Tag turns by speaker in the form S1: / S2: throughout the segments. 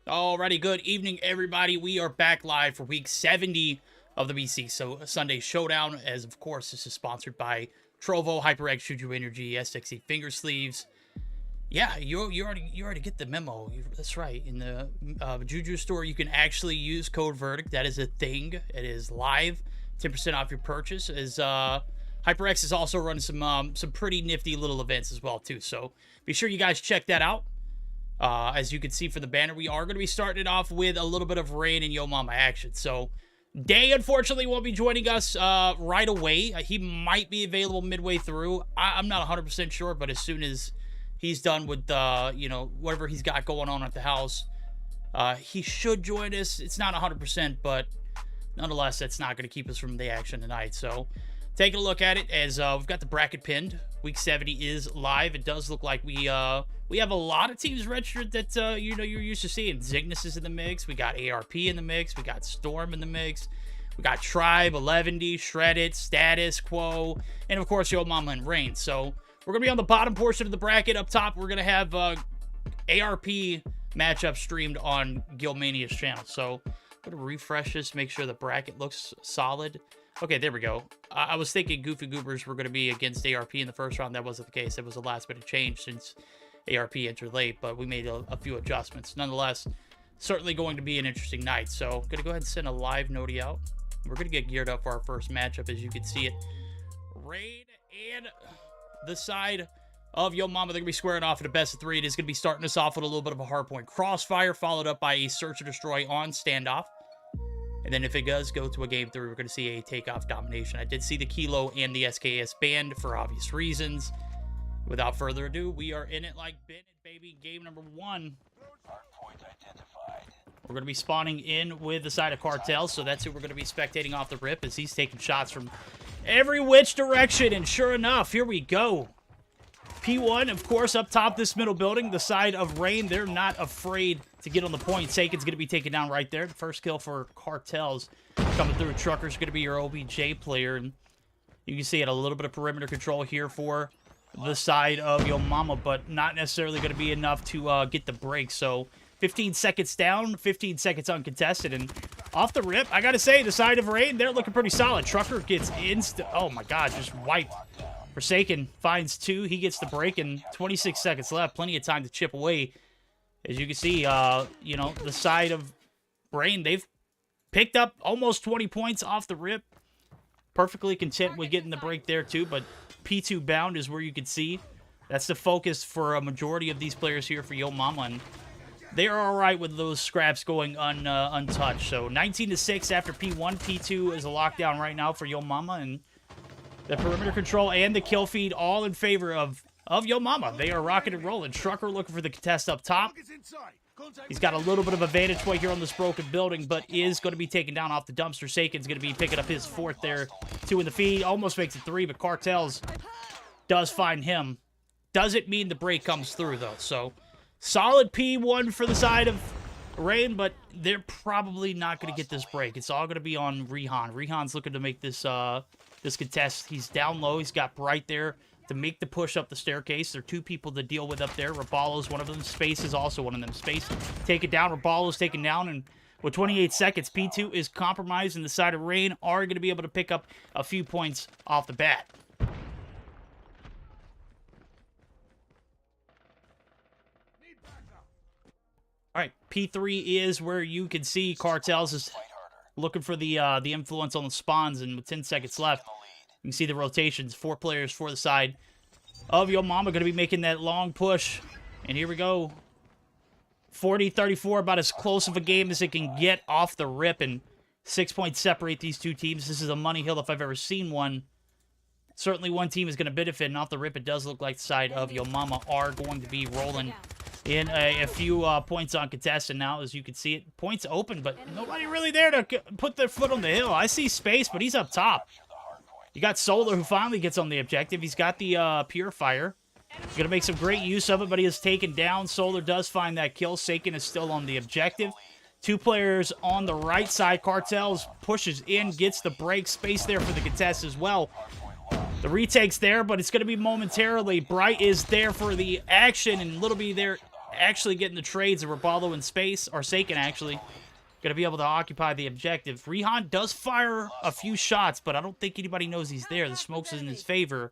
S1: Alrighty, good evening, everybody. We are back live for week 70 of the Meseeks. So Sunday Showdown, as of course, this is sponsored by Trovo, HyperX, JuJu Energy, SXC finger sleeves. Yeah, you already get the memo. That's right. In the JuJu store, you can actually use code Verdict. That is a thing. It is live. 10% off your purchase. As HyperX is also running some pretty nifty little events as well too. So be sure you guys check that out. As you can see for the banner, we are going to be starting it off with a little bit of Rain and Yo Mama action. So, Day, unfortunately, won't be joining us right away. He might be available midway through. I'm not 100% sure, but as soon as he's done with, whatever he's got going on at the house, he should join us. It's not 100%, but nonetheless, that's not going to keep us from the action tonight. So, taking a look at it as we've got the bracket pinned. Week 70 is live. It does look like we have a lot of teams registered that you're used to seeing. Zygnus is in the mix. We got ARP in the mix. We got Storm in the mix. We got Tribe, 11D, Shredded, Status Quo, and of course Yo Mama and Rain. So we're gonna be on the bottom portion of the bracket. Up top, we're gonna have ARP matchup streamed on Guildmania's channel. So I'm gonna refresh this, make sure the bracket looks solid. Okay, there we go. I was thinking Goofy Goobers were going to be against ARP in the first round. That wasn't the case. It was the last minute change since ARP entered late, but we made a few adjustments. Nonetheless, certainly going to be an interesting night. So, I'm going to go ahead and send a live noti out. We're going to get geared up for our first matchup, as you can see it. Rain and the side of Yo Mama, they're going to be squaring off at a best of three. It is going to be starting us off with a little bit of a hardpoint crossfire, followed up by a search and destroy on standoff. And then if it does go to a game 3, we're going to see a takeoff domination. I did see the Kilo and the SKS banned for obvious reasons. Without further ado, we are in it like Bennett, baby. Game number 1. We're going to be spawning in with the side of Cartel, so that's who we're going to be spectating off the rip as he's taking shots from every which direction. And sure enough, here we go. P1, of course, up top this middle building, the side of Rain. They're not afraid to get on the point. Sakin's going to be taken down right there. The first kill for Cartels coming through. Trucker's going to be your OBJ player. And you can see it, a little bit of perimeter control here for the side of Yo Mama, but not necessarily going to be enough to get the break. So 15 seconds down, 15 seconds uncontested. And off the rip, I got to say, the side of Rain, they're looking pretty solid. Trucker gets oh my God, just wiped. Forsaken finds 2. He gets the break, and 26 seconds left. Plenty of time to chip away. As you can see, the side of Rain, they've picked up almost 20 points off the rip. Perfectly content with getting the break there, too. But P2 bound is where you can see. That's the focus for a majority of these players here for Yo Mama. And they are all right with those scraps going untouched. So 19-6 after P1. P2 is a lockdown right now for Yo Mama. And the perimeter control and the kill feed all in favor of Yo Mama. They are rocking and rolling. Trucker looking for the contest up top. He's got a little bit of a vantage point here on this broken building, but is going to be taken down off the dumpster. Sakin's going to be picking up his 4th there. 2 in the feed. Almost makes it 3, but Cartels does find him. Doesn't mean the break comes through, though. So, solid P1 for the side of Rain, but they're probably not going to get this break. It's all going to be on Rehan. Rehan's looking to make this this contest. He's down low. He's got Bright there to make the push up the staircase. There are 2 people to deal with up there. Rabalo's one of them. Space is also one of them. Space take it down. Rabalo's taken down. And with 28 seconds, P2 is compromised. And the side of Rain are going to be able to pick up a few points off the bat. All right, P3 is where you can see Cartels is looking for the influence on the spawns, and with 10 seconds left, you can see the rotations. 4 players for the side of Yo Mama going to be making that long push. And here we go. 40-34, about as close of a game as it can get off the rip, and 6 points separate these 2 teams. This is a money hill if I've ever seen one. Certainly one team is going to benefit, and off the rip, it does look like the side of Yo Mama are going to be rolling in a few points on contested now, as you can see it. Points open, but nobody really there to put their foot on the hill. I see Space, but he's up top. You got Solar, who finally gets on the objective. He's got the Purifier. He's going to make some great use of it, but he is taken down. Solar does find that kill. Sakin is still on the objective. 2 players on the right side. Cartels pushes in, gets the break. Space there for the contest as well. The retake's there, but it's going to be momentarily. Bright is there for the action, and Little B there actually getting the trades of Raballo in space, or Saken actually, going to be able to occupy the objective. Rehan does fire a few shots, but I don't think anybody knows he's there. The smoke's in his favor.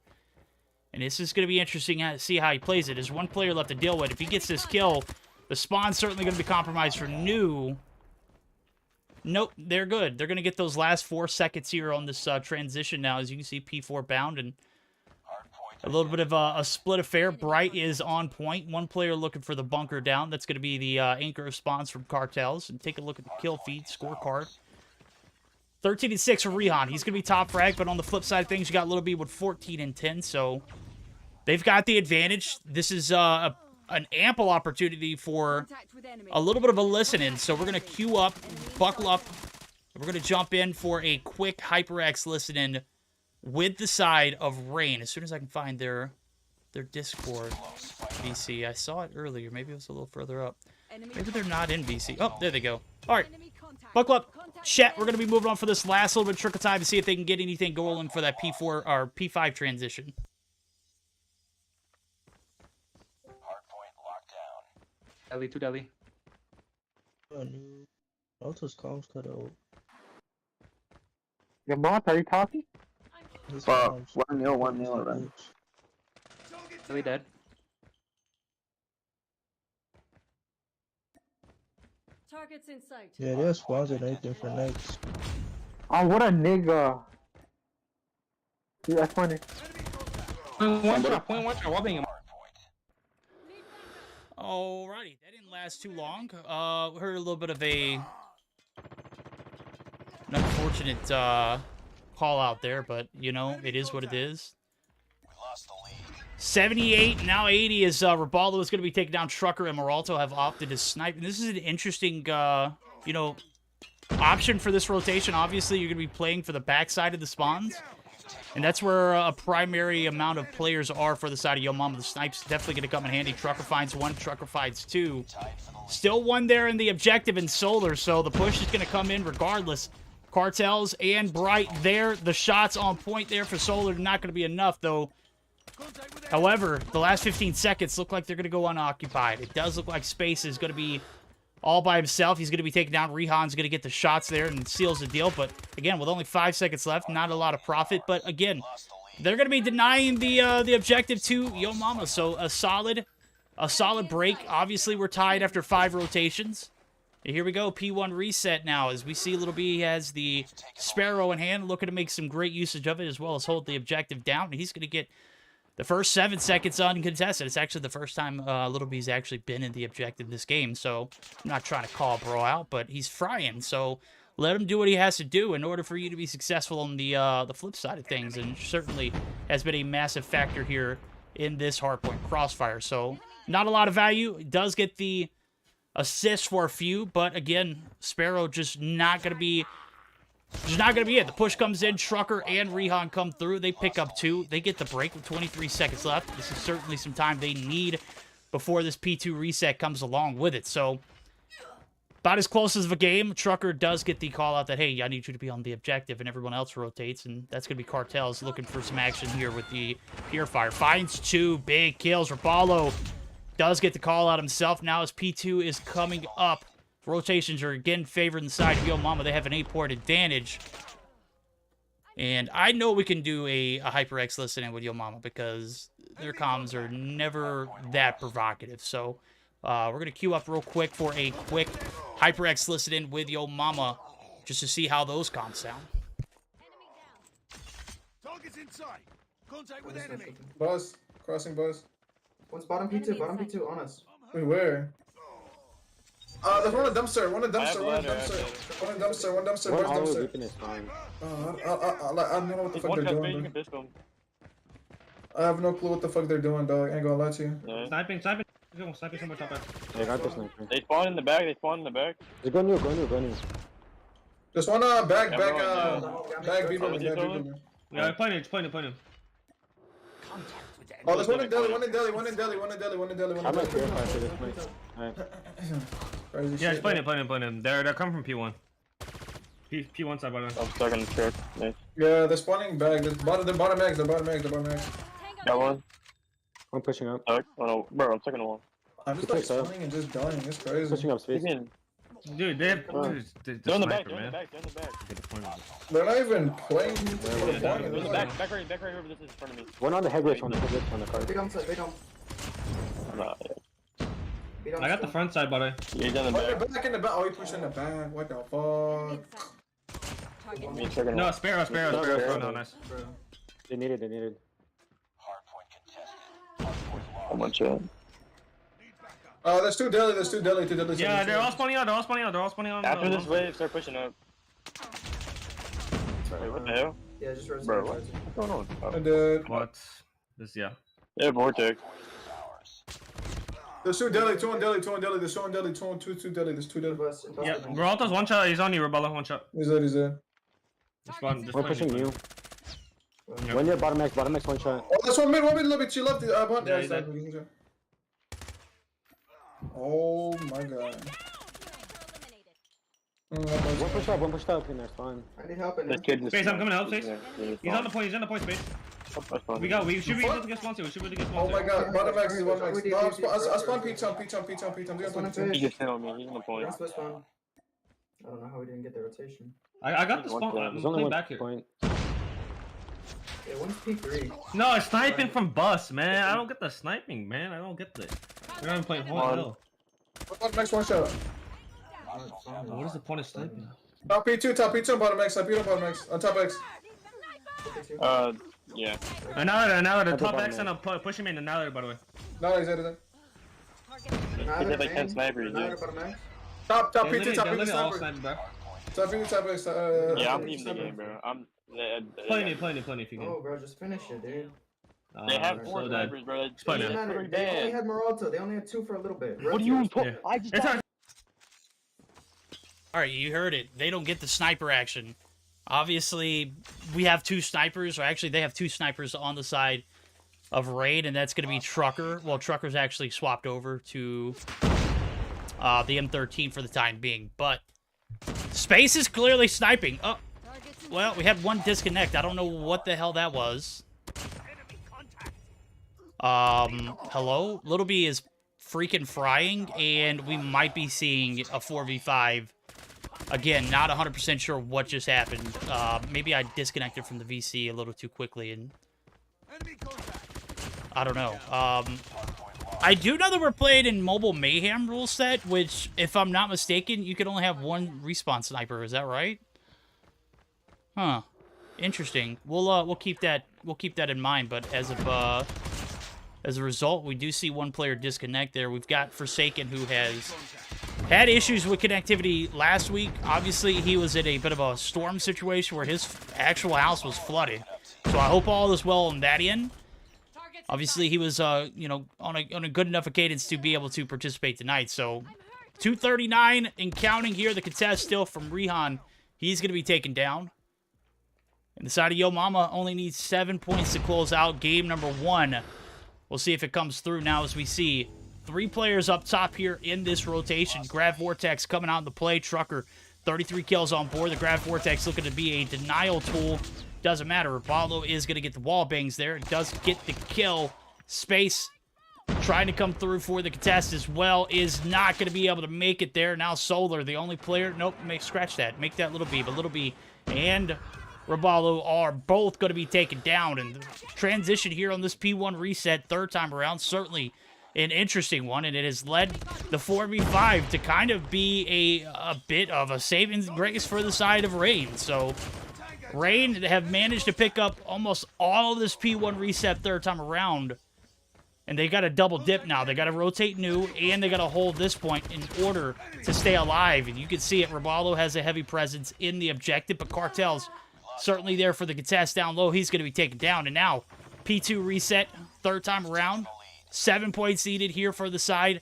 S1: And this is going to be interesting to see how he plays it. There's one player left to deal with. If he gets this kill, the spawn's certainly going to be compromised for New. Nope, they're good. They're going to get those last 4 seconds here on this transition now. As you can see, P4 bound and a little bit of a split affair. Bright is on point. One player looking for the bunker down. That's going to be the anchor of spawns from Cartels. And take a look at the kill feed scorecard. 13-6 for Rehan. He's going to be top frag, but on the flip side of things, you got Little B with 14-10. So they've got the advantage. This is an ample opportunity for a little bit of a listen-in. So we're going to queue up, buckle up. We're going to jump in for a quick HyperX listen-in with the side of Rain. As soon as I can find their Discord VC. I saw it earlier. Maybe it was a little further up. Maybe they're not in VC. Oh, there they go. All right. Buckle up. Chat, we're going to be moving on for this last little bit of trick of time to see if they can get anything going for that P4 or P5 transition.
S2: Hardpoint locked down.
S3: Deli to Deli.
S4: Oh, no. Alto's comms cut out.
S5: Your boss, are you talking?
S4: His
S5: Fuck,
S4: comms
S5: 1-0, right?
S3: Deli dead.
S6: Targets in sight.
S4: Yeah, they're spawns at anything for nights.
S5: Oh, what a nigga. Yeah, that's funny.
S3: Point one shot, wall banging him.
S1: Alrighty, that didn't last too long. We heard a little bit of an unfortunate call out there, but you know, it is what it is.
S2: We lost the lead.
S1: 78, now 80 is Raballo is going to be taking down Trucker and Moralto have opted to snipe. And this is an interesting, you know, option for this rotation. Obviously, you're going to be playing for the backside of the spawns. And that's where a primary amount of players are for the side of Yo Mama. The snipe's definitely going to come in handy. Trucker finds one, Trucker finds two. Still one there in the objective in Solar, so the push is going to come in regardless. Cartels and Bright there. The shots on point there for Solar are not going to be enough, though. However, the last 15 seconds look like they're going to go unoccupied. It does look like Space is going to be all by himself. He's going to be taken down. Rehan's going to get the shots there and seals the deal. But, again, with only 5 seconds left, not a lot of profit. But, again, they're going to be denying the objective to Yo Mama. So, a solid break. Obviously, we're tied after 5 rotations. And here we go. P1 reset now. As we see, Little B has the Sparrow in hand, looking to make some great usage of it, as well as hold the objective down. And he's going to get the first 7 seconds uncontested. It's actually the first time Little B's actually been in the objective this game, so I'm not trying to call bro out, but he's frying, so let him do what he has to do in order for you to be successful on the flip side of things, and certainly has been a massive factor here in this hardpoint crossfire. So not a lot of value. It does get the assist for a few, but again, Sparrow just not going to be it. The push comes in. Trucker and Rehan come through. They pick up 2. They get the break with 23 seconds left. This is certainly some time they need before this P2 reset comes along with it. So, about as close as of a game. Trucker does get the call out that, hey, I need you to be on the objective, and everyone else rotates, and that's going to be Cartels looking for some action here with the Purifier. Finds 2 big kills. Raballo does get the call out himself. Now as P2 is coming up, rotations are again favored in the side of Yo Mama. They have an 8-port advantage. And I know we can do a HyperX listen-in with Yo Mama because their comms are never that provocative. So we're going to queue up real quick for a quick HyperX listen-in with Yo Mama just to see how those comms sound.
S2: Target's inside. Contact with enemy.
S7: Bus. Crossing bus.
S8: One's bottom P2 on us.
S7: Wait, where? There's one dumpster, one dumpster. Where's dumpster? I don't know what the fuck they're doing. I have no clue what the fuck they're doing, dog. I ain't gonna lie to you.
S3: Yeah. Sniping somewhere top end.
S5: They got the sniper.
S9: They spawn in the back,
S5: They go new.
S7: Just one bag B building.
S3: Yeah, point him.
S7: Oh, there's one in deli.
S5: I'm not sure if I should have played. Alright.
S3: Yeah, just point him. They're coming from P1. P1 side bottom.
S9: I'm stuck on the truck. Nice.
S7: Yeah, they're spawning bag. They're bottom mags.
S9: Got one.
S5: I'm pushing up.
S9: Stuck. Oh no, bro, I'm stuck on the wall.
S7: I'm just like spawning and just dying. It's crazy.
S5: Pushing up space.
S3: Dude, they have
S9: They're in the back,
S3: sniper,
S9: they're in the
S3: man.
S9: back, they're in the back.
S3: Get the point of it.
S7: They're not even playing.
S9: They're in the back, back right, whoever this is in front of me.
S5: One on the head glitch, on the car.
S8: Big on side, big on.
S9: No,
S8: Big on
S3: I got the
S8: side.
S3: front side, buddy.
S9: yeah, he's in the
S7: Oh, they're
S9: back.
S7: back in the back. Oh, he pushed in the back. What the fuck?
S6: Target
S9: Me checking
S3: No,
S9: out.
S3: Sparrow. No, nice.
S8: Bro.
S5: They needed.
S2: Hardpoint contested.
S9: I'm on shot.
S7: There's two deli.
S3: Yeah, they're all spawning out.
S9: After this wave, start pushing up. Wait, what the hell?
S8: Yeah, just rotate.
S9: Bro, what's going on? Oh.
S7: And
S3: What? This, yeah.
S9: Yeah, vortex.
S7: there's two deli. Two on deli. There's two on deli. Two deli. There's two deli.
S8: Bus,
S3: Yeah,
S8: impossible.
S3: Geralto's one shot. He's on you, Rebella. One shot.
S7: He's there.
S3: Just spawn. Just
S5: We're
S3: spawn.
S5: pushing you.
S3: Yeah.
S5: One near bottom X, one shot.
S7: Oh, that's one mid, a little bit. She left the button.
S3: Yeah,
S7: Yeah,
S3: he's dead.
S7: Oh my god.
S5: One pushed up, and that's fine.
S8: I need help in
S9: This
S8: there.
S9: kid just.
S3: Space, I'm coming out, Space.
S9: Yeah,
S3: He's on the point. Space. We should be able to get spawn too.
S7: Oh my god, bottom X is one X. No, I spawned P chump. I'm doing
S8: Spawn in
S7: something.
S9: He
S8: fish.
S9: just hit on me. He's in the point.
S8: Don't split spawn. I don't know how we didn't get the rotation.
S3: I got the spawn.
S5: There's
S3: I'm
S5: only
S3: playing
S5: one
S3: back here.
S5: point.
S8: Yeah, one's P3.
S3: No, it's sniping from bus, man. I don't get the sniping, man. I don't get it. We're not even playing home hill.
S7: Bottom X one shot.
S3: What is the point of sniping?
S7: Top P2, bottom X. I beat on bottom X. On top X.
S9: Yeah.
S3: Another. The top
S5: bottom
S3: X and I'm pushing me in another, by the way.
S7: No, he's there.
S9: He had like 10 snipers, dude.
S7: Top
S3: They're
S7: P2, top
S3: literally all
S7: P2
S3: sniping, bro.
S7: Top P2, top X.
S9: Yeah, I'm leaving the game, bro. I'm.
S3: Plenty if you can.
S8: Oh, bro, just finish it, dude.
S9: They have
S3: So
S9: 4
S3: dead.
S9: snipers, bro.
S3: It's fine,
S8: Doesn't
S3: man.
S8: matter. They only had Moralto. They only had 2 for a little bit.
S9: What do you
S3: Yeah.
S9: I just
S3: It's alright.
S1: All right, you heard it. They don't get the sniper action. Obviously, we have 2 snipers, or actually they have 2 snipers on the side of Raid, and that's going to be Trucker. Well, Trucker's actually swapped over to the M13 for the time being, but Space is clearly sniping. Oh, well, we had one disconnect. I don't know what the hell that was. Hello? Little B is freaking frying, and we might be seeing a 4v5. Again, not 100% sure what just happened. Maybe I disconnected from the VC a little too quickly, and I don't know. I do know that we're playing in Mobile Mayhem rule set, which, if I'm not mistaken, you can only have one respawn sniper. Is that right? Huh. Interesting. We'll keep that in mind. But as a result, we do see one player disconnect there. We've got Forsaken, who has had issues with connectivity last week. Obviously, he was in a bit of a storm situation where his actual house was flooded. So I hope all is well on that end. Obviously, he was, you know, on a good enough cadence to be able to participate tonight. So 239 and counting here. The contest still from Rehan. He's going to be taken down. And the side of Yo Mama only needs 7 points to close out game number 1. We'll see if it comes through now as we see 3 players up top here in this rotation. Grav Vortex coming out in the play. Trucker, 33 kills on board. The Grav Vortex looking to be a denial tool. Doesn't matter. Rapallo is going to get the wall bangs there. It does get the kill. Space trying to come through for the contest as well. Is not going to be able to make it there. Now Solar, the only player. Nope, scratch that. Make that Little B. But Little B and Rapallo are both going to be taken down. And the transition here on this P1 reset, 3rd time around, certainly an interesting one. And it has led the 4v5 to kind of be a bit of a saving grace for the side of Rain. So Rain have managed to pick up almost all of this P1 reset 3rd time around. And they got to double dip now. They got to rotate new, and they got to hold this point in order to stay alive. And you can see it. Rapallo has a heavy presence in the objective, but Cartel's certainly there for the contest down low. He's going to be taken down. And now, P2 reset, 3rd time around. 7 points needed here for the side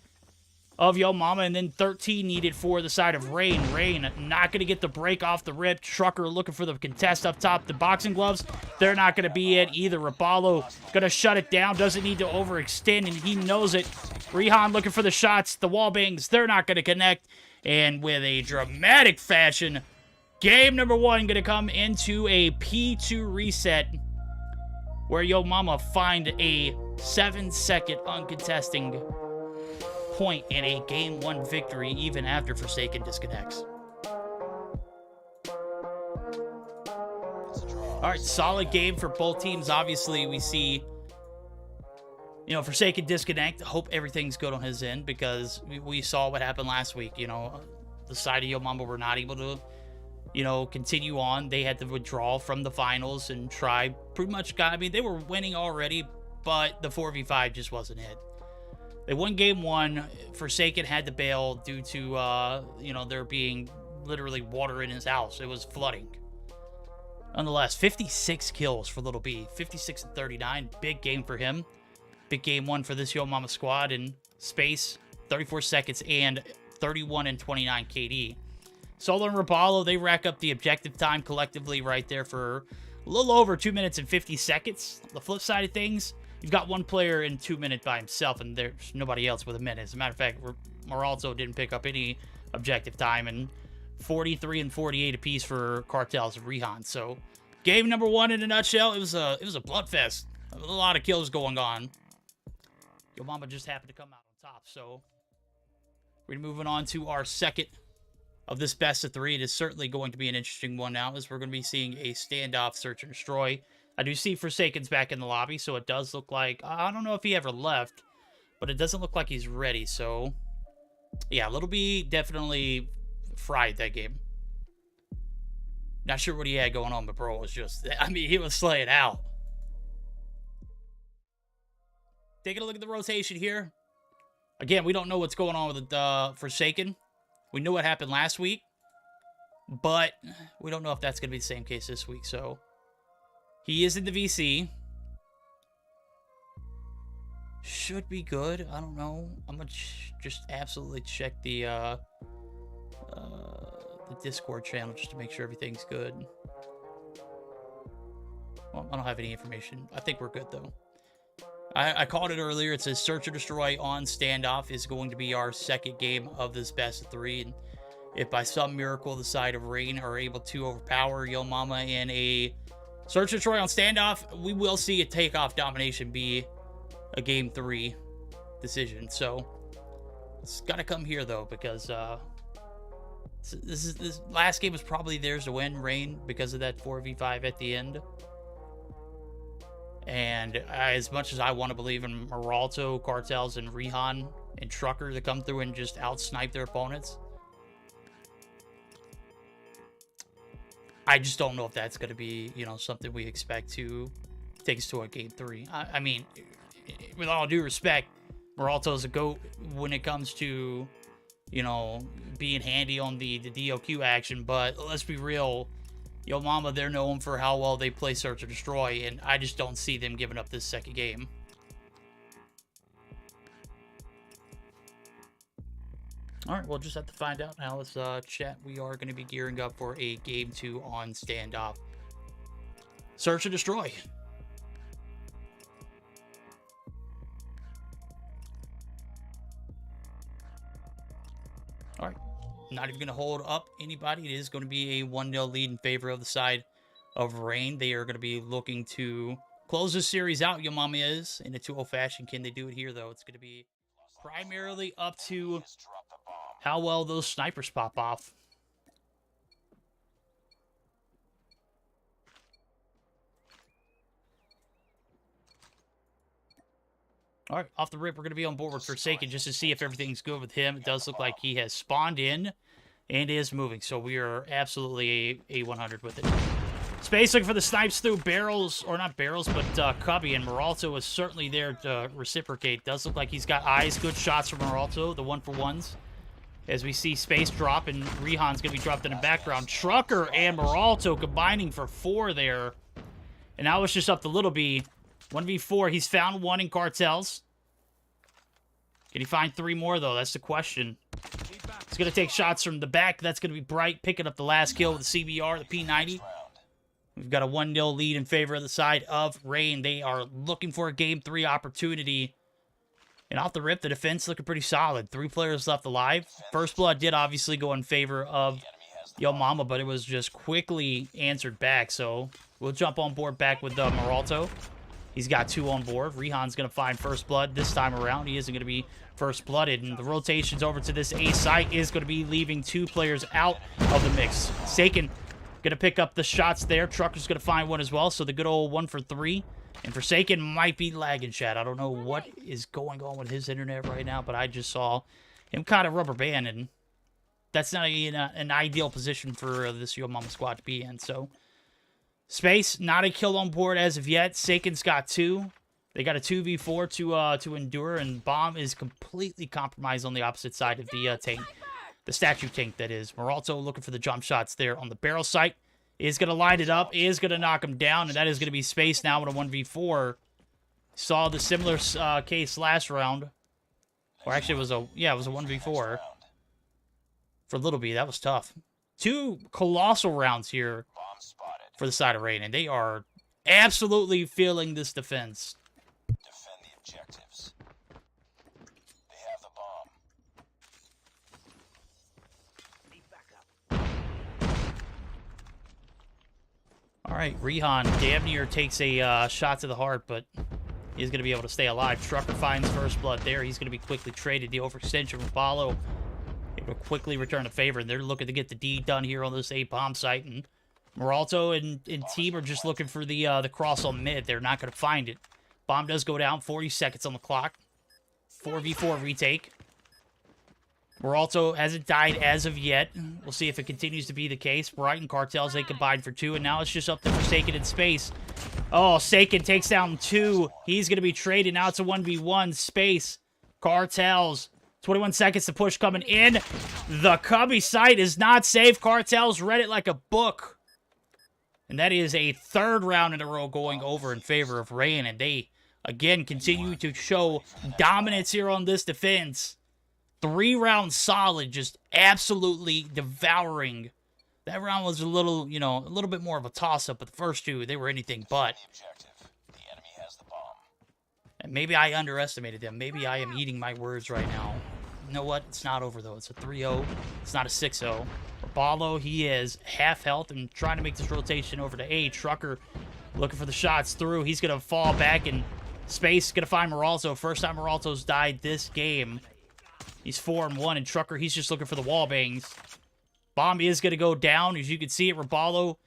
S1: of Yo Mama, and then 13 needed for the side of Rain. Rain not going to get the break off the rip. Trucker looking for the contest up top. The boxing gloves, they're not going to be it either. Rapallo going to shut it down. Doesn't need to overextend, and he knows it. Rehan looking for the shots. The wall bangs, they're not going to connect. And with a dramatic fashion, game number 1 going to come into a P2 reset where Yo Mama find a 7-second uncontesting point in a Game 1 victory even after Forsaken disconnects. All right, solid game for both teams. Obviously, we see, you know, Forsaken disconnect. Hope everything's good on his end because we saw what happened last week. You know, the side of Yo Mama were not able to, you know, continue on. They had to withdraw from the finals and try pretty much I mean, they were winning already, but the 4v5 just wasn't it. They won game 1. Forsaken had to bail due to, you know, there being literally water in his house. It was flooding. Nonetheless, 56 kills for Little B. 56 and 39. Big game for him. Big game 1 for this Yo Mama squad in space. 34 seconds and 31 and 29 KD. Solo and Rapallo, they rack up the objective time collectively right there for a little over 2 minutes and 50 seconds. On the flip side of things, you've got one player in 2 minutes by himself, and there's nobody else with a minute. As a matter of fact, Moralto didn't pick up any objective time, and 43 and 48 apiece for Cartels and Rehan. So, game number 1 in a nutshell, it was a bloodfest. A lot of kills going on. Yo Mama just happened to come out on top. So, we're moving on to our second of this best of 3. It is certainly going to be an interesting one now, as we're going to be seeing a standoff search and destroy. I do see Forsaken's back in the lobby, so it does look like, I don't know if he ever left, but it doesn't look like he's ready. So, yeah, Little B definitely fried that game. Not sure what he had going on, but bro was just, I mean, he was slaying out. Taking a look at the rotation here. Again, we don't know what's going on with the Forsaken. We know what happened last week, but we don't know if that's going to be the same case this week. So, he is in the VC. Should be good. I don't know. I'm going to just absolutely check the Discord channel just to make sure everything's good. Well, I don't have any information. I think we're good, though. I called it earlier. It says Search or Destroy on Standoff is going to be our second game of this best of 3. And if by some miracle the side of Rain are able to overpower Yo Mama in a Search or Destroy on Standoff, we will see a takeoff domination be a game 3 decision. So it's got to come here, though, because this last game was probably theirs to win, Rain, because of that 4v5 at the end. And as much as I want to believe in Moralto, Cartels, and Rehan and Trucker to come through and just out-snipe their opponents, I just don't know if that's going to be, you know, something we expect to take us to a game 3. I mean, with all due respect, Moralto's a GOAT when it comes to, you know, being handy on the DOQ action, but let's be real, Yo Mama, they're known for how well they play Search or Destroy, and I just don't see them giving up this second game. All right, we'll just have to find out now. Let's chat. We are going to be gearing up for a game 2 on Standoff. Search or Destroy. All right. Not even going to hold up anybody. It is going to be a 1-0 lead in favor of the side of Rain. They are going to be looking to close this series out. Yo Mama is in a 2-0 fashion. Can they do it here, though? It's going to be primarily up to how well those snipers pop off. All right, off the rip, we're going to be on board with Forsaken just to see if everything's good with him. It does look like he has spawned in and is moving, so we are absolutely a 100 with it. Space looking for the snipes through barrels, or not barrels, but Cubby, and Moralto is certainly there to reciprocate. Does look like he's got eyes. Good shots from Moralto, the 1-for-1s. As we see Space drop, and Rehan's going to be dropped in the background. Trucker and Moralto combining for 4 there. And now it's just up to Little B. 1v4, he's found 1 in Cartels. Can he find 3 more, though? That's the question. He's going to take shots from the back. That's going to be Bright, picking up the last kill with the CBR, the P90. We've got a 1-0 lead in favor of the side of Rain. They are looking for a Game 3 opportunity. And off the rip, the defense looking pretty solid. 3 players left alive. First blood did obviously go in favor of Yo Mama, but it was just quickly answered back. So we'll jump on board back with Moralto. He's got 2 on board. Rehan's going to find first blood this time around. He isn't going to be first blooded. And the rotations over to this A site is going to be leaving 2 players out of the mix. Saken going to pick up the shots there. Trucker's going to find one as well. So the good old 1 for 3. And Forsaken might be lagging, chat. I don't know what is going on with his internet right now, but I just saw him kind of rubber band, and that's not an ideal position for this Yo Mama squad to be in. So, Space, not a kill on board as of yet. Saken's got 2. They got a 2v4 to endure, and Bomb is completely compromised on the opposite side of the tank. The statue tank, that is. Meralto looking for the jump shots there on the barrel site. Is going to line it up, is going to knock him down, and that is going to be Space now in a 1v4. Saw the similar case last round. Or actually, it was a 1v4. For Little B, that was tough. 2 colossal rounds here for the side of Rain, and they are absolutely feeling this defense.
S2: Defend the objectives. They have the bomb.
S1: All right, Rehan damn near takes a shot to the heart, but he's going to be able to stay alive. Trucker finds first blood there. He's going to be quickly traded. The overextension from Apollo able to quickly return a favor. They're looking to get the D done here on this A bomb site, and Meralto and team are just looking for the cross on mid. They're not going to find it. Bomb does go down. 40 seconds on the clock. 4v4 retake. Meralto hasn't died as of yet. We'll see if it continues to be the case. Bright and Cartels, they combined for 2, and now it's just up to Forsaken in space. Oh, Saken takes down 2. He's going to be traded. Now it's a 1v1. Space. Cartels. 21 seconds to push coming in. The Cubby site is not safe. Cartels read it like a book. And that is a 3rd round in a row going over in favor of Rain, and they, again, continue to show dominance here on this defense. 3 rounds solid, just absolutely devouring. That round was a little bit more of a toss-up, but the first 2, they were anything but.
S2: The enemy has the bomb.
S1: And maybe I underestimated them. Maybe I am eating my words right now. You know what? It's not over, though. It's a 3-0. It's not a 6-0. Rapallo, he is half health and trying to make this rotation over to A. Trucker looking for the shots through. He's going to fall back in space. Going to find Meralto. First time Meralto's died this game. He's 4-1, and Trucker, he's just looking for the wall bangs. Bomb is going to go down. As you can see it, Rapallo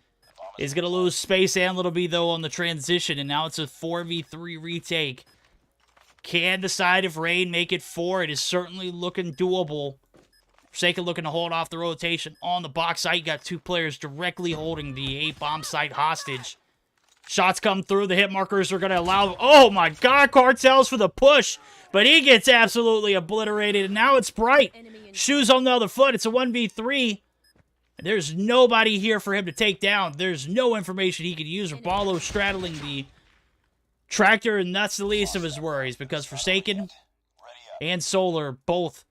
S1: is going to lose Space and Little B, though, on the transition, and now it's a 4v3 retake. Can the side of Rain make it 4? It is certainly looking doable. Forsaken looking to hold off the rotation on the box site. Got 2 players directly holding the A bomb site hostage. Shots come through. The hit markers are going to allow... Oh, my God. Cartels for the push. But he gets absolutely obliterated. And now it's Bright. Shoes on the other foot. It's a 1v3. There's nobody here for him to take down. There's no information he could use. Rapallo straddling the tractor, and that's the least of his worries, because Forsaken and Solar both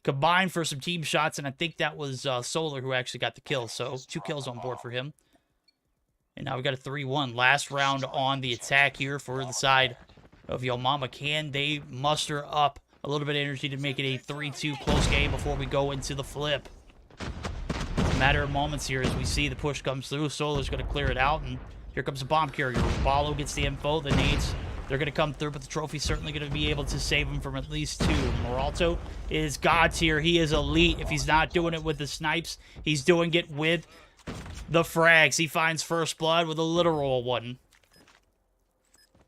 S1: combined for some team shots, and I think that was Solar who actually got the kill. So 2 kills on board for him. And now we got a 3-1. Last round on the attack here for the side of Yo Mama. Can they muster up a little bit of energy to make it a 3-2 close game before we go into the flip? It's a matter of moments here as we see the push comes through. Solar's going to clear it out, and here comes a bomb carrier. Apollo gets the info. The nades, they're going to come through, but the trophy's certainly going to be able to save him from at least 2. Meralto is God tier. He is elite. If he's not doing it with the snipes, he's doing it with the frags. He finds first blood with a literal one.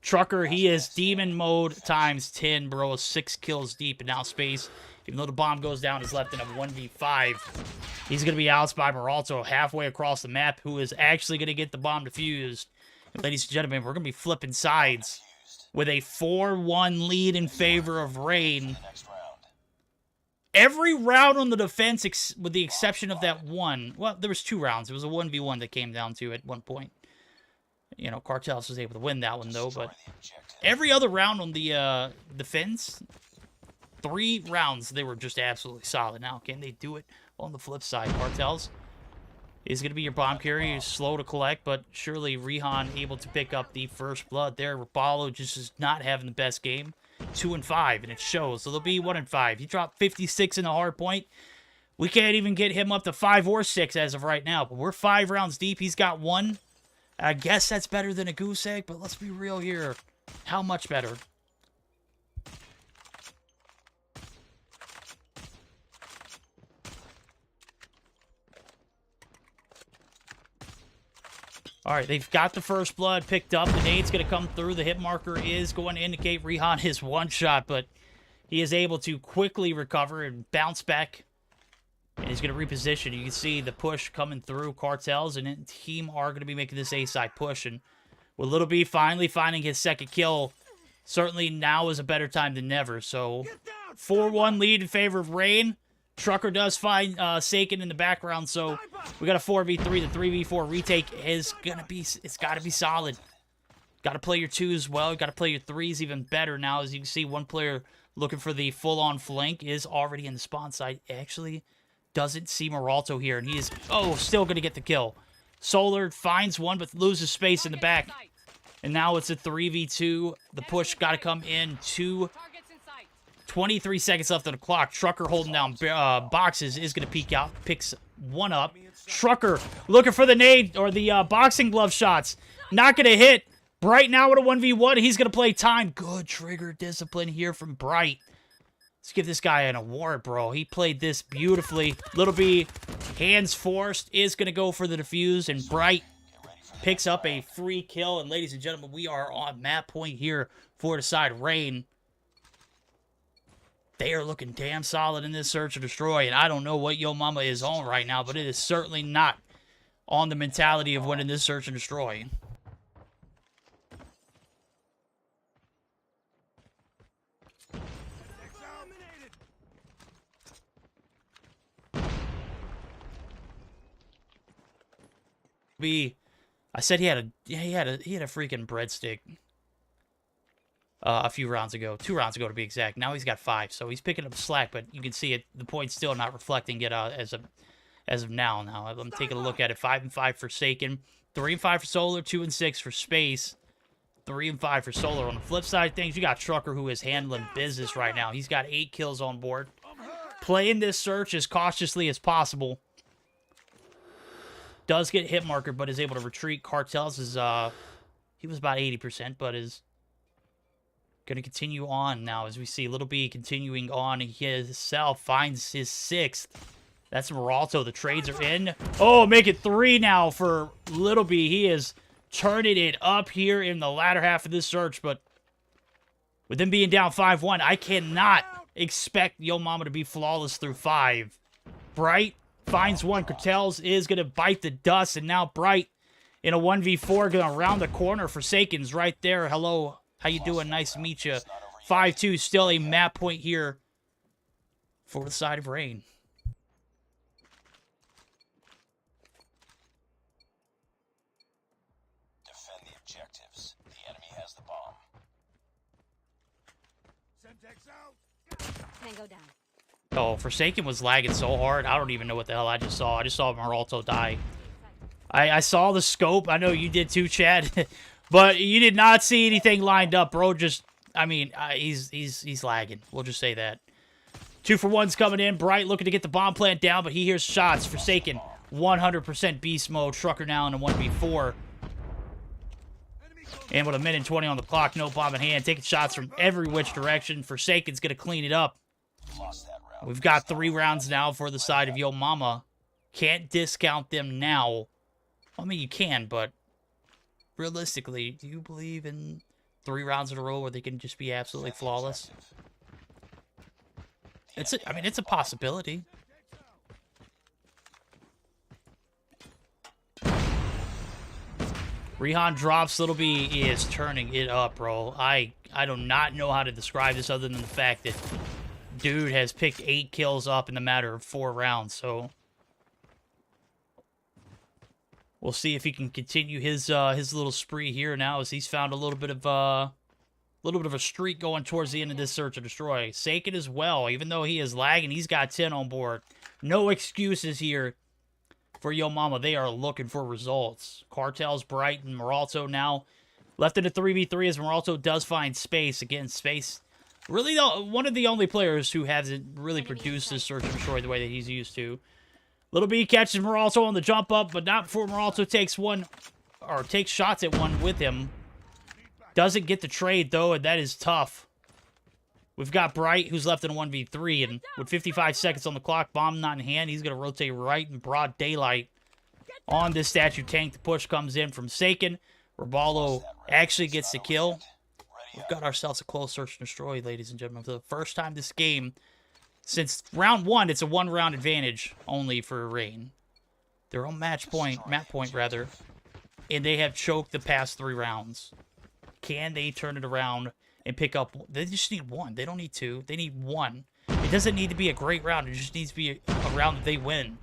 S1: Trucker, he is demon mode times 10, bro. 6 kills deep, and now Space, even though the bomb goes down, is left in a 1v5. He's going to be outside by Meralto halfway across the map, who is actually going to get the bomb defused. And ladies and gentlemen, we're going to be flipping sides with a 4-1 lead in favor of Rain. Every round on the defense, with the exception of that one. Well, there was 2 rounds. It was a 1v1 that came down to at one point. You know, Cartels was able to win that one, though. But every other round on the defense, 3 rounds, they were just absolutely solid. Now, can they do it on the flip side? Cartels is going to be your bomb carrier. He's slow to collect, but surely Rehan able to pick up the first blood there. Rapallo just is not having the best game. 2-5, and it shows. So they'll be 1-5. He dropped 56 in the hard point. We can't even get him up to 5 or 6 as of right now, but we're 5 rounds deep. He's got 1. I guess that's better than a goose egg, but let's be real here. How much better? All right, they've got the first blood picked up. The nade's going to come through. The hit marker is going to indicate Rihan is one shot, but he is able to quickly recover and bounce back. And he's going to reposition. You can see the push coming through. Cartels and team are going to be making this A-side push. And with Little B finally finding his second kill, certainly now is a better time than never. So 4-1 lead in favor of Rain. Trucker does find Saken in the background, so we got a 4v3. The 3v4 retake is gonna be, it's gotta be solid. Gotta play your 2s well, gotta play your 3s even better now. As you can see, one player looking for the full-on flank is already in the spawn site. Actually doesn't see Meralto here, and he is, still gonna get the kill. Solar finds one, but loses space in the back. And now it's a 3v2. The push gotta come in to 23 seconds left on the clock. Trucker holding down boxes is going to peek out. Picks one up. Trucker looking for the nade or the boxing glove shots. Not going to hit. Bright now with a 1v1. He's going to play time. Good trigger discipline here from Bright. Let's give this guy an award, bro. He played this beautifully. Little B, hands forced, is going to go for the defuse. And Bright picks up a free kill. And ladies and gentlemen, we are on map point here for the side. Rain. They are looking damn solid in this search and destroy, and I don't know what Yo Mama is on right now, but it is certainly not on the mentality of winning this search and destroy. I said he had a freaking breadstick. A few rounds ago. 2 rounds ago, to be exact. Now he's got 5, so he's picking up slack, but you can see it. The point's still not reflecting it as of now. Now, I'm taking a look at it. 5 and 5 for Saken. 3 and 5 for Solar. 2 and 6 for Space. 3 and 5 for Solar. On the flip side of things, you got Trucker, who is handling business right now. He's got 8 kills on board. Playing this search as cautiously as possible. Does get hit marker, but is able to retreat. Cartels is, he was about 80%, but is going to continue on now, as we see Little B continuing on. He himself finds his 6th. That's Meralto. The trades are in. Oh, make it 3 now for Little B. He is turning it up here in the latter half of this search, but with them being down 5-1, I cannot expect Yo Mama to be flawless through 5. Bright finds one. Cartels is going to bite the dust, and now Bright in a 1v4 going to round the corner. Forsaken's right there. Hello. How you doing? Nice to meet you. 5-2, still a map point here for the side of Rain.
S2: Defend the objectives. The enemy has the bomb.
S6: Tango down.
S1: Oh, Forsaken was lagging so hard. I don't even know what the hell I just saw. I just saw Meralto die. I saw the scope. I know you did too, Chad. But you did not see anything lined up, bro. Just, I mean, he's lagging. We'll just say that. 2 for 1's coming in. Bright looking to get the bomb plant down, but he hears shots. Forsaken, 100% beast mode. Trucker now in a 1v4. And with a minute 20 on the clock, no bomb in hand. Taking shots from every which direction. Forsaken's going to clean it up. We've got 3 rounds now for the side of Yo Mama. Can't discount them now. I mean, you can, but realistically, do you believe in 3 rounds in a row where they can just be absolutely flawless? I mean, it's a possibility. Rihan drops. Little B is turning it up, bro. I do not know how to describe this other than the fact that dude has picked 8 kills up in the matter of 4 rounds, so we'll see if he can continue his little spree here now, as he's found a little bit of a streak going towards the end of this search and destroy. Saken as well, even though he is lagging, he's got 10 on board. No excuses here for Yo Mama. They are looking for results. Cartels, Bright, and Meralto now left in a 3v3 as Meralto does find Space. Again, Space, really one of the only players who hasn't really produced this search and destroy the way that he's used to. Little B catches Meralto on the jump up, but not before Meralto takes shots at one with him. Doesn't get the trade, though, and that is tough. We've got Bright, who's left in a 1v3, and with 55 seconds on the clock, bomb not in hand, he's going to rotate right in broad daylight on this statue tank. The push comes in from Saken. Raballo actually gets the kill. We've got ourselves a close search and destroy, ladies and gentlemen. For the first time this game, since round 1, it's a 1-round advantage only for Rain. They're on map point, rather, and they have choked the past 3 rounds. Can they turn it around and pick up? They just need 1. They don't need 2. They need 1. It doesn't need to be a great round. It just needs to be a round that they win.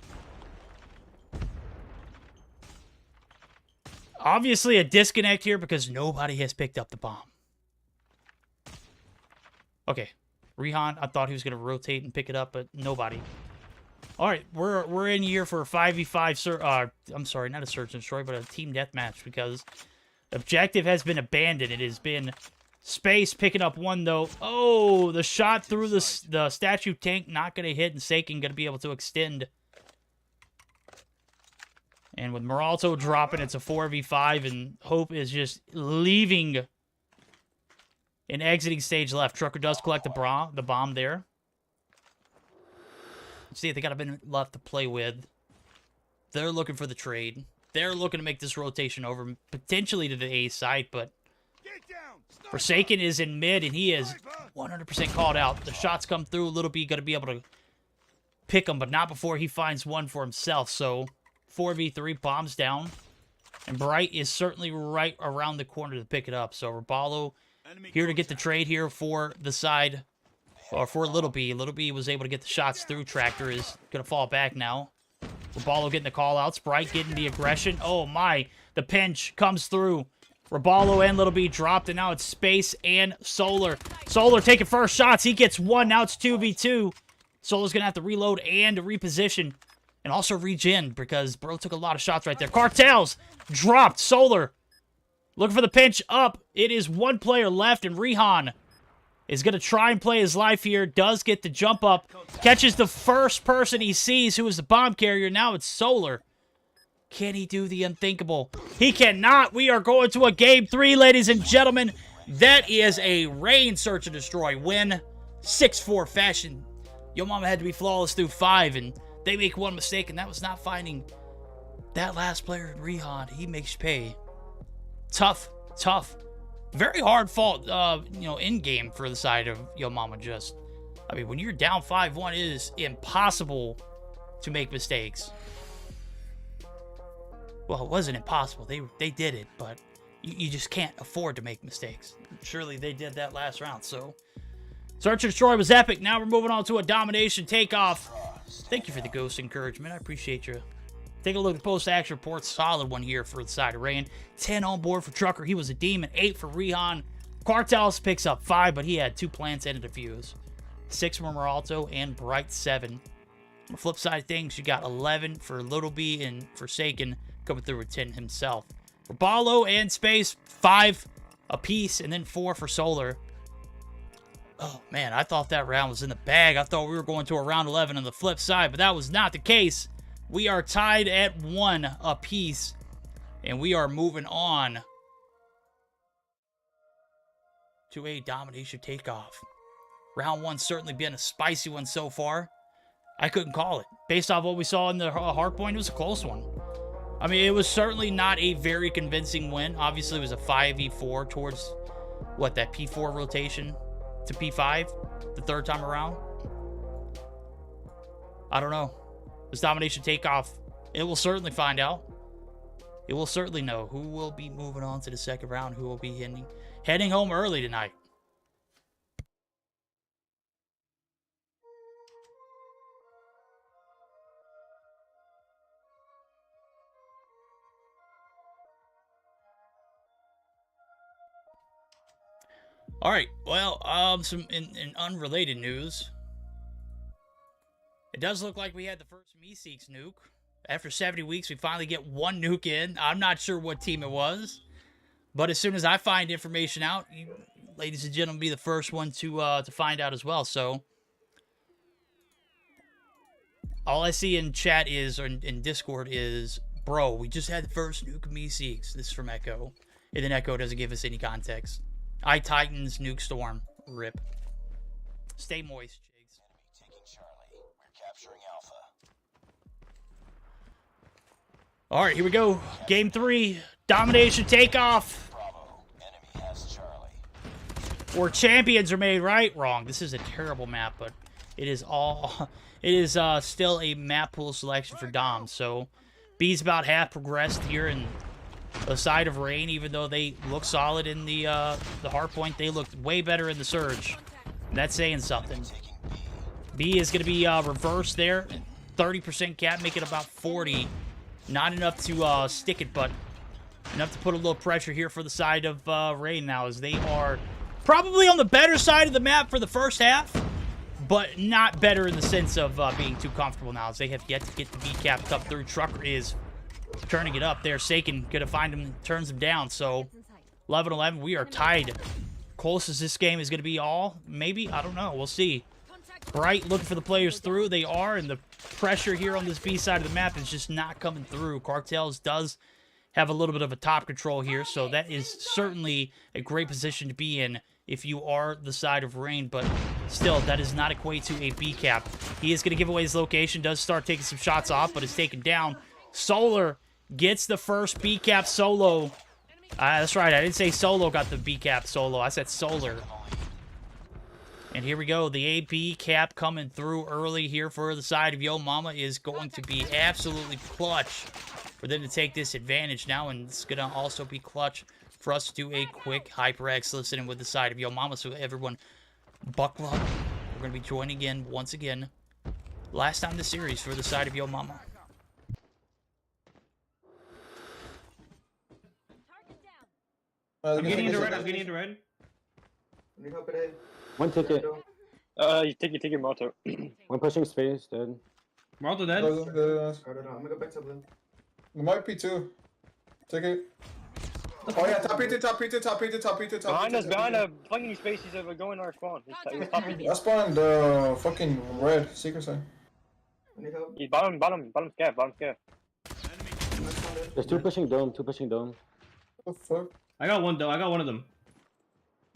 S1: Obviously, a disconnect here because nobody has picked up the bomb. Okay. Rehan, I thought he was going to rotate and pick it up, but nobody. All right, we're in here for a 5v5. I'm sorry, not a search and destroy, but a team deathmatch because objective has been abandoned. It has been Space picking up 1, though. Oh, the shot through the statue tank not going to hit, and Saken going to be able to extend. And with Meralto dropping, it's a 4v5, and Hope is just leaving an exiting stage left. Trucker does collect the bomb there. See, they got a bit left to play with. They're looking for the trade. They're looking to make this rotation over, potentially to the A site, but Forsaken is in mid, and he is 100% called out. The shots come through. Little B going to be able to pick him, but not before he finds one for himself. So 4v3, bombs down. And Bright is certainly right around the corner to pick it up. So Raballo here to get the trade here for the side, or for Little B. Little B was able to get the shots through. Tractor is going to fall back now. Raballo getting the call-outs. Bright getting the aggression. Oh, my. The pinch comes through. Raballo and Little B dropped, and now it's Space and Solar. Solar taking first shots. He gets 1. Now it's 2v2. Solar's going to have to reload and reposition. And also regen, because bro took a lot of shots right there. Cartels dropped. Solar looking for the pinch up. It is 1 player left, and Rehan is going to try and play his life here. Does get the jump up. Catches the first person he sees, who is the bomb carrier. Now it's Solar. Can he do the unthinkable? He cannot. We are going to a game 3, ladies and gentlemen. That is a Rain search and destroy win. 6-4 fashion. Yo Mama had to be flawless through 5, and they make 1 mistake, and that was not finding that last player in Rehan. He makes you pay. Tough, tough. Very hard fault, in game for the side of Yo Mama. Just, I mean, when you're down 5-1, it is impossible to make mistakes. Well, it wasn't impossible. They did it, but you just can't afford to make mistakes. Surely they did that last round, so search and destroy was epic. Now we're moving on to a domination takeoff. Thank you for the ghost encouragement. I appreciate you. Take a look at the post-action report. Solid one here for the side of Rain. 10 on board for Trucker. He was a demon. 8 for Rehan. Cartels picks up 5, but he had 2 plants and a defuse. 6 for Meralto and Bright 7. On the flip side of things, you got 11 for Little B and Forsaken coming through with 10 himself. Raballo and Space, 5 apiece, and then 4 for Solar. Oh, man, I thought that round was in the bag. I thought we were going to a round 11 on the flip side, but that was not the case. We are tied at 1 apiece, and we are moving on to a domination takeoff. Round 1 certainly been a spicy one so far. I couldn't call it. Based off what we saw in the hard point, it was a close one. I mean, it was certainly not a very convincing win. Obviously, it was a 5v4 towards, that P4 rotation to P5 the 3rd time around. I don't know. This domination takeoff, it will certainly find out. It will certainly know who will be moving on to the 2nd round, who will be heading home early tonight. All right, well, some in unrelated news. It does look like we had the first Meseeks nuke. After 70 weeks, we finally get 1 nuke in. I'm not sure what team it was, but as soon as I find information out, you, ladies and gentlemen, be the first one to find out as well. So, all I see in chat is, or in Discord is, bro, we just had the first nuke of Meseeks. This is from Echo. and then Echo doesn't give us any context. Titans, Nuke Storm, rip. Stay moist, Jigs.
S2: Enemy taking Charlie. We're capturing Alpha.
S1: All right, here we go. Game 3, domination takeoff.
S2: Bravo. Enemy has Charlie.
S1: Where champions are made, right? Wrong. This is a terrible map, but it is all. It is still a map pool selection for Dom. So B's about half progressed here in the side of Rain, even though they look solid in the hardpoint. They looked way better in the Surge. And that's saying something. B is going to be reversed there. 30% cap, make it about 40. Not enough to stick it, but enough to put a little pressure here for the side of Rain now, as they are probably on the better side of the map for the first half, but not better in the sense of being too comfortable now, as they have yet to get the B cap up through. Trucker is turning it up there. Saken gonna find him, turns him down. So 11-11, we are tied. Closest this game is gonna be all, maybe, I don't know, we'll see. Bright looking for the players through. They are, and the pressure here on this B side of the map is just not coming through. Cartels does have a little bit of a top control here, so that is certainly a great position to be in if you are the side of Rain, but still, that does not equate to a B cap. He is going to give away his location, does start taking some shots off, but is taken down. Solar gets the first B cap solo. That's right, I didn't say solo got the B cap solo, I said Solar. And here we go, the AB cap coming through early here for the side of Yo Mama is going to be absolutely clutch for them to take this advantage now, and it's going to also be clutch for us to do a quick HyperX listening with the side of Yo Mama. So everyone, buckle up. We're going to be joining in once again. Last time this series for the side of Yo Mama.
S3: I'm getting into red. I'm getting into red.
S8: Need help at A.
S5: One ticket.
S9: You take your motor.
S5: One pushing space, dead.
S3: Marlto dead.
S8: I'm gonna go back to blue.
S7: There might be 2. Take it. Oh yeah, top P2, top P2, top P2, top P2, top
S9: Behind
S7: P2.
S9: us, behind us. Flinging spaces that are going our spawn. He's top P2.
S7: I spawned fucking red, secret side.
S8: I need help.
S9: He's bottom scav, bottom scav.
S5: There's 2 pushing dome, 2 pushing dome.
S7: What the fuck?
S3: I got one though. I got one of them.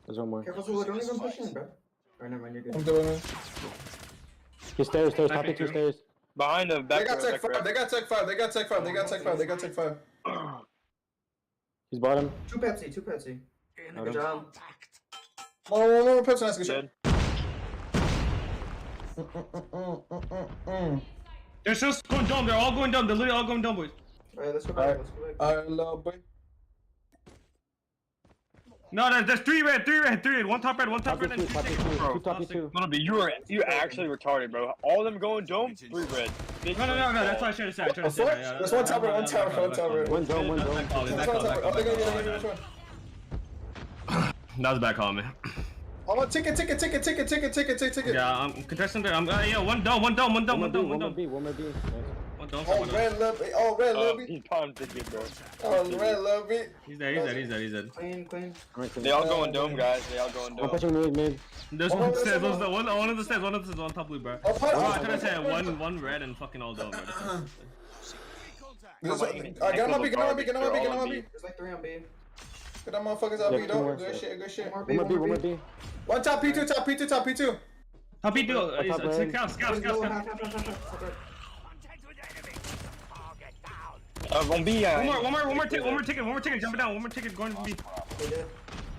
S5: There's one more.
S8: Careful, Zula, don't even push in, bro. Alright, never mind, you're
S7: I'm
S8: good.
S7: doing it.
S5: He's stairs, top P2 stairs.
S9: Behind the
S7: They
S9: back.
S7: got tech 5, they got tech 5, they got tech 5, they got tech 5, they got tech 5.
S5: He's bottom.
S8: 2 Pepsi, 2 Pepsi. Good job.
S7: One Pepsi, nice, good shit.
S3: They're just going dome. They're all going dome. They're literally all going dome, boys.
S8: Alright, let's go back, let's go back.
S7: Alright, love boy.
S3: No, there's 3 red, 3 red, 3 red. One top red, one top red, and 2
S5: top
S3: tickets.
S5: P2, 2 top P2.
S9: No, but you're actually retarded, bro. All of them going dome, 3 red.
S3: No, that's what I should have said.
S7: There's one top red, one top red, one top red.
S5: One dome, one dome.
S7: Which one?
S3: That was a bad call, man.
S7: Oh, ticket.
S3: Yeah, I'm contesting there. Yeah, one dome.
S5: One more B. Nice.
S3: One dome.
S7: Oh, red, love it. Oh, red, love it.
S9: He's bottom ticket, bro.
S7: Oh, red, love it.
S3: He's dead.
S8: Clean.
S9: They all going dome, guys. They all going
S5: One
S9: dome.
S5: pushing mid.
S3: There's one stairs. One of the stairs. One of the stairs on top blue, bro. Oh, I could have said one red and fucking all dome, bro.
S7: Get on my B.
S8: There's like 3 on B.
S7: Get them motherfuckers out, B, though. Good shit.
S8: One
S5: One more B.
S7: One top P2.
S3: Top B2. Scout.
S9: On B,
S3: One more ticket. Jump it down. One more ticket going to B.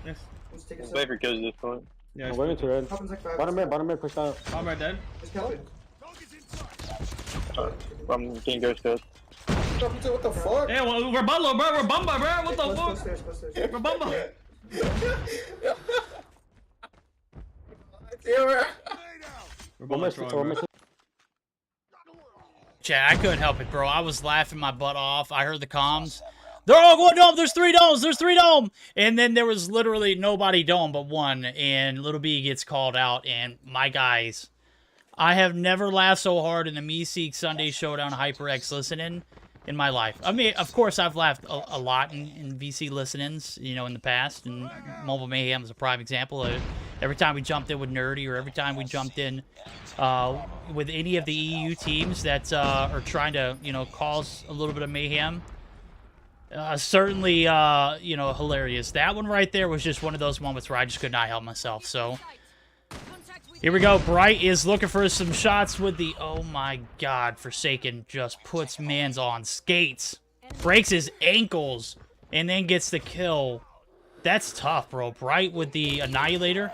S3: Yes.
S8: Let's take a
S9: Play for kills at this point.
S3: Yeah.
S5: I'm going to red.
S8: Happens like 5.
S5: Bottom red, pushed out.
S3: All right, dead.
S8: Just kill it.
S9: I'm getting ghost kills.
S7: What the fuck?
S3: Hey, we're Bumba, bro. We're Bumba, bro. What the
S8: Go
S3: fuck?
S8: stairs.
S3: We're Bumba. We're Bumba strong, bro.
S1: Chat, I couldn't help it, bro. I was laughing my butt off. I heard the comms. They're all going dome. There's 3 domes. There's 3 dome. And then there was literally nobody dome but one. And Little B gets called out. And my guys, I have never laughed so hard in the Meseeks Sunday Showdown HyperX listening in my life. I mean, of course, I've laughed a lot in VC listenings, you know, in the past. And Mobile Mayhem is a prime example. Every time we jumped in with Nerdy, or every time we jumped in with any of the EU teams that are trying to, you know, cause a little bit of mayhem, Certainly, you know, hilarious. That one right there was just one of those moments where I just could not help myself. So here we go. Bright is looking for some shots with the... Oh, my God. Forsaken just puts mans on skates. Breaks his ankles. And then gets the kill. That's tough, bro. Bright with the Annihilator.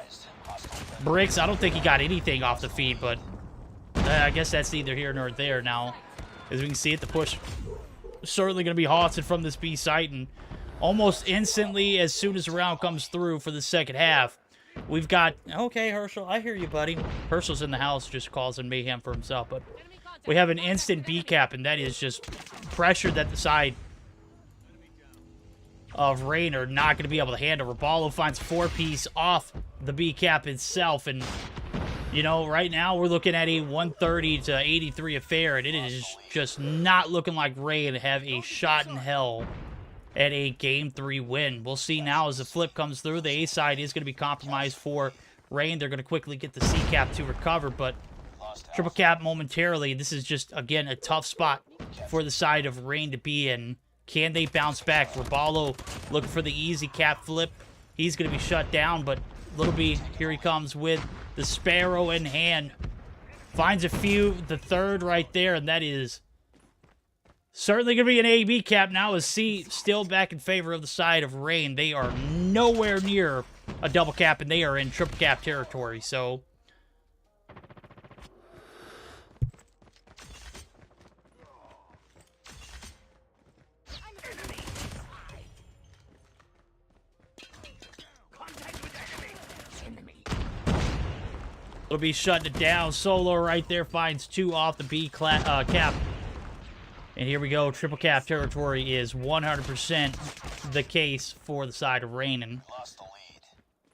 S1: Bricks, I don't think he got anything off the feed, but I guess that's neither here nor there now. As we can see it, the push certainly going to be halted from this B site, and almost instantly, as soon as the round comes through for the second half, we've got... Okay, Herschel, I hear you, buddy. Herschel's in the house, just causing mayhem for himself, but we have an instant B cap, and that is just pressure that the side of Rain are not going to be able to handle. Raballo finds 4-piece off the B cap itself, and you know, right now we're looking at a 130 to 83 affair, and it is just not looking like Rain have a shot in hell at a Game 3 win. We'll see now as the flip comes through. The A side is going to be compromised for Rain. They're going to quickly get the C cap to recover, but triple cap momentarily. This is just, again, a tough spot for the side of Rain to be in. Can they bounce back? Raballo looking for the easy cap flip. He's going to be shut down, but Little B, here he comes with the Sparrow in hand. Finds a few, the third right there, and that is certainly going to be an A-B cap now, as C still back in favor of the side of Rain. They are nowhere near a double cap, and they are in triple cap territory, so... It'll be shutting it down. Solo right there finds 2 off the B cap. And here we go. Triple cap territory is 100% the case for the side of Rain. And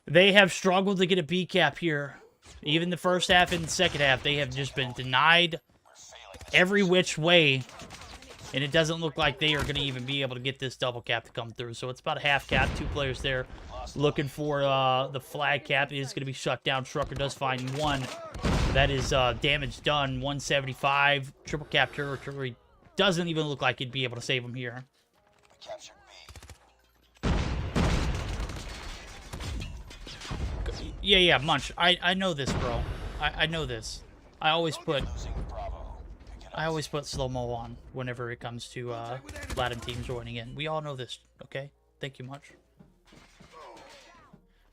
S1: they have struggled to get a B cap here. Even the first half and the second half, they have just been denied every which way. And it doesn't look like they are going to even be able to get this double cap to come through. So it's about a half cap. 2 players there looking for the flag cap. It is going to be shut down. Trucker does find 1. That is damage done. 175. Triple cap territory doesn't even look like it'd be able to save him here. Yeah, Munch. I know this, bro. I know this. I always put slow-mo on whenever it comes to Latin teams joining in. We all know this, okay? Thank you much.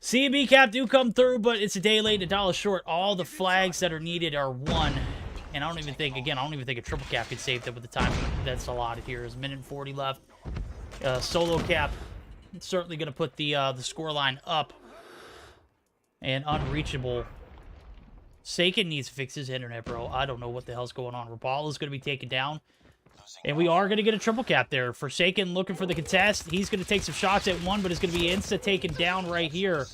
S1: CB cap do come through, but it's a day late, $1 short. All the flags that are needed are 1. And I don't even think a triple cap could save them with the time that's allotted here. There's a minute and 40 left. Solo cap certainly going to put the scoreline up and unreachable. Saken needs to fix his internet, bro. I don't know what the hell's going on. Raballo's going to be taken down. And we are going to get a triple cap there. Forsaken looking for the contest. He's going to take some shots at 1, but it's going to be insta taken down right here.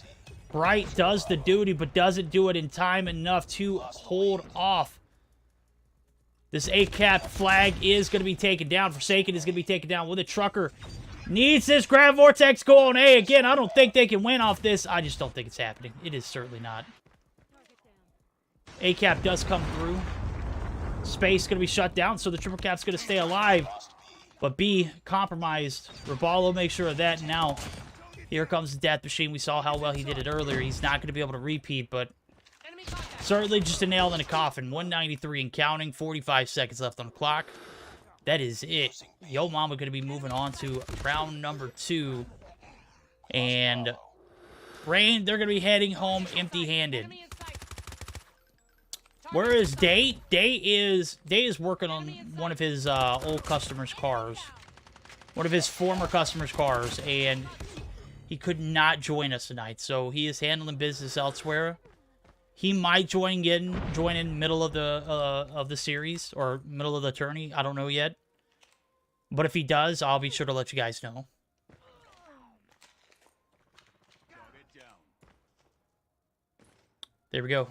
S1: Bright does the duty, but doesn't do it in time enough to hold off. This A-cap flag is going to be taken down. Forsaken is going to be taken down with a trucker. Needs this grab vortex go on A. Again, I don't think they can win off this. I just don't think it's happening. It is certainly not. A-cap does come through. Space going to be shut down, so the triple cap's going to stay alive. But B, compromised. Raballo makes sure of that. Now, here comes the Death Machine. We saw how well he did it earlier. He's not going to be able to repeat, but certainly just a nail in a coffin. 193 and counting. 45 seconds left on the clock. That is it. Yo Mama going to be moving on to round number 2. And Rain, they're going to be heading home empty-handed. Where is Day? Day is working on one of his old customers' cars. One of his former customers' cars, and he could not join us tonight, so he is handling business elsewhere. He might join in middle of the series or middle of the tourney. I don't know yet. But if he does, I'll be sure to let you guys know. There we go.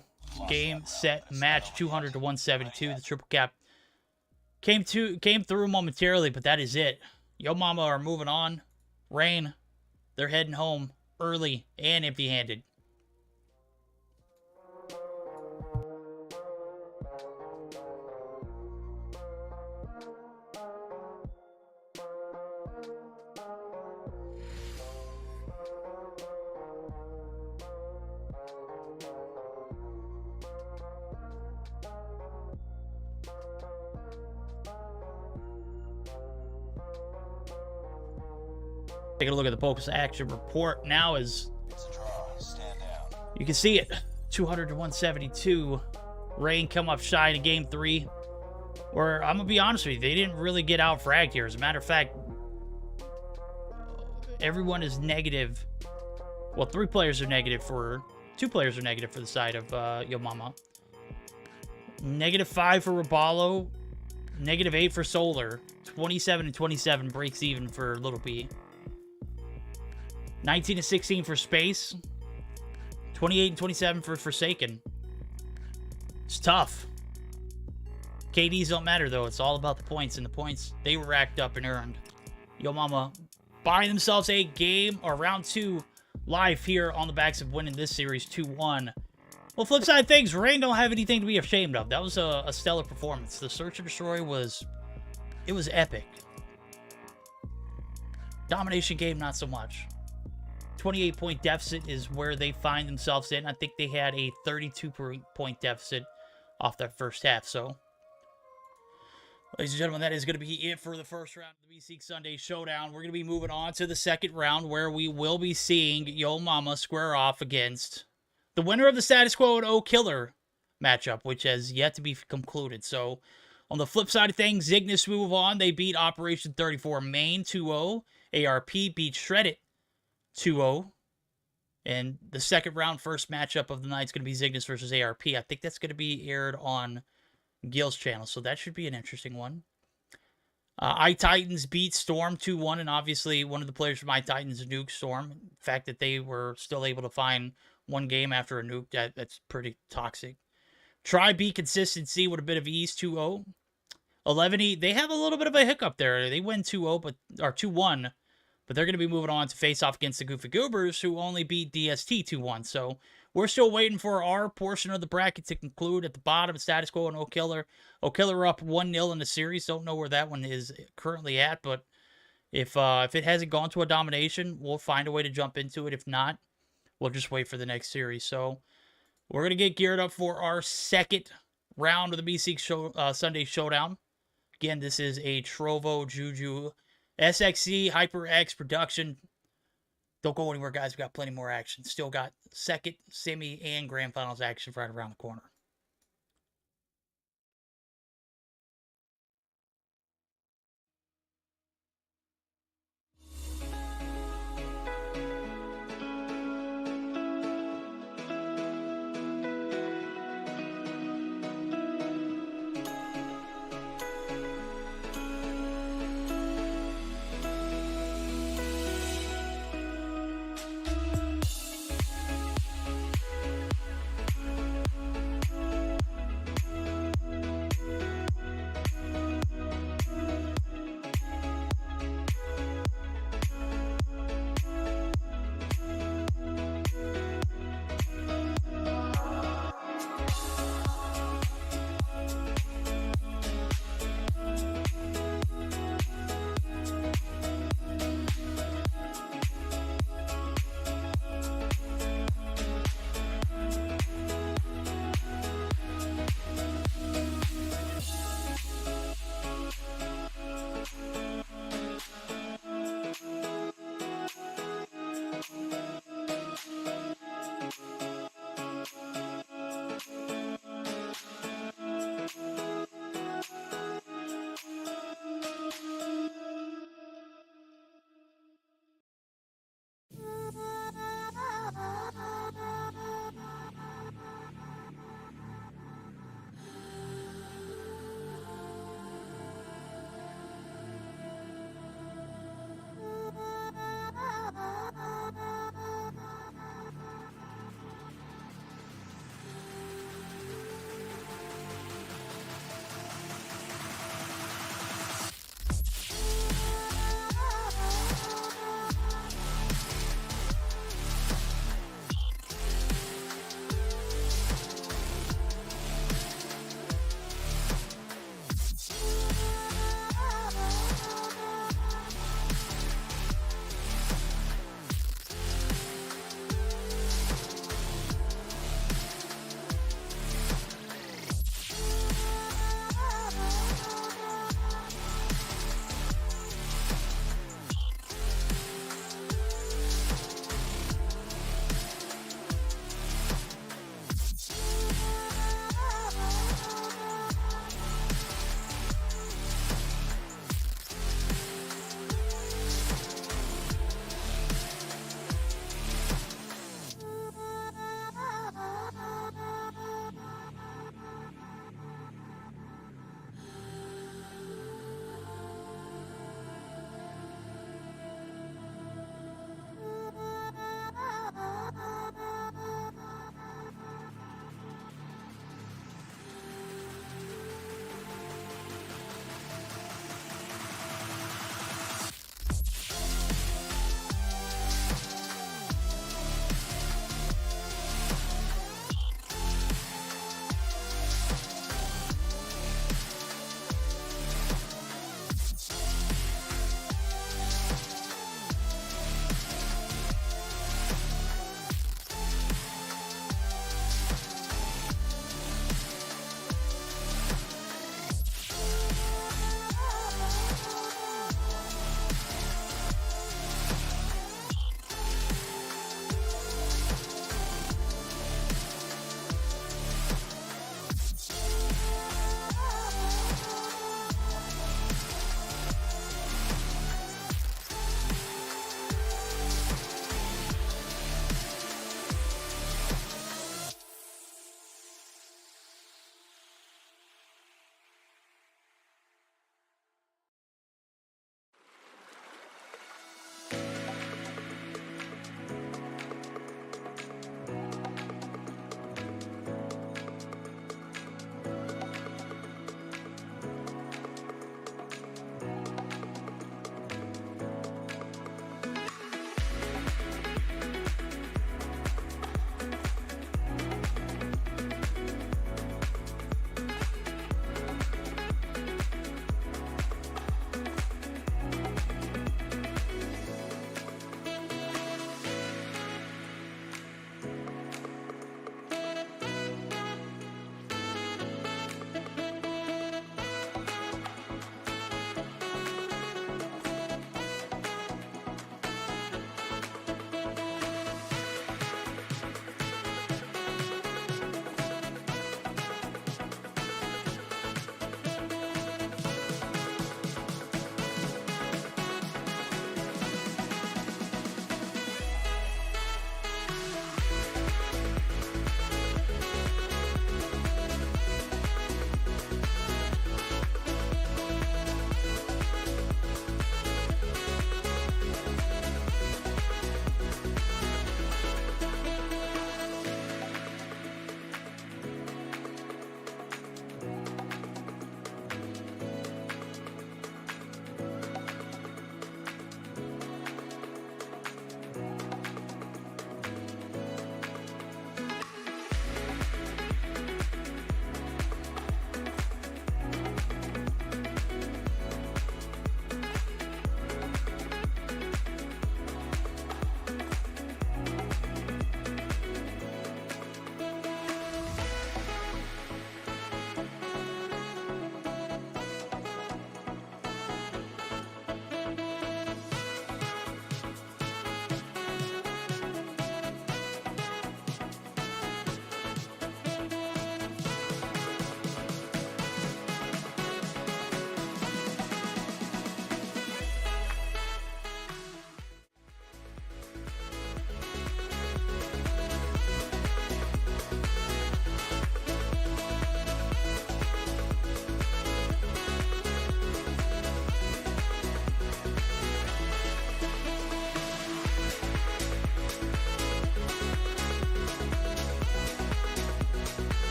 S1: Game, set, match, 200 to 172. The triple cap came through momentarily, but that is it. Yo Mama are moving on. Rain, they're heading home early and empty-handed. Taking a look at the post action report now is
S2: It's a draw. Stand down.
S1: you can see it 200 to 172. Rain come up shy in game 3. Or I'm gonna be honest with you, they didn't really get out fragged here. As a matter of fact, everyone is negative. Well, 2 players are negative for the side of Yo Mama. -5 for Robalo, -8 for Solar, 27 and 27 breaks even for Little B. 19 and 16 for Space, 28 and 27 for Forsaken. It's tough. KDs don't matter though. It's all about the points, and the points they were racked up and earned. Yo Mama buying themselves a game or round 2 live here on the backs of winning this series 2-1. Well, flip side of things, Rain don't have anything to be ashamed of. That was a stellar performance. The Search and Destroy was epic. Domination game, not so much. 28-point deficit is where they find themselves in. I think they had a 32-point deficit off that first half. So, ladies and gentlemen, that is going to be it for the first round of the Meseeks Sunday Showdown. We're going to be moving on to the second round, where we will be seeing Yo Mama square off against the winner of the Status Quo and O-Killer matchup, which has yet to be concluded. So, on the flip side of things, Zygnus move on. They beat Operation 34 Main 2-0. ARP beat Shreddit 2-0. And the second round, first matchup of the night is going to be Zygnus versus ARP. I think that's going to be aired on Gil's channel, so that should be an interesting one. iTitans beat Storm 2-1, and obviously one of the players from iTitans nuked Storm. The fact that they were still able to find one game after a nuke, that's pretty toxic. Try beat Consistency with a bit of ease 2-0. 11E, they have a little bit of a hiccup there. They win 2-0, or 2-1, but they're going to be moving on to face off against the Goofy Goobers, who only beat DST 2-1. So we're still waiting for our portion of the bracket to conclude. At the bottom, Status Quo and O-Killer. O-Killer up 1-0 in the series. Don't know where that one is currently at, but if it hasn't gone to a domination, we'll find a way to jump into it. If not, we'll just wait for the next series. So we're going to get geared up for our second round of the Meseeks Sunday Showdown. Again, this is a Trovo, JuJu, SXC, HyperX production. Don't go anywhere, guys. We got plenty more action. Still got second, semi, and grand finals action right around the corner.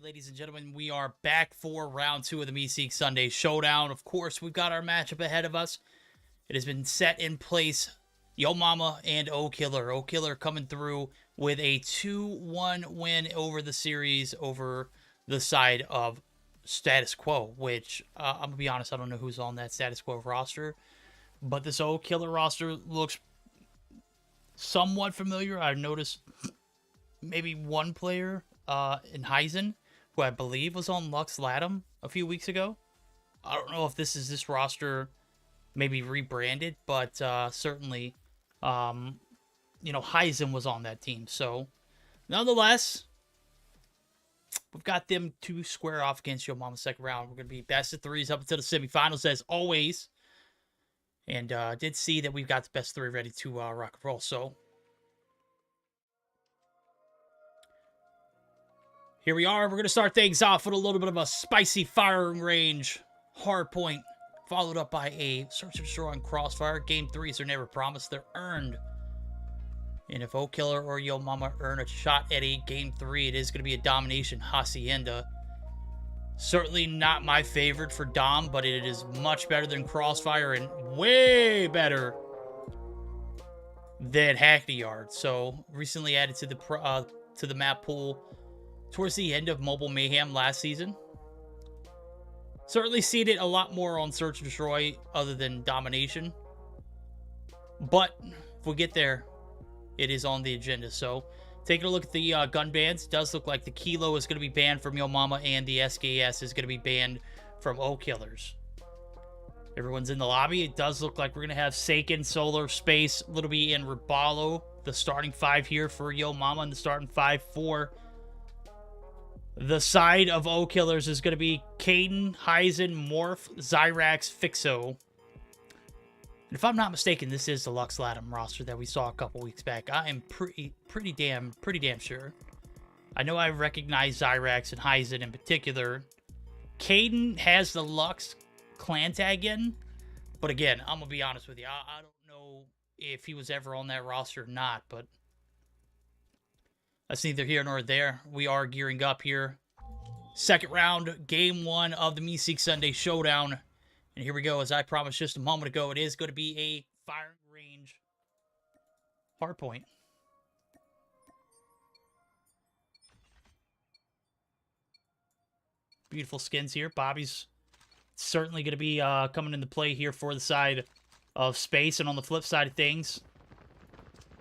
S1: ladies and gentlemen, we are back for round 2 of the Meseeks Sunday Showdown. Of course, we've got our matchup ahead of us. It has been set in place. Yo Mama and O-Killer. O-Killer coming through with a 2-1 win over the series over the side of Status Quo, which, I'm going to be honest, I don't know who's on that Status Quo roster. But this O-Killer roster looks somewhat familiar. I've noticed maybe one player in Heisen, who I believe was on Lux Latham a few weeks ago. I don't know if this is this roster maybe rebranded, but certainly, you know, Heisen was on that team. So, nonetheless, we've got them to square off against Yo Mama second round. We're going to be best of threes up until the semifinals, as always. And did see that we've got the best 3 ready to rock and roll. So, here we are. We're going to start things off with a little bit of a spicy firing range hard point, followed up by a search and destroy on crossfire. Game 3s are never promised. They're earned. And if O-Killer or Yo Mama earn a shot at a Game 3, it is going to be a domination hacienda. Certainly not my favorite for Dom, but it is much better than Crossfire and way better than Hackney Yard. So, recently added to the map pool towards the end of Mobile Mayhem last season. Certainly seen it a lot more on Search and Destroy other than Domination. But if we get there, it is on the agenda. So, taking a look at the gun bans, does look like the Kilo is going to be banned from Yo Mama and the SKS is going to be banned from O-Killers. Everyone's in the lobby. It does look like we're going to have Seiken, Solar, Space, Little B, and Rabalo. The starting 5 here for Yo Mama, and the starting 5 for the side of O-Killers is going to be Caden, Heisen, Morph, Zyrax, Fixo. And if I'm not mistaken, this is the Lux Latham roster that we saw a couple weeks back. I am pretty damn sure. I know I recognize Zyrax and Heisen in particular. Caden has the Lux clan tag in, but again, I'm gonna be honest with you. I don't know if he was ever on that roster or not, but that's neither here nor there. We are gearing up here. Second round, game 1 of the Meseeks Sunday Showdown. And here we go. As I promised just a moment ago, it is going to be a firing range hardpoint. Beautiful skins here. Bobby's certainly going to be coming into play here for the side of Space. And on the flip side of things,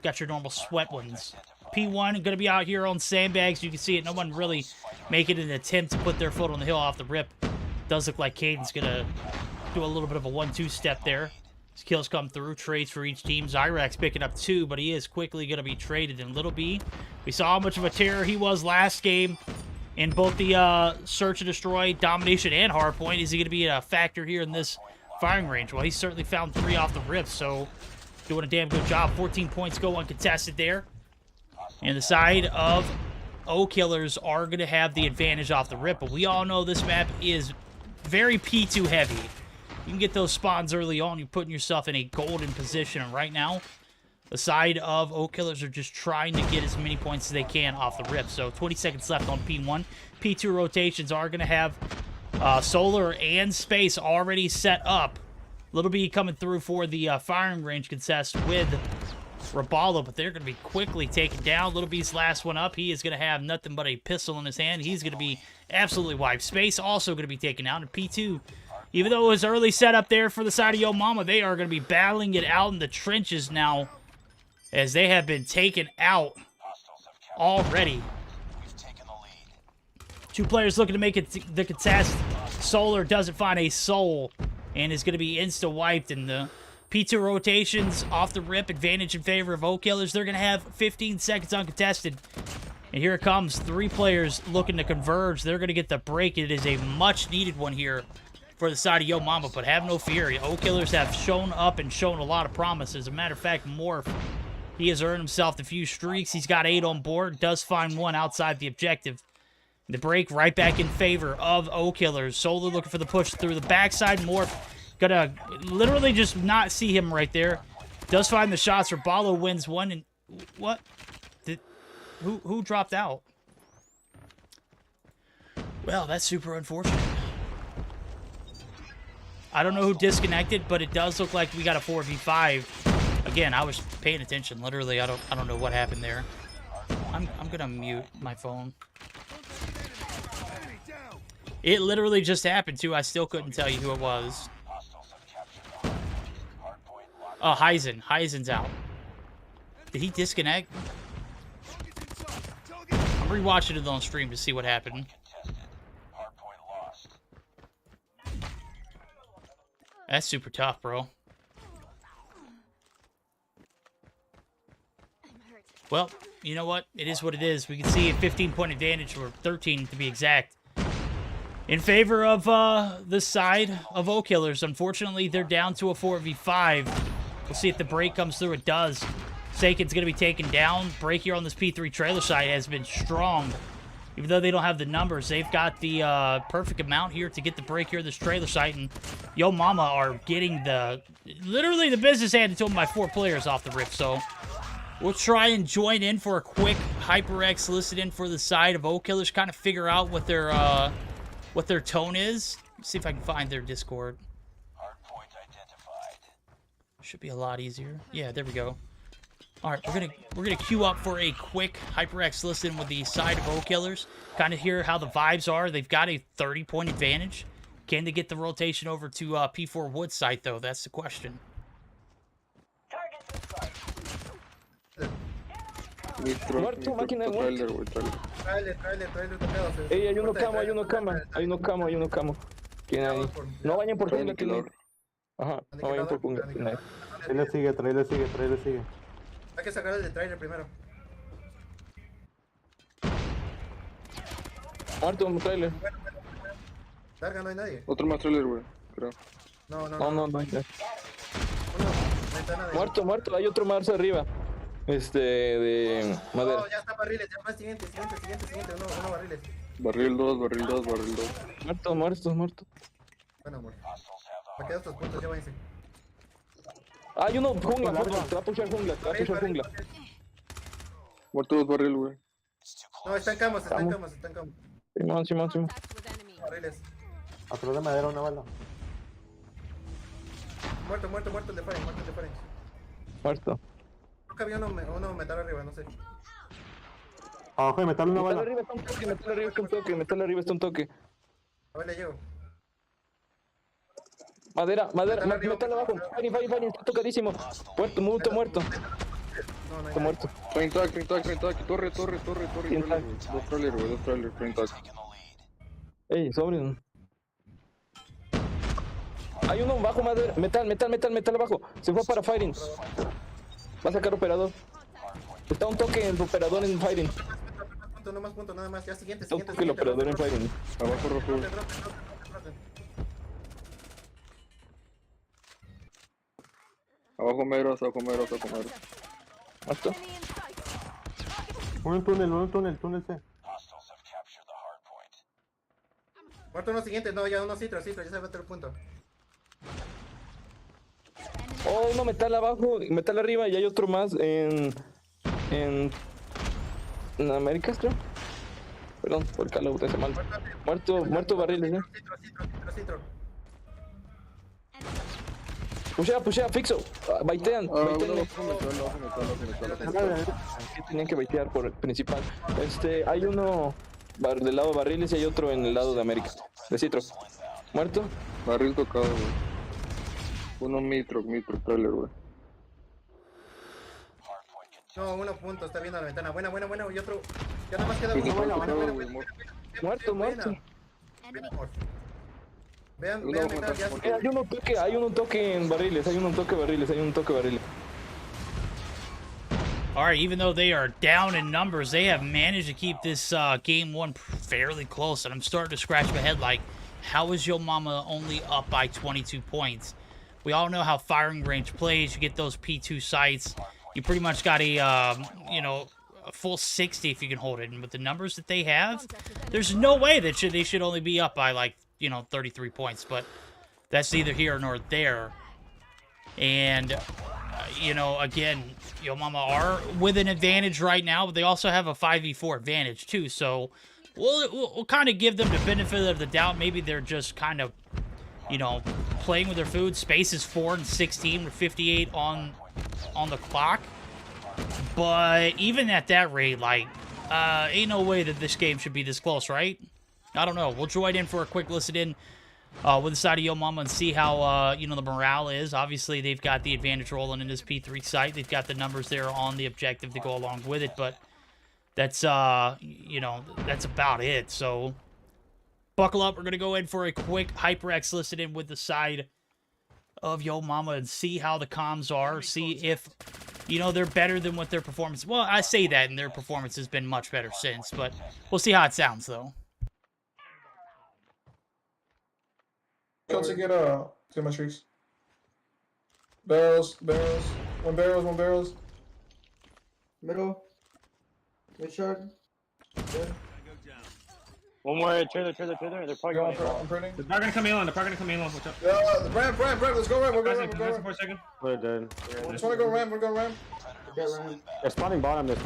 S1: got your normal sweat ones. P1 going to be out here on sandbags. You can see it. No one really making an attempt to put their foot on the hill off the rip. Does look like Caden's going to do a little bit of a 1-2 step there. His kills come through. Trades for each team. Zyrax picking up 2, but he is quickly going to be traded. And Little B, we saw how much of a terror he was last game in both the Search and Destroy, Domination, and Hardpoint. Is he going to be a factor here in this firing range? Well, he certainly found 3 off the rip, so doing a damn good job. 14 points go uncontested there. And the side of O-Killers are going to have the advantage off the rip, but we all know this map is very P2 heavy. You can get those spawns early on. You're putting yourself in a golden position. And right now, the side of O-Killers are just trying to get as many points as they can off the rip. So 20 seconds left on P1. P2 rotations are going to have Solar and Space already set up. Little B coming through for the firing range contest with Rabalo, but they're going to be quickly taken down. Little B's last one up. He is going to have nothing but a pistol in his hand. He's going to be absolutely wiped. Space also going to be taken down. And P2, even though it was early setup there for the side of Yo Mama, they are going to be battling it out in the trenches now as they have been taken out already. 2 players looking to make it the contest. Solar doesn't find a soul and is going to be insta-wiped, and the P2 rotations off the rip, advantage in favor of O-Killers. They're going to have 15 seconds uncontested. And here it comes. 3 players looking to converge. They're going to get the break. It is a much-needed one here for the side of Yo Mama, but have no fear. O-Killers have shown up and shown a lot of promise. As a matter of fact, Morph, he has earned himself a few streaks. He's got 8 on board. Does find 1 outside the objective. The break right back in favor of O-Killers. Solar looking for the push through the backside. Morph gonna literally just not see him right there. Does find the shots. Rabalo wins 1. And what? Who dropped out? Well, that's super unfortunate. I don't know who disconnected, but it does look like we got a 4v5. Again, I was paying attention. Literally, I don't know what happened there. I'm gonna mute my phone. It literally just happened too. I still couldn't tell you who it was. Oh, Heisen. Heisen's out. Did he disconnect? I'm rewatching it on stream to see what happened. That's super tough, bro. Well, you know what? It is what it is. We can see a 15-point advantage, or 13 to be exact, in favor of the side of O-Killers. Unfortunately, they're down to a 4v5. We'll see if the break comes through. It does. Sakin's going to be taken down. Break here on this P3 trailer side has been strong. Even though they don't have the numbers, they've got the perfect amount here to get the break here on this trailer site. And Yo Mama are getting literally the business handed to them by 4 players off the rip. So we'll try and join in for a quick HyperX listen in for the side of O-Killers. Kind of figure out what their tone is. Let's see if I can find their Discord. Should be a lot easier. Yeah, there we go. All right, we're gonna queue up for a quick HyperX listen with the side of O-Killers. Kind of hear how the vibes are. They've got a 30-point advantage. Can they get the rotation over to P4 Wood site though? That's the question.
S10: Muerto, máquina de muerto.
S7: Trailer tocado.
S10: Ey, hay uno camo. ¿Quién hay? No vayan por jungla, ¿quién hay? Ajá, no vayan por jungla, ¿quién hay?
S5: Trailer sigue.
S7: Hay que sacar el de trailer primero.
S10: Muerto, un trailer.
S7: Larga, no hay nadie.
S9: Otro más trailer, güey, creo.
S7: No.
S10: No hay.
S7: Ventana de...
S10: Muerto, hay otro más arriba. De madera.
S7: No, ya está barriles, ya más siguiente, uno barriles.
S9: Barril 2.
S10: Muerto.
S7: Bueno, amor. Me quedan estos puntos, ya váyanse.
S10: Hay uno, jungla, te va a pushar jungla.
S9: Muerto 2 barril, güey.
S7: No, están camas.
S10: Simón.
S7: Barriles.
S5: Atrás de madera una bala.
S7: Muerto el de Faren,
S10: Muerto.
S7: Creo que había uno metal arriba, no sé.
S5: Abajo de metal una bala.
S10: Metal arriba está un toque.
S7: A ver, le llego.
S10: Madera, metal abajo. Fire, está tocadísimo. Muerto.
S7: No hay
S10: Está muerto.
S9: Train tag. Torre. Dos trailer, güey, train tag.
S10: Ey, sobre. Hay uno bajo, madera. Metal abajo. Se fue para firing. Va a sacar operador. Está un toque el operador en firing.
S7: No más punto, nada más. Ya siguiente.
S10: Está un toque el operador en firing.
S9: Abajo rojo. Abajo mero.
S10: Muerto.
S5: Un túnel C.
S7: Muerto uno siguiente, no, ya uno citro, ya se va a meter el punto.
S10: Oh, uno metal abajo, metal arriba y hay otro más en Américas, creo. Perdón, por el calor, te mal. Muerto barriles, ¿eh?
S7: Citro.
S10: Pushea, fixo. Baitean. Tenían que baitear por el principal. Hay uno del lado de barriles y hay otro en el lado de América. De Citro. Muerto.
S9: Barril tocado, güey. Uno mitro, trailer, güey.
S7: No, 1 punto, está viendo la ventana. Buena. Y otro. Ya nada más queda uno. Buena.
S10: Muerto.
S7: Vean,
S10: Hay un toque en barriles.
S1: All right, even though they are down in numbers, they have managed to keep this game one fairly close. And I'm starting to scratch my head like, how is Yo Mama only up by 22 points? We all know how firing range plays. You get those P2 sites. You pretty much got a full 60 if you can hold it. And with the numbers that they have, there's no way that they should only be up by 33 points. But that's neither here nor there. And again, Yo Mama are with an advantage right now, but they also have a 5v4 advantage too. So we'll kind of give them the benefit of the doubt. Maybe they're just kind of, you know, playing with their food. Space is 4 and 16 with 58 on the clock. But even at that rate, like, ain't no way that this game should be this close, right? I don't know. We'll join in for a quick listen in with the side of Yo Mama and see how, you know, the morale is. Obviously, they've got the advantage rolling in this P3 site. They've got the numbers there on the objective to go along with it, but that's, you know, that's about it. So, buckle up. We're going to go in for a quick HyperX listen in with the side of Yo Mama and see how the comms are. See if, you know, they're better than what their performance... Well, I say that, and their performance has been much better since, but we'll see how it sounds, though.
S7: Go to get to my streaks. Barrels. One barrels.
S8: Middle. Mid shot. Good.
S9: One more trailer. They're probably going
S7: I'm printing.
S3: The bar gonna come in on. Watch out.
S7: The ramp. Let's go ramp. We're going ramp.
S3: For a second.
S5: We're dead.
S7: Just wanna go ramp.
S8: Got round.
S5: They're spawning bottom.
S8: Nice.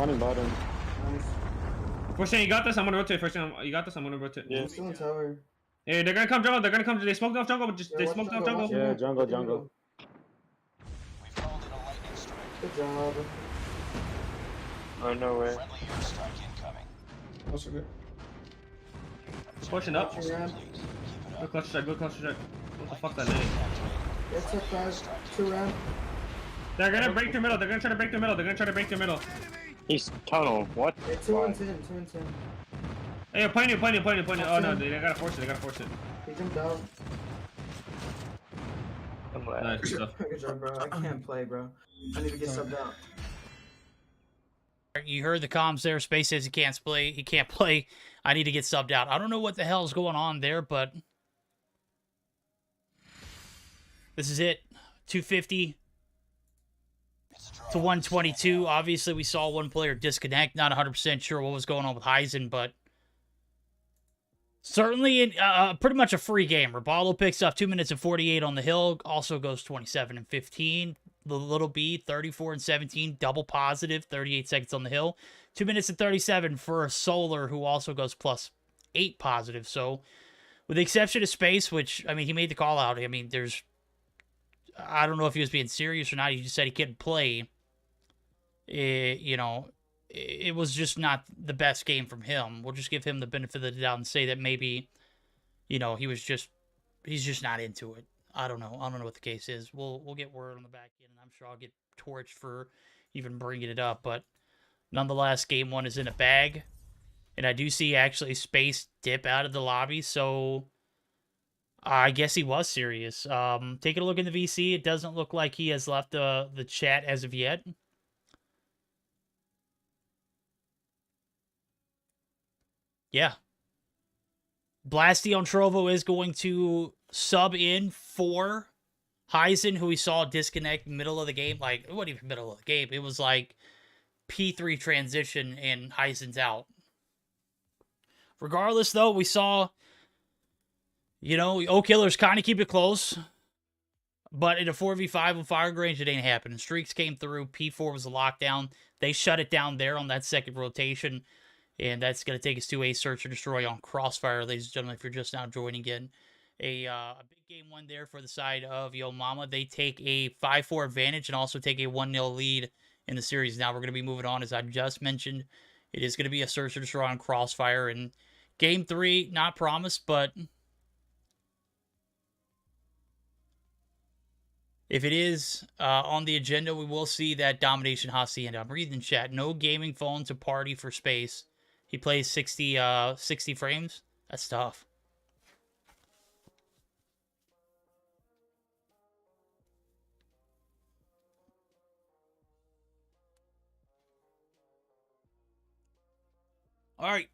S3: First thing, you got this. I'm gonna rotate. You got this. I'm gonna rotate.
S8: I'm still in tower.
S3: Hey, they're gonna come jungle. They smoked off jungle. They
S8: watch
S3: smoked off
S8: jungle,
S3: jungle.
S8: watch
S5: Yeah, jungle.
S2: We've called in a lightning strike.
S8: Good job.
S9: Oh, no way.
S2: Friendly airstrike incoming.
S7: Also good.
S3: Pushing up.
S8: Watching ramp.
S3: Good clutch check. What the fuck that is?
S8: That's a 5. 2 ramp.
S3: They're gonna break their middle. They're gonna try to break their middle.
S9: He's tunnel. What?
S8: Hey, 2 and 10. 2 and 10.
S3: Hey, pointing. Oh no, they gotta force it.
S8: He jumped out.
S3: Nice, good stuff.
S8: Good job, bro. I can't play, bro. I need to get subbed out.
S1: You heard the comms there. Space says he can't play. I need to get subbed out. I don't know what the hell is going on there, but this is it. 250 to 122. Obviously, we saw one player disconnect. Not 100% sure what was going on with Heisen, but certainly pretty much a free game. Raballo picks up 2 minutes and 48 on the hill. Also goes 27 and 15. The little B, 34 and 17, double positive, 38 seconds on the hill. 2 minutes and 37 for Solar, who also goes plus 8 positive. So, with the exception of Space, which, I mean, he made the call out. I mean, I don't know if he was being serious or not. He just said he couldn't play. You know, it was just not the best game from him. We'll just give him the benefit of the doubt and say that maybe, you know, he's just not into it. I don't know what the case is. We'll get word on the back end, and I'm sure I'll get torched for even bringing it up. But nonetheless, game 1 is in a bag, and I do see actually Space dip out of the lobby. So I guess he was serious. Taking a look in the VC, it doesn't look like he has left the chat as of yet. Yeah. Blasty on Trovo is going to sub in for Heisen, who we saw disconnect middle of the game. Like, it wasn't even middle of the game. It was like P3 transition and Heisen's out. Regardless, though, we saw, you know, O-Killers kind of keep it close. But in a 4v5 with Fire Grange, it ain't happening. Streaks came through. P4 was a lockdown. They shut it down there on that second rotation. And that's going to take us to a Search and Destroy on Crossfire, ladies and gentlemen, if you're just now joining in. A big game 1 there for the side of Yo Mama. They take a 5-4 advantage and also take a 1-0 lead in the series. Now we're going to be moving on, as I just mentioned. It is going to be a Search and Destroy on Crossfire. And game 3, not promised, but if it is on the agenda, we will see that Domination Hacienda. I'm reading in chat. No gaming phone to party for Space. He plays 60 frames. That's tough. All right.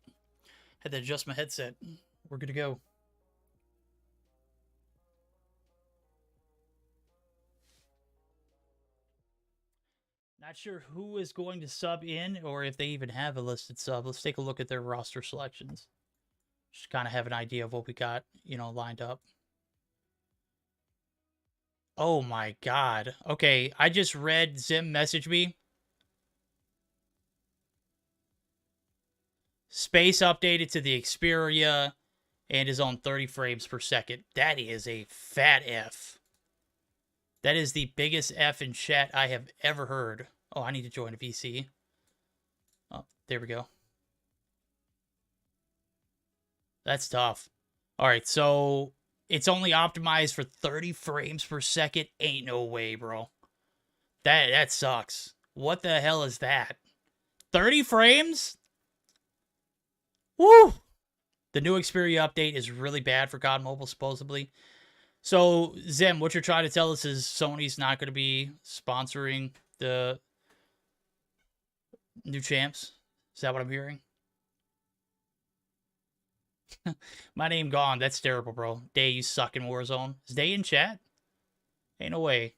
S1: Had to adjust my headset. We're good to go. Not sure who is going to sub in or if they even have a listed sub. Let's take a look at their roster selections. Just kind of have an idea of what we got, you know, lined up. Oh my God. Okay, I just read Zim message me. Space updated to the Xperia and is on 30 frames per second. That is a fat F. That is the biggest F in chat I have ever heard. Oh, I need to join a VC. Oh, there we go. That's tough. All right, so it's only optimized for 30 frames per second. Ain't no way, bro. That sucks. What the hell is that? 30 frames? Woo! The new Xperia update is really bad for COD Mobile, supposedly. So, Zem, what you're trying to tell us is Sony's not going to be sponsoring the new champs? Is that what I'm hearing? My name gone. That's terrible, bro. Day, you suck in Warzone. Is Day in chat? Ain't no way.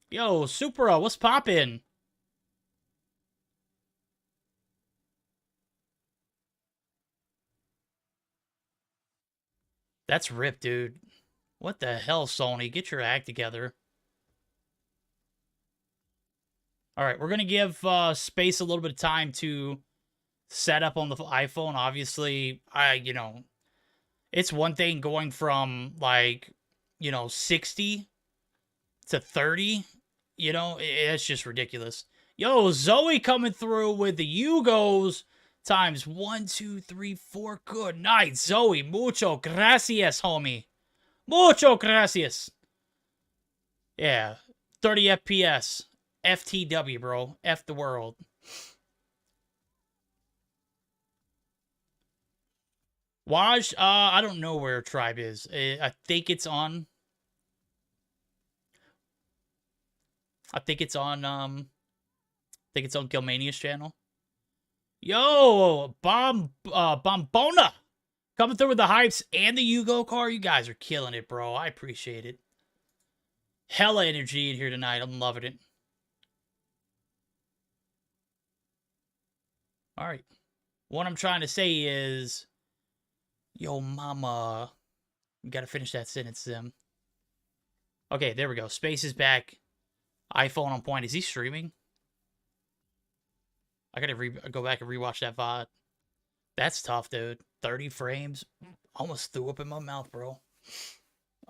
S1: Yo, Supra, what's poppin'? That's ripped, dude. What the hell, Sony? Get your act together. All right, we're going to give Space a little bit of time to set up on the iPhone. Obviously, it's one thing going from, 60 to 30. It's just ridiculous. Yo, Zoe coming through with the Yugos times 1, 2, 3, 4. Good night, Zoe. Mucho gracias, homie. Mucho gracias. Yeah, 30 FPS. FTW, bro. F the world. Waj, I don't know where Tribe is. I think it's on... I think it's on Gilmania's channel. Yo, Bombona coming through with the hypes and the Yugo car. You guys are killing it, bro. I appreciate it. Hella energy in here tonight. I'm loving it. All right. What I'm trying to say is, yo, mama. You got to finish that sentence, Zim. Okay, there we go. Space is back. iPhone on point. Is he streaming? I gotta go back and rewatch that VOD. That's tough, dude. 30 frames. Almost threw up in my mouth, bro.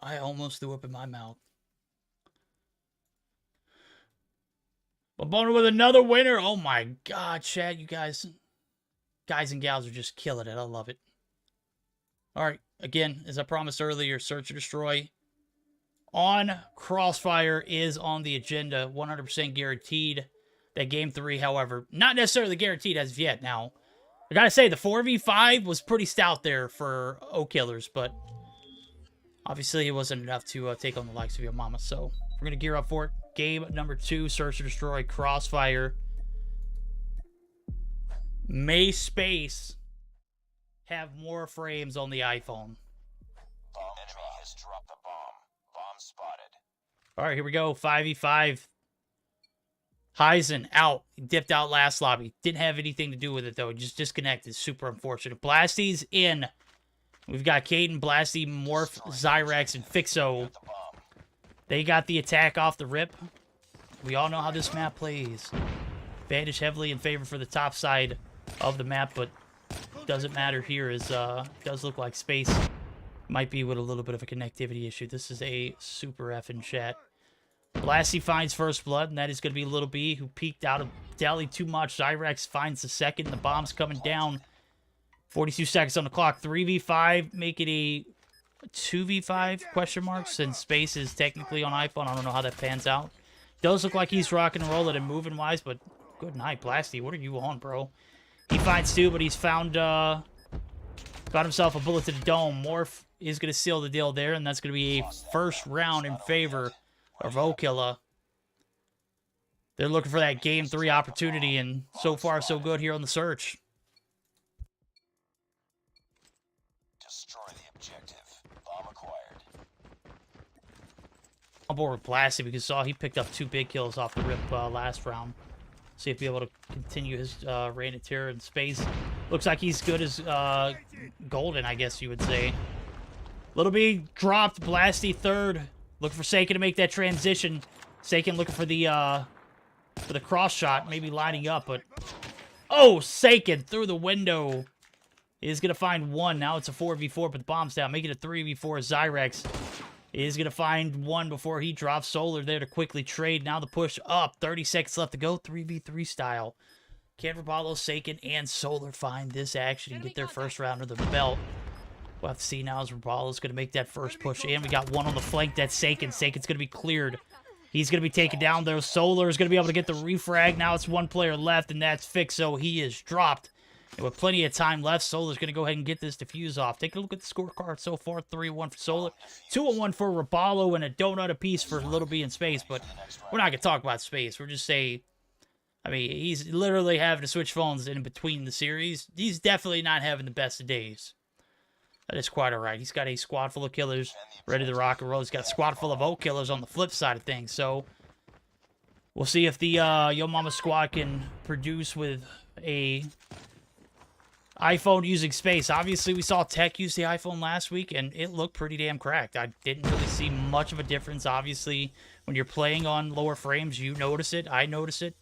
S1: I almost threw up in my mouth. Babona with another winner. Oh my god, Chad. You guys and gals are just killing it. I love it. Alright, again, as I promised earlier, Search or Destroy on Crossfire is on the agenda. 100% guaranteed. That Game 3, however, not necessarily guaranteed as of yet. Now, I gotta say, the 4v5 was pretty stout there for O-Killers, but obviously it wasn't enough to take on the likes of your mama. So, we're gonna gear up for it. Game number 2, Search or Destroy, Crossfire. May Space have more frames on the iPhone.
S2: Enemy has dropped the bomb. Bomb spotted.
S1: Alright, here we go. 5v5. Heisen out. He dipped out last lobby. Didn't have anything to do with it, though. Just disconnected. Super unfortunate. Blasty's in. We've got Caden, Blasty, Morph, Zyrex, and Fixo. They got the attack off the rip. We all know how this map plays. Advantage heavily in favor for the top side of the map, but doesn't matter here as does look like Space might be with a little bit of a connectivity issue. This is a super F in chat. Blasty finds first blood, and that is going to be Little B, who peeked out of Deli too much. Zyrex finds the second. The bomb's coming down. 42 seconds on the clock. 3v5, make it a 2v5, question mark, since Space is technically on iPhone. I don't know how that pans out. Does look like he's rocking and rolling and moving-wise, but good night, Blasty. What are you on, bro? He finds two, but he's found himself a bullet to the dome. Morph is going to seal the deal there, and that's going to be a first round in favor of O-Killa. They're looking for that Game 3 opportunity, and so far, so good here on the search.
S2: Destroy the objective. Bomb acquired.
S1: On board with Blasty because he picked up 2 big kills off the rip last round. See if he'll be able to continue his reign of terror in Space. Looks like he's good as golden, I guess you would say. Little B dropped. Blasty third. Looking for Saken to make that transition. Saken looking for the with a cross shot, maybe lining up, but... Oh, Saken through the window is going to find one. Now it's a 4v4, but the bomb's down. Make it a 3v4. Zyrex is going to find one before he drops Solar there to quickly trade. Now the push up. 30 seconds left to go. 3v3 style. Can Robalo, Saken, and Solar find this action and get their first round of the belt? We'll have to see now as Robalo's going to make that first push. And we got one on the flank. That's Saken. Saken's going to be cleared. He's going to be taken down, though. Solar is going to be able to get the refrag. Now it's one player left, and that's Fixo. He is dropped. And with plenty of time left, Solar's going to go ahead and get this defuse off. Take a look at the scorecard so far. 3-1 for Solar. 2-1 for Robalo, and a donut apiece for Little B in Space. But we're not going to talk about Space. We're just saying, I mean, he's literally having to switch phones in between the series. He's definitely not having the best of days. That is quite all right. He's got a squad full of killers ready to rock and roll. He's got a squad full of old killers on the flip side of things. So we'll see if the Yo Mama squad can produce with a iPhone using Space. Obviously, we saw Tech use the iPhone last week, and it looked pretty damn cracked. I didn't really see much of a difference. Obviously, when you're playing on lower frames, you notice it. I notice it.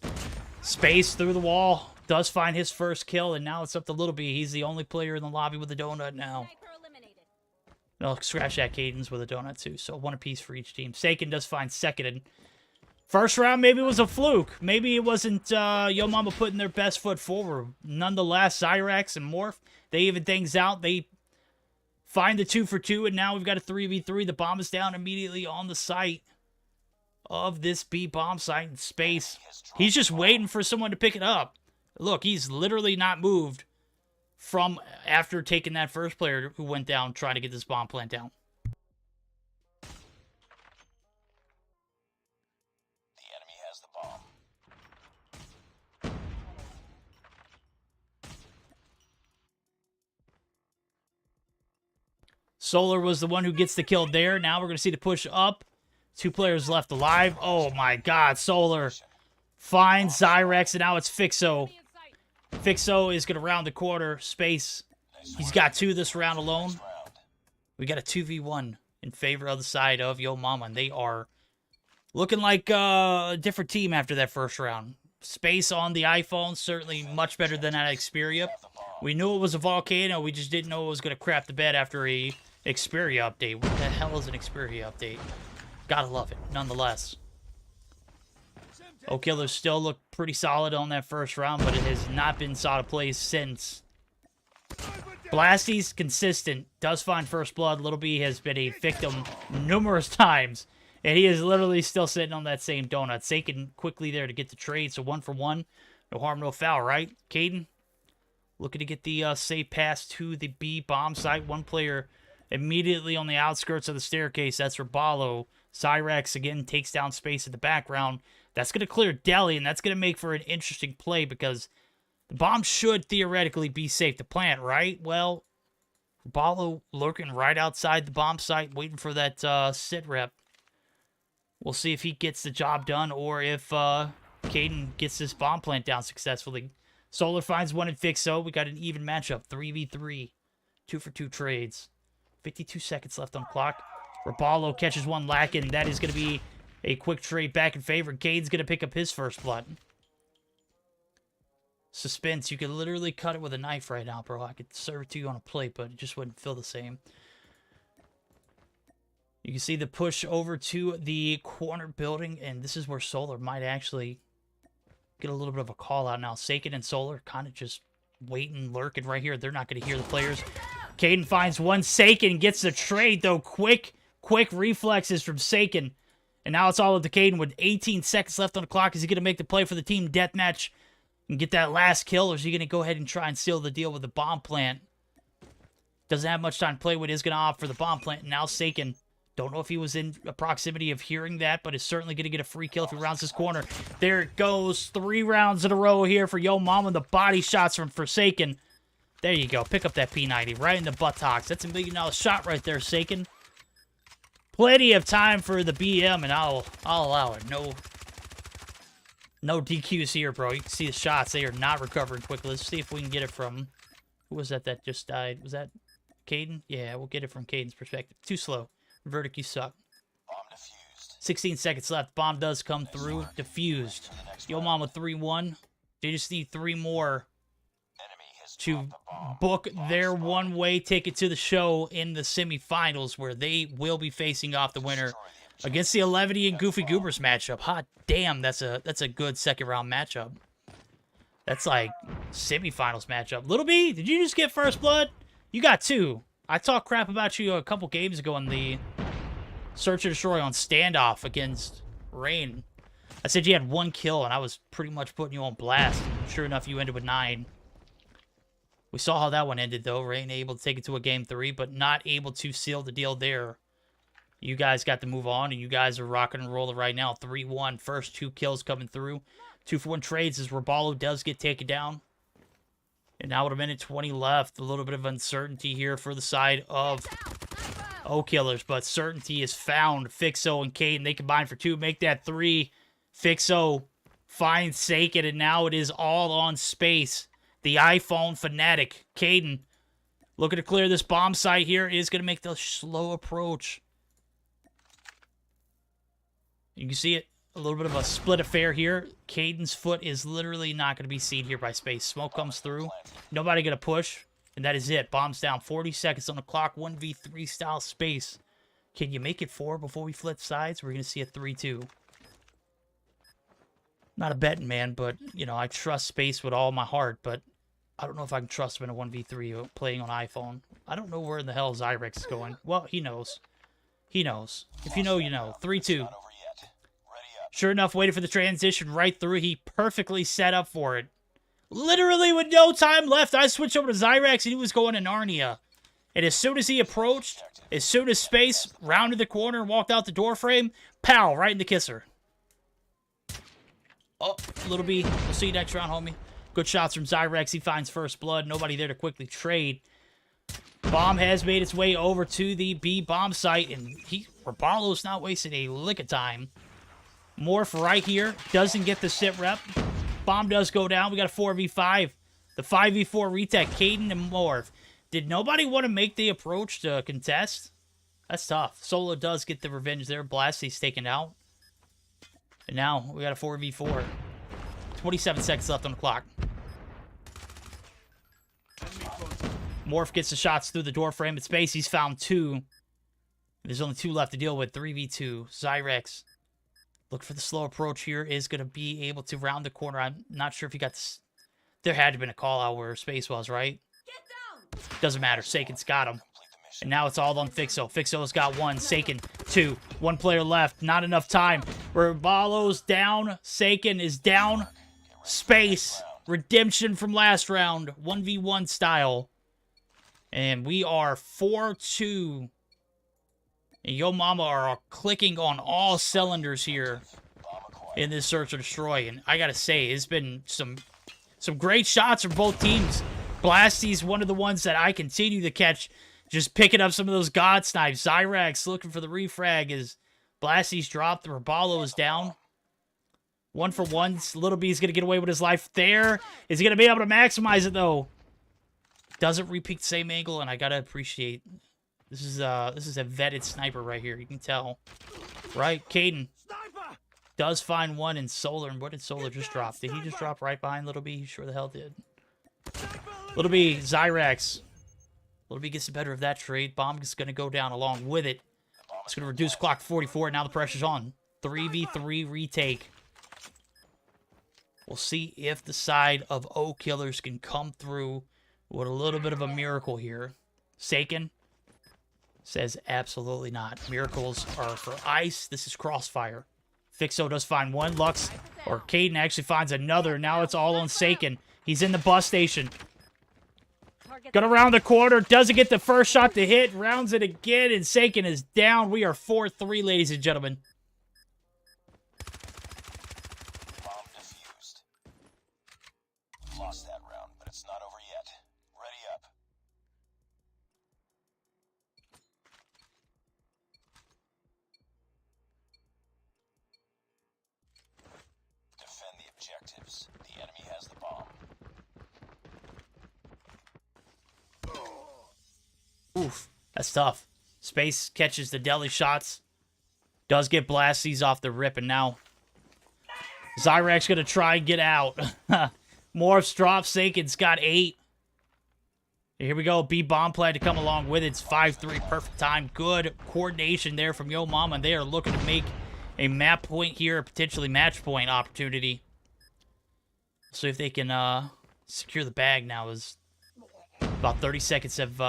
S1: Space through the wall. Does find his first kill, and now it's up to Little B. He's the only player in the lobby with a donut now. No, scratch that. Cadence with a donut, too. So one apiece for each team. Saken does find second. And first round, maybe it was a fluke. Maybe it wasn't Yo Mama putting their best foot forward. Nonetheless, Cyrax and Morph, they even things out. They find the 2-for-2, and now we've got a 3v3. The bomb is down immediately on the site of this B bomb site in Space. He's just waiting for someone to pick it up. Look, he's literally not moved from after taking that first player who went down trying to get this bomb plant down.
S2: The enemy has the bomb.
S1: Solar was the one who gets the kill there. Now we're going to see the push up. 2 players left alive. Oh my god, Solar finds Zyrex, and now it's Fixo. Fixo is going to round the corner. Space. He's got 2 this round alone. We got a 2v1 in favor of the side of Yo Mama, and they are looking like a different team after that first round. Space on the iPhone, certainly much better than that Xperia. We knew it was a Volcano, we just didn't know it was going to crap the bed after a Xperia update. What the hell is an Xperia update? Gotta love it, nonetheless. O'Killers still look pretty solid on that first round, but it has not been solid plays since. Blasty's consistent, does find first blood. Little B has been a victim numerous times, and he is literally still sitting on that same donut. Saken quickly there to get the trade, so 1 for 1. No harm, no foul, right? Caden looking to get the safe pass to the B bomb site. One player immediately on the outskirts of the staircase. That's Robalo. Cyrax again takes down Space in the background. That's going to clear Deli, and that's going to make for an interesting play because the bomb should theoretically be safe to plant, right? Well, Robalo lurking right outside the bomb site, waiting for that sit rep. We'll see if he gets the job done or if Caden gets this bomb plant down successfully. Solar finds one in Fixo. We got an even matchup, 3v3. 2-for-2 trades. 52 seconds left on clock. Robalo catches one lacking. That is going to be a quick trade back in favor. Caden's going to pick up his first blood. Suspense. You could literally cut it with a knife right now, bro. I could serve it to you on a plate, but it just wouldn't feel the same. You can see the push over to the corner building, and this is where Solar might actually get a little bit of a call out now. Saken and Solar kind of just waiting, lurking right here. They're not going to hear the players. Caden finds one. Saken gets the trade, though. Quick reflexes from Saken. And now it's all up to Caden with 18 seconds left on the clock. Is he going to make the play for the team deathmatch and get that last kill, or is he going to go ahead and try and seal the deal with the bomb plant? Doesn't have much time to play with. Is going to opt for the bomb plant. And now Saken, don't know if he was in a proximity of hearing that, but is certainly going to get a free kill if he rounds this corner. There it goes. 3 rounds in a row here for Yo Mama. The body shots from Forsaken. There you go. Pick up that P90 right in the buttocks. That's $1 million shot right there, Saken. Plenty of time for the BM, and I'll allow it. No DQs here, bro. You can see the shots. They are not recovering quickly. Let's see if we can get it from... Who was that just died? Was that Caden? Yeah, we'll get it from Caden's perspective. Too slow. Verdict, you suck. 16 seconds left. Bomb does come through. Diffused. Yo Mama 3-1. They just need 3 more to book their one-way ticket to the show in the semifinals, where they will be facing off the winner against the 11 and Goofy Goobers matchup. Hot damn, that's a good second-round matchup. That's like semifinals matchup. Little B, did you just get first blood? You got 2. I talked crap about you a couple games ago in the Search and Destroy on Standoff against Rain. I said you had 1 kill, and I was pretty much putting you on blast. And sure enough, you ended with 9. We saw how that one ended, though. Rain able to take it to a game 3, but not able to seal the deal there. You guys got to move on, and you guys are rocking and rolling right now. 3-1. First 2 kills coming through. 2-for-1 trades as Robalo does get taken down. And now with a minute 20 left, a little bit of uncertainty here for the side of O-Killers, but certainty is found. Fixo and Caden, they combine for 2, make that 3. Fixo finds Saken, and now it is all on space. The iPhone fanatic, Caden, looking to clear this bomb site here, is going to make the slow approach. You can see it. A little bit of a split affair here. Caden's foot is literally not going to be seen here by space. Smoke comes through. Nobody going to push. And that is it. Bombs down. 40 seconds on the clock. 1v3 style space. Can you make it 4 before we flip sides? We're going to see a 3-2. Not a betting man, but, you know, I trust space with all my heart. But I don't know if I can trust him in a 1v3 playing on iPhone. I don't know where in the hell HyperX is going. Well, he knows. He knows. If you know, you know. 3-2. Sure enough, waited for the transition right through. He perfectly set up for it. Literally with no time left, I switched over to Zyrex and he was going to Narnia. And as soon as he approached, as soon as Space rounded the corner and walked out the door frame, pow, right in the kisser. Oh, Little B, we'll see you next round, homie. Good shots from Zyrex. He finds first blood. Nobody there to quickly trade. Bomb has made its way over to the B bomb site, and Rabalo's not wasting a lick of time. Morph right here. Doesn't get the sit rep. Bomb does go down. We got a 4v5. The 5v4 retake. Caden and Morph. Did nobody want to make the approach to contest? That's tough. Solo does get the revenge there. Blasty's taken out. And now we got a 4v4. 27 seconds left on the clock. Morph gets the shots through the door frame. It's space. He's found 2. There's only 2 left to deal with. 3v2. Zyrex. Look for the slow approach here. Is going to be able to round the corner. I'm not sure if he got this. There had to have been a call out where space was, right? Doesn't matter. Saken's got him. And now it's all on Fixo. Fixo's got 1. Saken 2. 1 player left. Not enough time. Rabalo's down. Saken is down. Space. Redemption from last round. 1v1 style. And we are 4-2. And Yo Mama are clicking on all cylinders here in this search or destroy. And I gotta say, it's been some great shots from both teams. Blasty's one of the ones that I continue to catch, just picking up some of those god snipes. Zyrex looking for the refrag as Blasty's dropped. The Rabalo is down. 1 for 1. Little B's gonna get away with his life there. Is he gonna be able to maximize it though? Doesn't repeat the same angle, and I gotta appreciate. This is a vetted sniper right here. You can tell, right? Caden does find 1 in Solar. And what did Solar just drop? Did he just drop right behind Little B? He sure the hell did. Little B, Zyrex. Little B gets the better of that trade. Bomb is going to go down along with it. It's going to reduce clock to 44. Now the pressure's on. 3v3 retake. We'll see if the side of O-Killers can come through with a little bit of a miracle here. Saken says absolutely not. Miracles are for ice. This is Crossfire. Fixo does find 1. Lux, or Caden actually finds another. Now it's all on Saken. He's in the bus station. Gonna round the corner. Doesn't get the first shot to hit. Rounds it again, and Saken is down. We are 4-3, ladies and gentlemen.
S2: Bomb defused. Lost that round, but it's not over yet. Ready up. Defend the objectives. The enemy has the bomb.
S1: Oof, that's tough. Space catches the deli shots. Does get Blasties off the rip, and now Zyrex going to try and get out. Morphs drop. Sakin's got 8. Here we go. B-bomb plan to come along with it. It's 5-3. Perfect time. Good coordination there from Yo Mama. They are looking to make a map point here, potentially match point opportunity. See if they can secure the bag now. As about 30 seconds have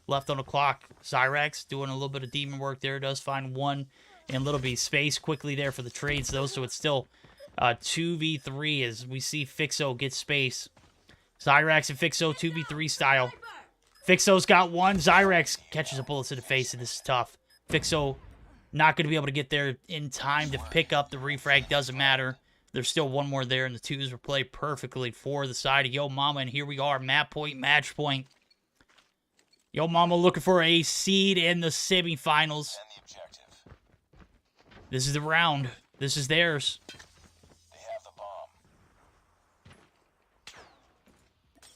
S1: left on the clock. Zyrex doing a little bit of demon work there. Does find 1 and a little bit of space quickly there for the trades, though. So it's still 2v3 as we see Fixo get space. Zyrex and Fixo 2v3 style. Fixo's got 1. Zyrex catches a bullet to the face, and this is tough. Fixo not going to be able to get there in time to pick up the refrag. Doesn't matter. There's still 1 more there, and the 2s were played perfectly for the side of Yo Mama. And here we are, map point, match point. Yo Mama looking for a seed in the semifinals. This is the round. This is theirs.
S2: They have the bomb.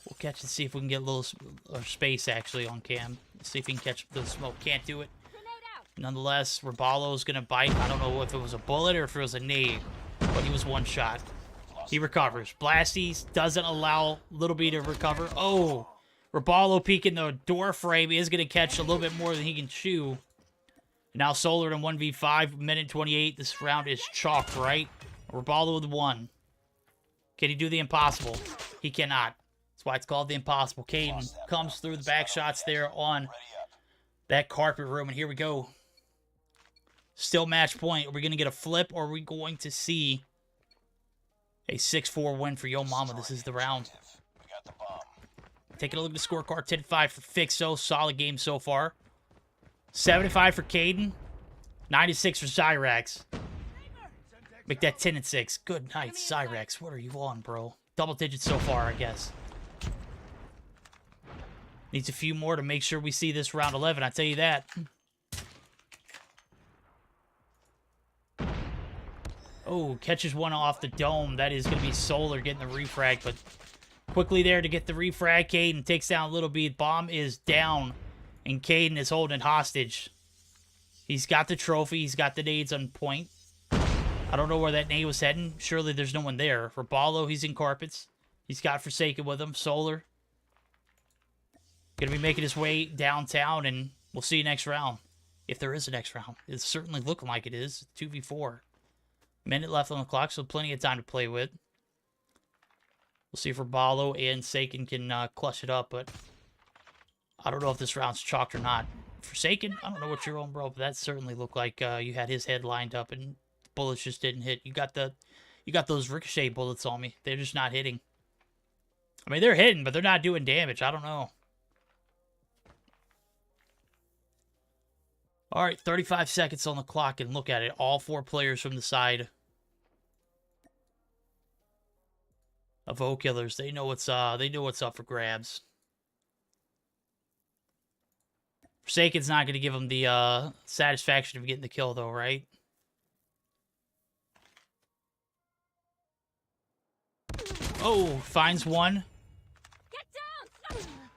S1: We'll catch and see if we can get a little space, actually, on cam. See if we can catch the smoke. Can't do it. Nonetheless, Rabalo's going to bite. I don't know if it was a bullet or if it was a nade, but he was 1 shot. He recovers. Blasties doesn't allow Little B to recover. Oh, Rabalo peeking the door frame. He is going to catch a little bit more than he can chew. Now Solar in 1v5, minute 28. This round is chalked, right? Rabalo with 1. Can he do the impossible? He cannot. That's why it's called the impossible. Caden comes through the back shots there on that carpet room, and here we go. Still match point. Are we going to get a flip, or are we going to see a 6-4 win for Yo Mama? This is the round.
S2: We got the bomb.
S1: Taking a look at the scorecard. 10-5 for Fixo. Solid game so far. 75 for Caden. 96 for Zyrex. Make that 10-6. Good night, Zyrex. What are you on, bro? Double digits so far, I guess. Needs a few more to make sure we see this round 11. I tell you that. Oh, catches 1 off the dome. That is going to be Solar getting the refrag, but quickly there to get the refrag. Caden takes down a Little B. Bomb is down, and Caden is holding hostage. He's got the trophy. He's got the nades on point. I don't know where that nade was heading. Surely there's no one there. For Ballo, he's in carpets. He's got Forsaken with him. Solar going to be making his way downtown, and we'll see you next round. If there is a next round. It's certainly looking like it is. 2v4. Minute left on the clock, so plenty of time to play with. We'll see if Rabalo and Saken can clutch it up, but I don't know if this round's chalked or not. Forsaken, I don't know what you're on, bro, but that certainly looked like you had his head lined up and bullets just didn't hit. You got those ricochet bullets on me. They're just not hitting. I mean, they're hitting, but they're not doing damage. I don't know. All right, 35 seconds on the clock, and look at it. All 4 players from the side of O Killers. They know what's up for grabs. Forsaken's not going to give them the satisfaction of getting the kill, though, right? Oh, finds 1.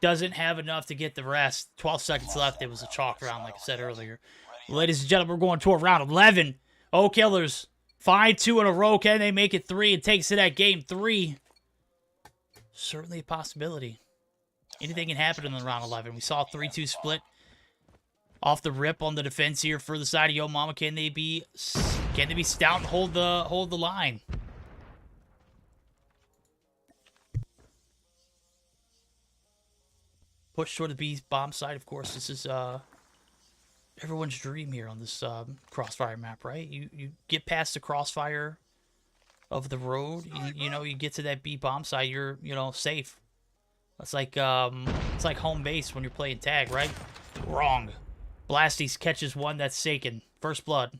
S1: Doesn't have enough to get the rest. 12 seconds left. It was a chalk round, like I said earlier. Ladies and gentlemen, we're going to a round 11. O Killers find 2 in a row. Can they make it 3? It takes it at game 3. Certainly a possibility. Anything can happen in the round 11. We saw a 3-2 split off the rip on the defense here for the side of Yo Mama. Can they be stout and hold the line? Push toward the B bomb side, of course. This is everyone's dream here on this crossfire map, right? You get past the crossfire of the road, you get to that B bomb side, you're safe. It's like home base when you're playing tag, right? Wrong. Blasties catches 1. That's Saken. First blood.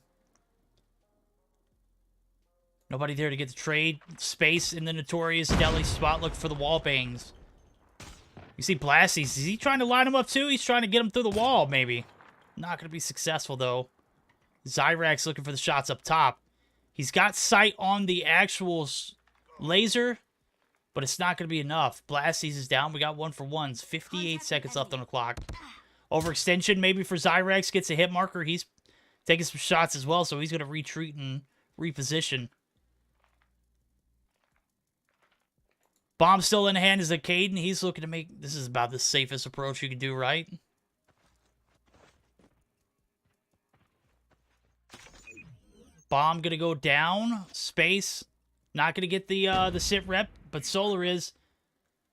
S1: Nobody there to get the trade. Space in the notorious deli spot. Look for the wall bangs. You see Blasties. Is he trying to line him up too? He's trying to get him through the wall, maybe. Not going to be successful, though. Zyrex looking for the shots up top. He's got sight on the actual laser, but it's not going to be enough. Blasties is down. We got 1 for 1s. 58 seconds left on the clock. Overextension maybe for Zyrex. Gets a hit marker. He's taking some shots as well, so he's going to retreat and reposition. Bomb still in hand is a Caden. He's looking to make... This is about the safest approach you can do, right? Bomb going to go down. Space. Not going to get the sit rep, but Solar is.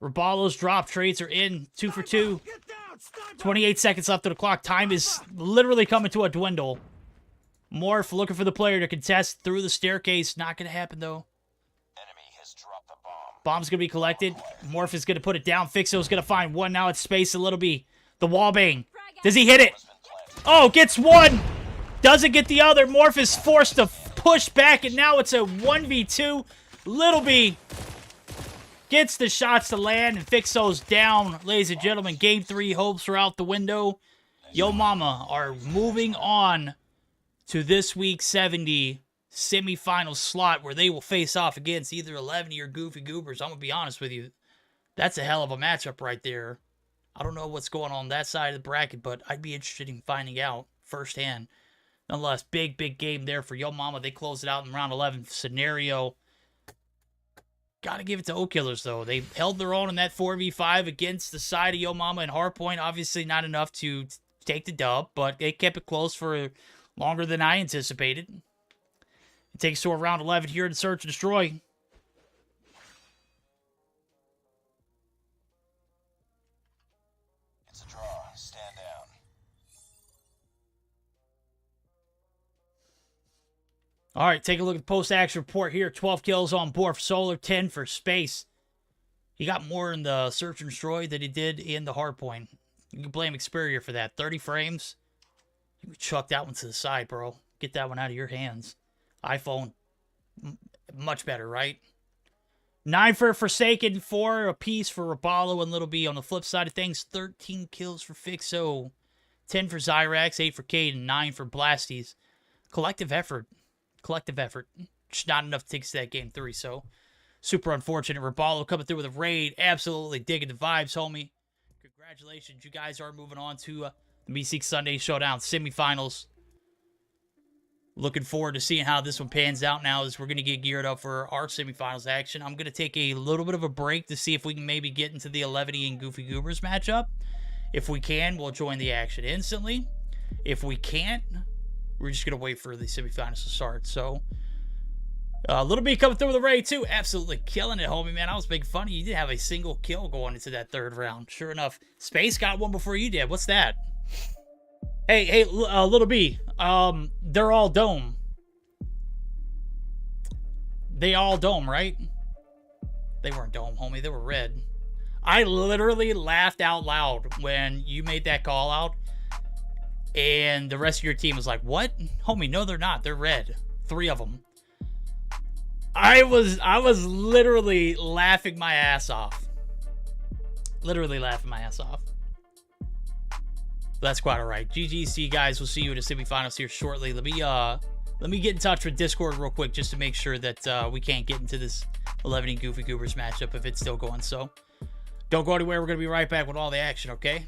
S1: Rabalo's drop trades are in. 2 for 2. 28 seconds left on the clock. Time is literally coming to a dwindle. Morph looking for the player to contest through the staircase. Not going to happen, though. Bomb's going to be collected. Morph is going to put it down. Fixo's going to find one. Now it's Space a little bit. The wall bang. Does he hit it? Oh, gets one. Doesn't get the other. Morph is forced to push back, and now it's a 1v2. Little B gets the shots to land, and Fixo's down. Ladies and gentlemen, Game 3 hopes are out the window. Yo Mama are moving on to this week 70 semifinal slot where they will face off against either 11 or Goofy Goobers. I'm going to be honest with you. That's a hell of a matchup right there. I don't know what's going on that side of the bracket, but I'd be interested in finding out firsthand. Nonetheless, big game there for Yo Mama. They close it out in round 11 scenario. Got to give it to O-Killers, though. They held their own in that 4v5 against the side of Yo Mama and Hardpoint. Obviously not enough to take the dub, but they kept it close for longer than I anticipated. It takes to a round 11 here in Search and Destroy.
S2: It's a draw. Stand down.
S1: All right, take a look at the post-action report here. 12 kills on board for Solar, 10 for Space. He got more in the Search and Destroy than he did in the Hardpoint. You can blame Xperia for that. 30 frames. You can chuck that one to the side, bro. Get that one out of your hands. iPhone, much better, right? 9 for Forsaken, 4 apiece for Rabalo and Little B. On the flip side of things, 13 kills for Fixo, 10 for Zyrax, 8 for Caden, 9 for Blasties. Collective effort. Just not enough to take us to that Game 3, so super unfortunate. Rabalo coming through with a raid. Absolutely digging the vibes, homie. Congratulations. You guys are moving on to the Meseeks Sunday Showdown semifinals. Looking forward to seeing how this one pans out now as we're going to get geared up for our semifinals action. I'm going to take a little bit of a break to see if we can maybe get into the 11 and Goofy Goobers matchup. If we can, we'll join the action instantly. If we can't, we're just going to wait for the semifinals to start. So, a little bit coming through with the raid too. Absolutely killing it, homie, man. I was making fun of you. You didn't have a single kill going into that third round. Sure enough, Space got one before you did. What's that? Hey, Little B, they're all dome. They all dome, right? They weren't dome, homie. They were red. I literally laughed out loud when you made that call out, and the rest of your team was like, what? Homie, no, they're not. They're red. 3 of them. I was literally laughing my ass off. Literally laughing my ass off. That's quite all right. GG, see you guys. We'll see you in the semifinals here shortly. Let me get in touch with Discord real quick just to make sure that we can't get into this 11 and Goofy Goobers matchup if it's still going. So don't go anywhere. We're going to be right back with all the action, okay?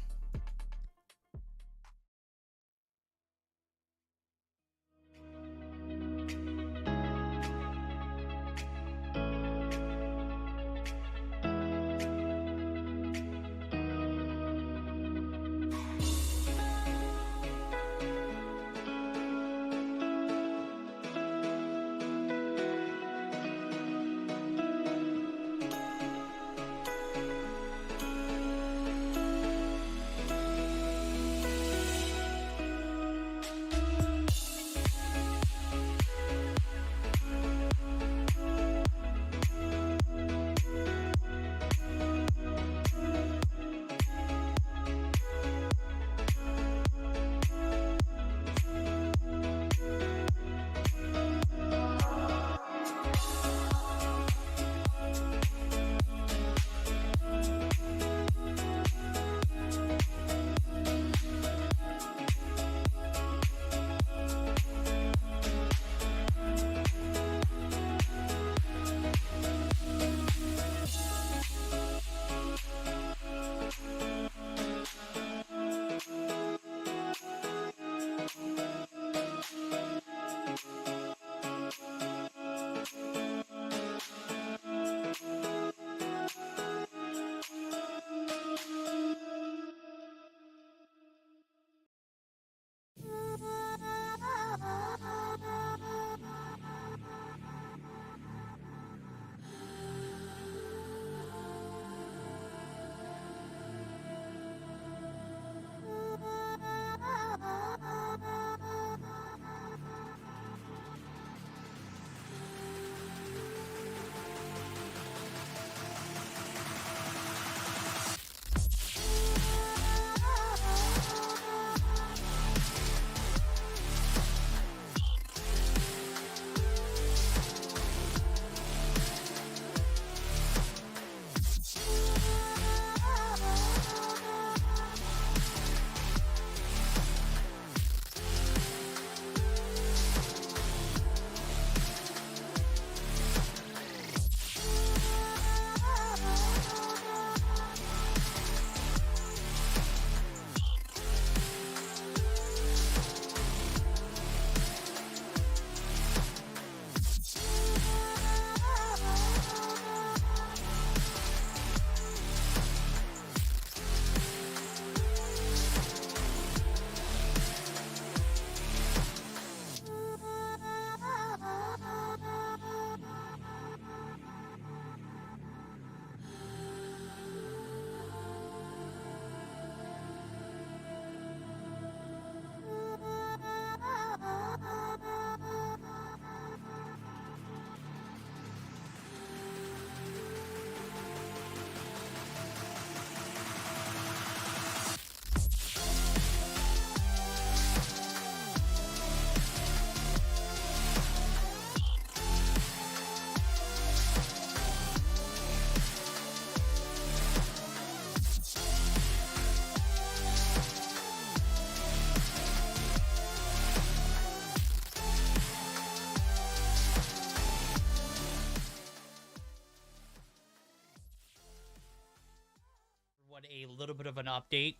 S1: little bit of an update.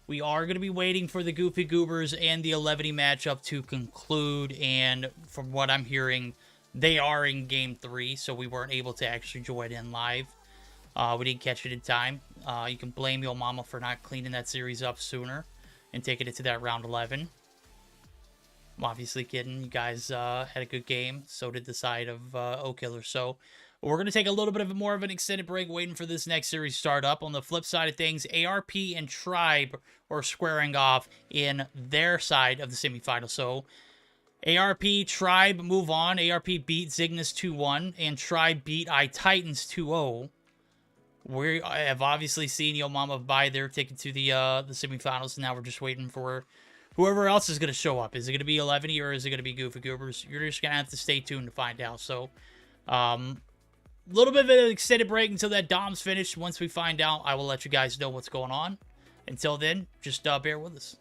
S1: We are going to be waiting for the Goofy Goobers and the 11 matchup to conclude, and from what I'm hearing, they are in Game 3, so we weren't able to actually join in live. We didn't catch it in time. You can blame your mama for not cleaning that series up sooner and taking it to that round 11. I'm obviously kidding. You guys had a good game. So did the side of O-Killer. So we're going to take a little bit of more of an extended break waiting for this next series to start up. On the flip side of things, ARP and Tribe are squaring off in their side of the semifinal. So ARP, Tribe move on. ARP beat Cygnus 2-1 and Tribe beat iTitans 2-0. We have obviously seen Yo Mama buy their ticket to the semifinals, and now we're just waiting for whoever else is going to show up. Is it going to be 11 or is it going to be Goofy Goobers? You're just going to have to stay tuned to find out. So, little bit of an extended break until that Dom's finished. Once we find out, I will let you guys know what's going on. Until then, just bear with us.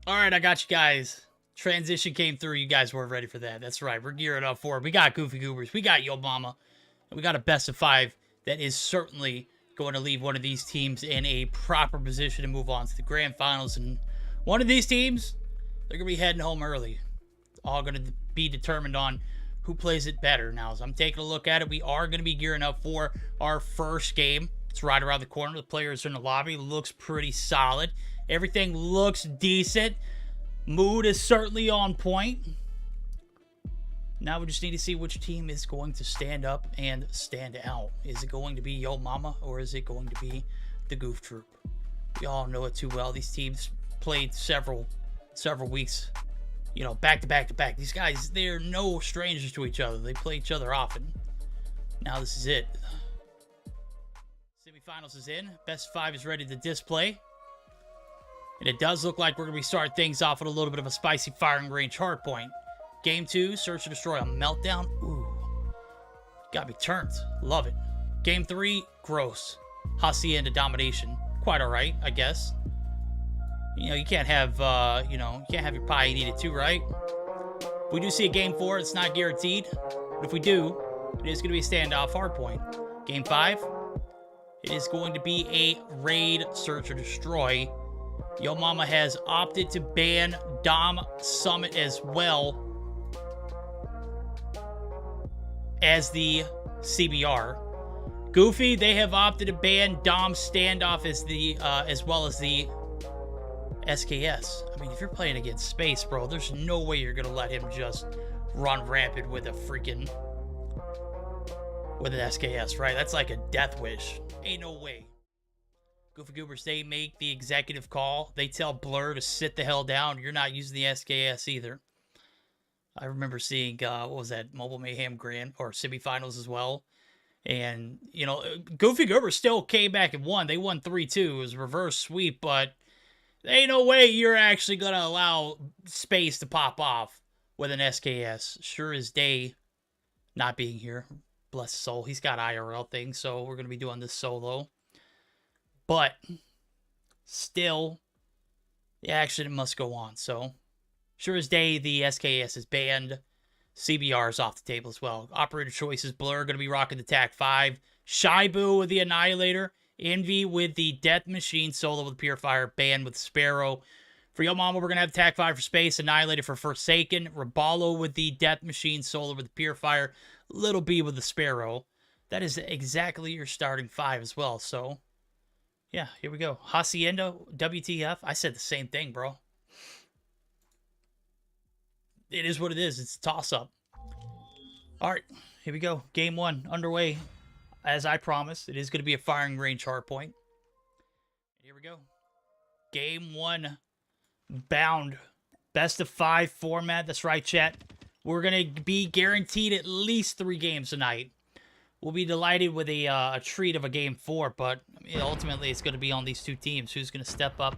S1: All right, I got you guys. Transition came through. You guys weren't ready for that. That's right. We're gearing up for it. We got Goofy Goobers. We got Yo Mama. And we got a best of 5 that is certainly going to leave one of these teams in a proper position to move on to the grand finals. And one of these teams, they're going to be heading home early. All going to be determined on who plays it better. Now, as I'm taking a look at it, we are going to be gearing up for our first game. It's right around the corner. The players are in the lobby. Looks pretty solid. Everything looks decent. Mood is certainly on point. Now we just need to see which team is going to stand up and stand out. Is it going to be Yo Mama or is it going to be the Goof Troop? We all know it too well. These teams played several weeks, you know, back to back to back. These guys, they're no strangers to each other. They play each other often. Now this is it. Semifinals is in. Best 5 is ready to display. And it does look like we're going to be starting things off with a little bit of a spicy firing range hardpoint. Game 2, Search and Destroy a Meltdown. Ooh. Got me turned. Love it. Game 3, Gross. Hacienda Domination. Quite alright, I guess. You know, you can't have, you can't have your pie and eat it too, right? If we do see a Game 4, it's not guaranteed. But if we do, it is going to be a standoff hardpoint. Game 5, it is going to be a Raid Search or Destroy. Yo Mama has opted to ban Dom Summit as well as the CBR. Goofy, they have opted to ban Dom Standoff as the as well as the SKS. I mean, if you're playing against Space, bro, there's no way you're gonna let him just run rampant with a freaking with an SKS, right? That's like a death wish. Ain't no way. Goofy Goobers, they make the executive call. They tell Blur to sit the hell down. You're not using the SKS either. I remember seeing, what was that, Mobile Mayhem Grand, or semifinals as well. And, you know, Goofy Goobers still came back and won. They won 3-2. It was a reverse sweep, but there ain't no way you're actually going to allow Space to pop off with an SKS. Sure as day not being here. Bless his soul. He's got IRL things, so we're going to be doing this solo. But still, the action must go on. So, sure as day, the SKS is banned. CBR is off the table as well. Operator choices, Blur going to be rocking the TAC 5. Shibu with the Annihilator. Envy with the Death Machine. Solo with Purifier. Banned with Sparrow. For Yo Mama, we're going to have TAC 5 for Space. Annihilator for Forsaken. Rabalo with the Death Machine. Solo with the Purifier. Little B with the Sparrow. That is exactly your starting 5 as well. So, yeah, here we go. Hacienda, WTF. I said the same thing, bro. It is what it is. It's a toss-up. All right, here we go. Game 1 underway. As I promised, it is going to be a firing range hardpoint. Here we go. Game 1 bound. Best of 5 format. That's right, chat. We're going to be guaranteed at least 3 games tonight. We'll be delighted with a treat of a game 4, but I mean, ultimately it's going to be on these 2 teams. Who's going to step up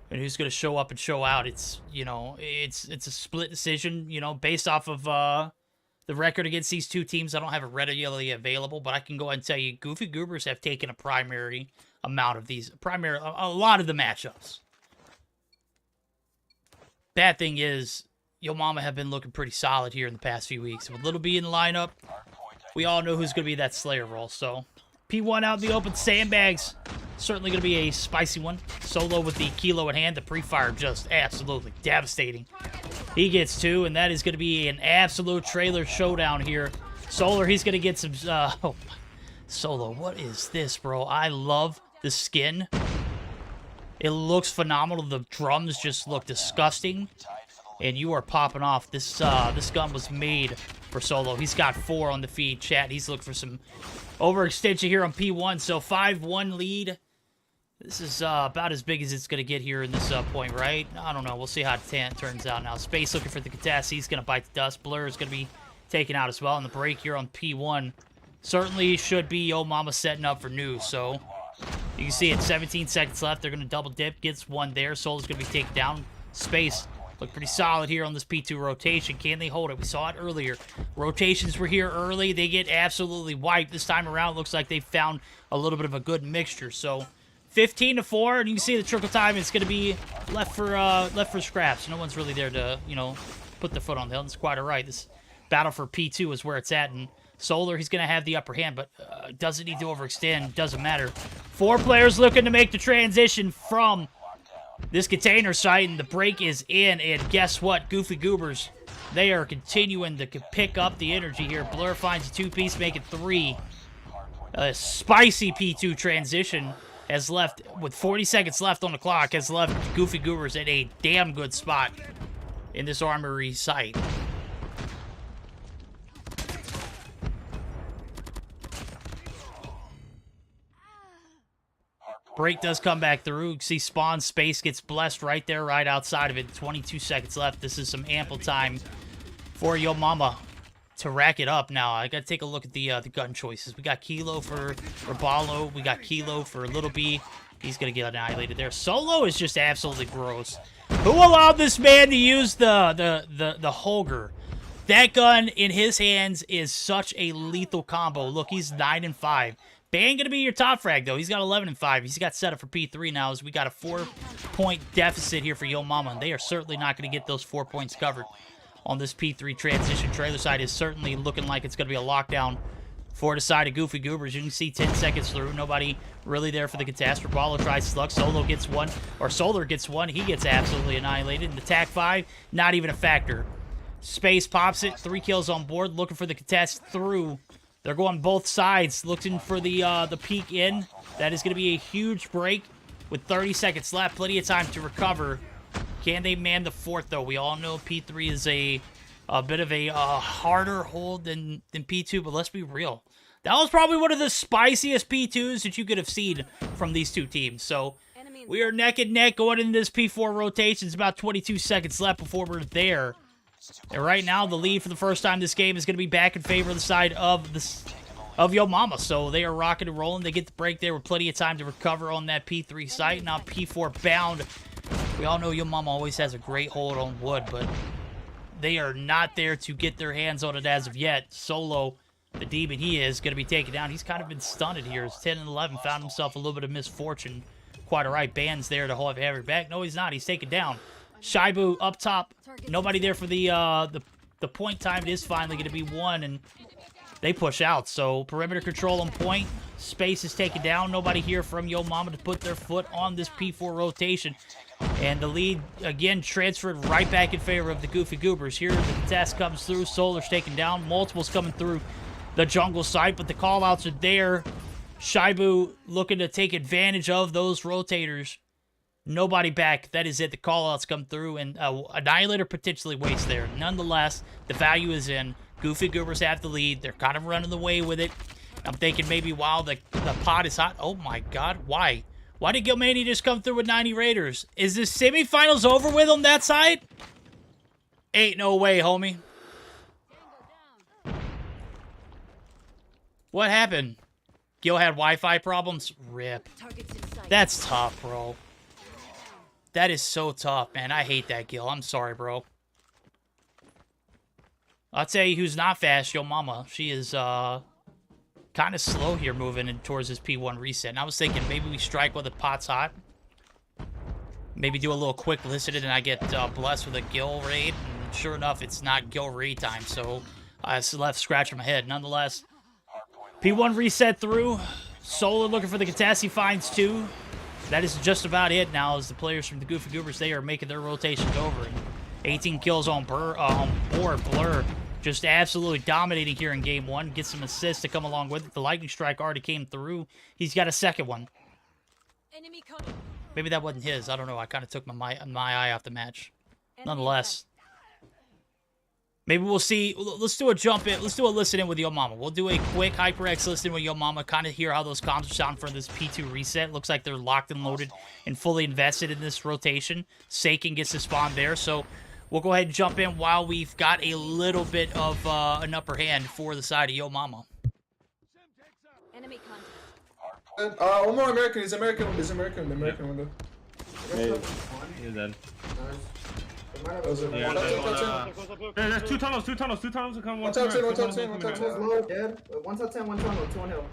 S1: and who's going to show up and show out? It's, you know, it's a split decision, you know, based off of the record against these 2 teams. I don't have it readily available, but I can go ahead and tell you Goofy Goobers have taken a primary amount of these, a lot of the matchups. Bad thing is, Yo Mama have been looking pretty solid here in the past few weeks. With Little B in the lineup, we all know who's going to be that Slayer role. So, P1 out in the open. Sandbags. Certainly going to be a spicy one. Solo with the Kilo in hand. The pre-fire just absolutely devastating. He gets 2, and that is going to be an absolute trailer showdown here. Solar, he's going to get some... oh, Solo, what is this, bro? I love the skin. It looks phenomenal. The drums just look disgusting. And you are popping off. This gun was made for Solo. He's got 4 on the feed, chat. He's looking for some overextension here on P1. So 5-1 lead. This is about as big as it's going to get here in this point, right? I don't know. We'll see how it turns out now. Space looking for the Katasi. He's going to bite the dust. Blur is going to be taken out as well. And the break here on P1 certainly should be Yo Mama setting up for new. So you can see it, 17 seconds left. They're going to double dip. Gets 1 there. Solo's going to be taken down. Space look pretty solid here on this P2 rotation. Can they hold it? We saw it earlier. Rotations were here early. They get absolutely wiped. This time around, looks like they found a little bit of a good mixture. So 15-4, and you can see the trickle time is going to be left for scraps. No one's really there to, you know, put their foot on the hill. That's quite all right. This battle for P2 is where it's at, and Solar, he's going to have the upper hand, but doesn't need to overextend. Doesn't matter. 4 players looking to make the transition from this container site, and the break is in, and guess what? Goofy Goobers, they are continuing to pick up the energy here. Blur finds a 2-piece, make it 3. A spicy P2 transition has left, with 40 seconds left on the clock, has left Goofy Goobers at a damn good spot in this armory site. Break does come back through. You can see spawn space gets blessed right there, right outside of it. 22 seconds left. This is some ample time for Yo Mama to rack it up. Now, I got to take a look at the gun choices. We got Kilo for Rabalo. We got Kilo for Little B. He's going to get annihilated there. Solo is just absolutely gross. Who allowed this man to use the Holger? That gun in his hands is such a lethal combo. Look, he's 9-5. Ban gonna be your top frag though. He's got 11-5. He's got set up for P3 now. As we got a 4-point deficit here for Yo Mama, and they are certainly not gonna get those 4 points covered on this P3 transition. Trailer side is certainly looking like it's gonna be a lockdown for the side of Goofy Goobers. You can see 10 seconds through. Nobody really there for the catastrophe. Ballo tries slug. Solo gets one, or Solar gets one. He gets absolutely annihilated. And the TAC 5, not even a factor. Space pops it. 3 kills on board. Looking for the contest through. They're going both sides, looking for the peek in. That is going to be a huge break with 30 seconds left. Plenty of time to recover. Can they man the fort, though? We all know P3 is a bit of a harder hold than P2, but let's be real. That was probably one of the spiciest P2s that you could have seen from these two teams. So we are neck and neck going into this P4 rotation. It's about 22 seconds left before we're there. And right now, the lead for the first time this game is going to be back in favor of the side of Yo Mama. So they are rocking and rolling. They get the break there with plenty of time to recover on that P3 site. Now P4 bound. We all know Yo Mama always has a great hold on wood, but they are not there to get their hands on it as of yet. Solo, the demon he is, going to be taken down. He's kind of been stunned here. It's 10-11, found himself a little bit of misfortune. Quite all right. Band's there to hold have your back. No, he's not. He's taken down. Shibu up top. Nobody there for the point time. It is finally going to be 1, and they push out. So perimeter control on point. Space is taken down. Nobody here from Yo Mama to put their foot on this P4 rotation. And the lead, again, transferred right back in favor of the Goofy Goobers. Here, the test comes through. Solar's taken down. Multiples coming through the jungle site, but the callouts are there. Shibu looking to take advantage of those rotators. Nobody back. That is it. The callouts come through, and Annihilator potentially waits there. Nonetheless, the value is in. Goofy Goobers have the lead. They're kind of running away with it. I'm thinking maybe while the pot is hot. Oh my God, why? Why did Gilmani just come through with 90 Raiders? Is this semifinals over with on that side? Ain't no way, homie. What happened? Gil had Wi-Fi problems? Rip. That's tough, bro. That is so tough, man. I hate that, Gil. I'm sorry, bro. I'll tell you who's not fast, Yo Mama. She is kind of slow here moving in towards this P1 reset. And I was thinking maybe we strike while the pot's hot. Maybe do a little quick listen, and I get blessed with a Gil raid. And sure enough, it's not Gil raid time, so I left scratching my head. Nonetheless, P1 reset through. Solar looking for the contest. He finds 2. That is just about it now, as the players from the Goofy Goobers, they are making their rotations over. And 18 kills on board. Blur just absolutely dominating here in Game 1. Gets some assists to come along with it. The Lightning Strike already came through. He's got a second one. Maybe that wasn't his. I don't know. I kind of took my eye off the match. Nonetheless, maybe we'll see. Let's do a jump in. Let's do a listen in with Yo Mama. We'll do a quick HyperX listen with Yo Mama. Kind of hear how those comms are sounding for this P2 reset. Looks like they're locked and loaded and fully invested in this rotation. Saken gets to spawn there. So we'll go ahead and jump in while we've got a little bit of an upper hand for the side of Yo Mama.
S6: Enemy contact.
S7: One more American. He's American. He's American. The American window.
S3: He's dead. There's 2 tunnels. 2 tunnels to come.
S7: One top 10. One top 10.
S8: Low, dead. 1 top 10, 1 tunnel, 2 on hill.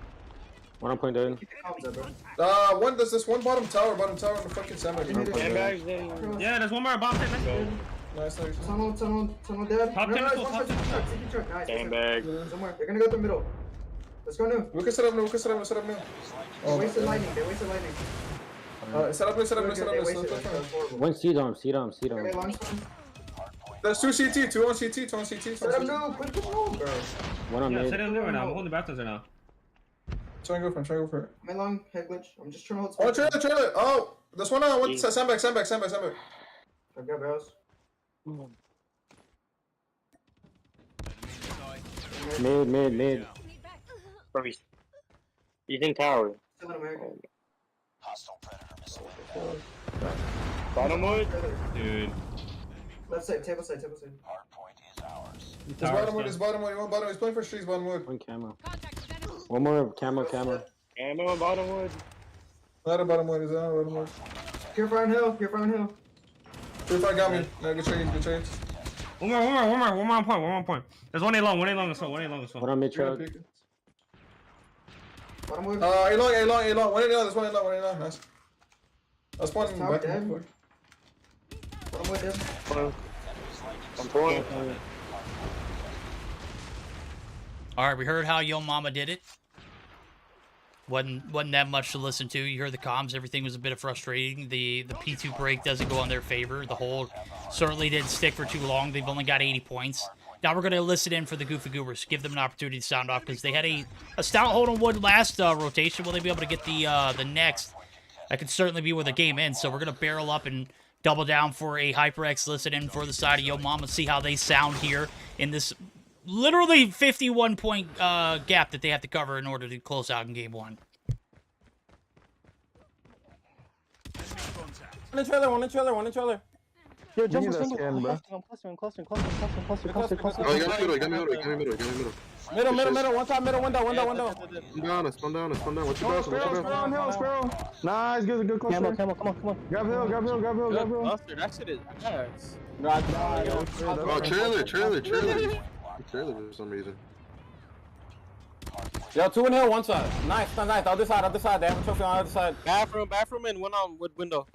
S5: One on point dead.
S8: Keep the comms up, bro.
S7: One, there's this one bottom tower in the fucking sandbag.
S9: Sandbags there.
S3: Yeah, there's one more bomb set next to you.
S7: Nice, nice.
S8: Someone dead.
S3: Top
S8: No,
S3: tentacle,
S8: it's one
S3: top
S8: shot, CT truck. Nice.
S9: Sandbag.
S8: Somewhere. They're gonna go through the middle. Let's go new.
S7: We can set up new, set up new.
S8: They wasted lightning.
S7: Set up new.
S8: They wasted it. That was horrible.
S5: One seed on.
S8: Okay, long time.
S7: There's 2 CT, 2 on CT, 2 on CT, 2
S8: Set up
S7: on CT.
S8: new. Quick control, bro.
S5: One on
S3: Yeah,
S5: mid.
S3: set it in there right now. I'm holding the bathrooms right now.
S7: Try and go for it.
S8: I'm in long head glitch. I'm just trying to hold.
S7: Oh, trailer. Oh, there's one on one sandbag.
S8: I've got barrels.
S5: Mid.
S9: Bro, he's in tower.
S8: Still in America.
S2: Hostile predator missile.
S9: Bottom wood.
S3: Dude.
S8: Left side, table side.
S2: Hard point is ours.
S7: His bottom one, he's playing for streets, bottom wood.
S5: One camo.
S6: Contact with enemy.
S5: One more camo.
S9: Ammo on bottom wood.
S7: Not a bottom wood, he's on bottom wood.
S8: Careful on hill.
S7: Purify got me. No, good trade.
S3: One more on point. There's one A long as well.
S5: One on mid truck.
S8: Bottom wood.
S7: A long. One in there's one in long. Nice. I was spawning
S8: Tower
S7: back.
S8: dead. Bottom wood dead.
S9: On point.
S1: All right, we heard how Yo Mama did it. Wasn't that much to listen to. You heard the comms. Everything was a bit of frustrating. The P2 break doesn't go in their favor. The hold certainly didn't stick for too long. They've only got 80 points. Now we're going to listen in for the Goofy Goobers. Give them an opportunity to sound off because they had a stout hold on wood last rotation. Will they be able to get the next? That could certainly be where the game ends. So we're going to barrel up and double down for a HyperX listen in for the side of Yo Mama. See how they sound here in this literally 51-point gap that they have to cover in order to close out in game one.
S10: One in trailer. Yo, jump
S4: Give me that
S10: single.
S4: scan, bro.
S10: I'm clustering.
S9: Oh, you got me middle.
S10: One top, middle, window.
S9: Spawn down. What's your best?
S4: Sparrow. Nice, good cluster.
S10: Come on.
S4: Grab hill.
S10: Cluster, that shit is ass.
S9: Oh, trailer for some reason.
S10: Yo, 2 in hill, one side. Nice. Other side. They have a trophy on the other side.
S11: Bathroom and one on wood window.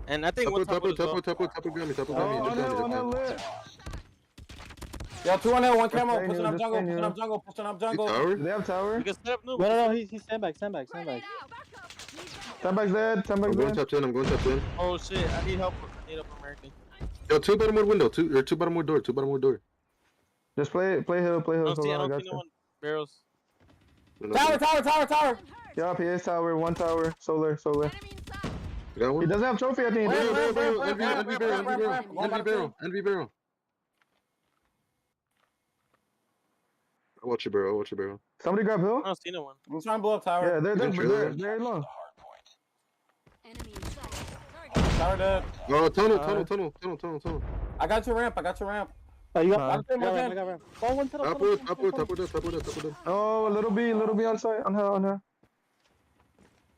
S11: And I think one top wood as well.
S9: Tapu got me.
S4: On lit.
S10: Yo, 2 on hill, one camo.
S4: Okay,
S10: Pushing up jungle.
S9: Tower?
S4: Do they have tower?
S11: You can set up new.
S10: No, he's sandbag.
S6: Grenade out. Back up.
S4: Sandbag's dead.
S9: I'm going top 10.
S11: Oh shit, I need help. American.
S9: Yo, 2 bottom wood window. 2 bottom wood door.
S4: Just play hill.
S11: I don't see no one. Barrels.
S10: Tower.
S4: Yup, he is tower. One tower. Solar.
S6: Enemy inside.
S9: You got
S4: He
S9: one?
S4: doesn't have trophy, I think.
S9: Envy barrel. I'll watch your barrel.
S4: Somebody grab hill.
S11: I don't see no one.
S10: I'm trying to blow up tower.
S4: Yeah, they're
S9: trailer.
S4: low.
S6: Enemy inside.
S10: Tower dead.
S9: Oh, tunnel.
S10: I got your ramp.
S4: Oh, you
S10: got ramp. Oh, one
S9: Top wood.
S4: Oh, a little B on site. On her.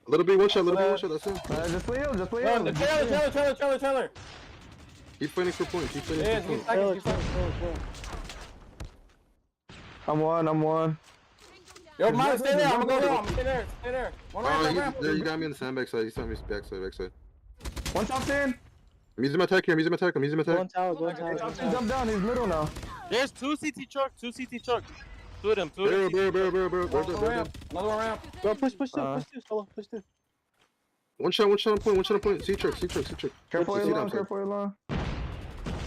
S9: A little bit, one shot, that's it.
S4: Just play hill.
S10: Trailer.
S9: He's fighting for points.
S4: I'm one.
S10: Yo, Mike, stay there. I'm gonna go down. Stay there. One ramp.
S9: There, you got me on the sandbag side. He's on me backside.
S4: One top 10.
S9: I'm using my attack here.
S10: One tower.
S4: Jump down. He's middle now.
S11: There's 2 CT truck. 2 of them.
S9: Barrel.
S10: Another one ramp.
S11: Go push two.
S9: One shot on point. C truck.
S4: Careful along.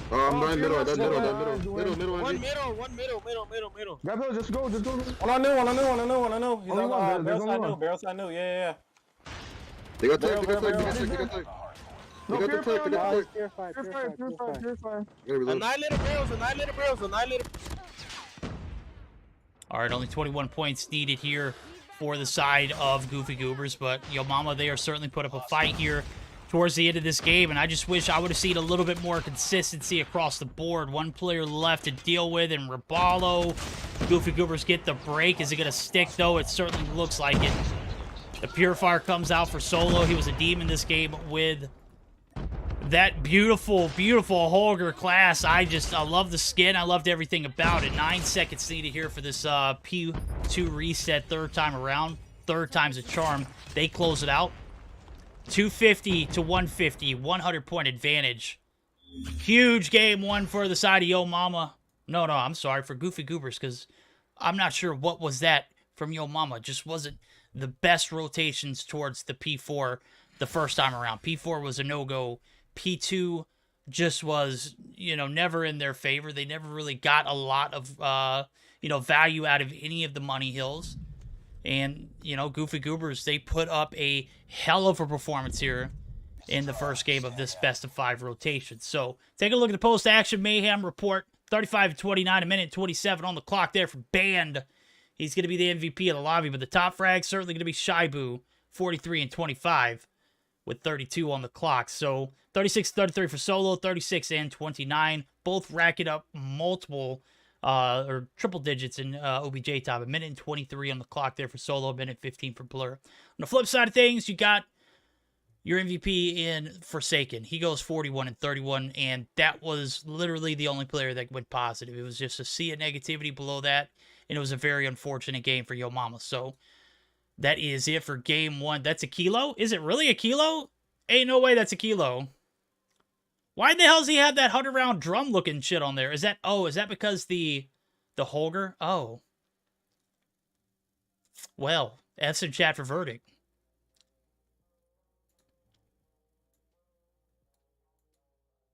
S9: Oh, I'm dying middle. Middle.
S11: One middle.
S4: Grab hill. Just go.
S10: One on new. He's
S4: Only
S10: on
S4: one, there's only one.
S10: barrel side new. Yeah.
S9: They got tech.
S4: No, purify.
S11: Annihilator barrels.
S1: All right, only 21 points needed here for the side of Goofy Goobers, but Yo Mama, they are certainly put up a fight here towards the end of this game, and I just wish I would have seen a little bit more consistency across the board. One player left to deal with, and Raballo. Goofy Goobers get the break. Is it going to stick, though? It certainly looks like it. The Purifier comes out for Solo. He was a demon this game with that beautiful Holger class. I love the skin. I loved everything about it. 9 seconds needed here for this P2 reset third time around. third time's a charm. They close it out. 250 to 150, 100-point advantage. Huge game one for the side of Yo Mama. No, I'm sorry, for Goofy Goobers, because I'm not sure what was that from Yo Mama. Just wasn't the best rotations towards the P4 the first time around. P4 was a no-go. P2 just was, never in their favor. They never really got a lot of, value out of any of the money hills. And, Goofy Goobers, they put up a hell of a performance here in the first game of this best-of-5 rotation. So, take a look at the post-action Mayhem report. 35-29, a minute 27 on the clock there for Band. He's going to be the MVP of the lobby, but the top frag certainly going to be Shibu, 43 and 25, with 32 on the clock. So, 36-33 for Solo, 36 and 29. Both racking up multiple or triple digits in OBJ time. A minute and 23 on the clock there for Solo, a minute 15 for Blur. On the flip side of things, you got your MVP in Forsaken. He goes 41 and 31, and that was literally the only player that went positive. It was just a sea of negativity below that, and it was a very unfortunate game for Yo Mama. So that is it for game one. That's a kilo? Is it really a kilo? Ain't no way that's a kilo. Why the hell does he have that 100-round drum looking shit on there? Is that because the Holger? Oh. Well, F's in chat for verdict.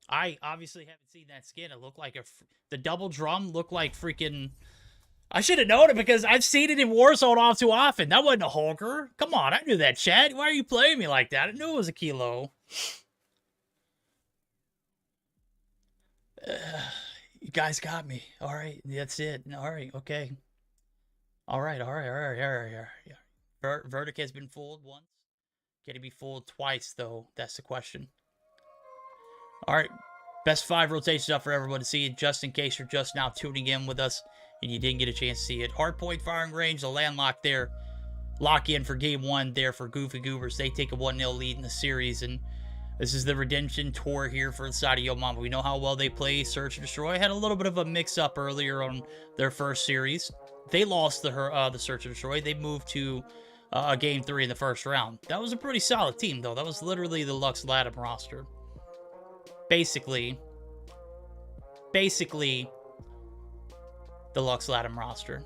S1: I obviously haven't seen that skin. It looked like the double drum looked like freaking... I should have known it because I've seen it in Warzone all too often. That wasn't a Holger. Come on, I knew that, Chad. Why are you playing me like that? I knew it was a kilo. You guys got me. All right, that's it. All right, okay. All right. Verdict has been fooled once. Can he be fooled twice, though? That's the question. All right, best 5 rotations up for everyone to see, just in case you're just now tuning in with us and you didn't get a chance to see it. Hardpoint firing range, the landlock there. Lock in for game 1 there for Goofy Goobers. They take a 1-0 lead in the series, and this is the redemption tour here for the side of Yo Mama. We know how well they play Search and Destroy. Had a little bit of a mix-up earlier on their first series. They lost the Search and Destroy. They moved to game 3 in the first round. That was a pretty solid team, though. That was literally the Lux Latam roster. Basically the Lux Latam roster.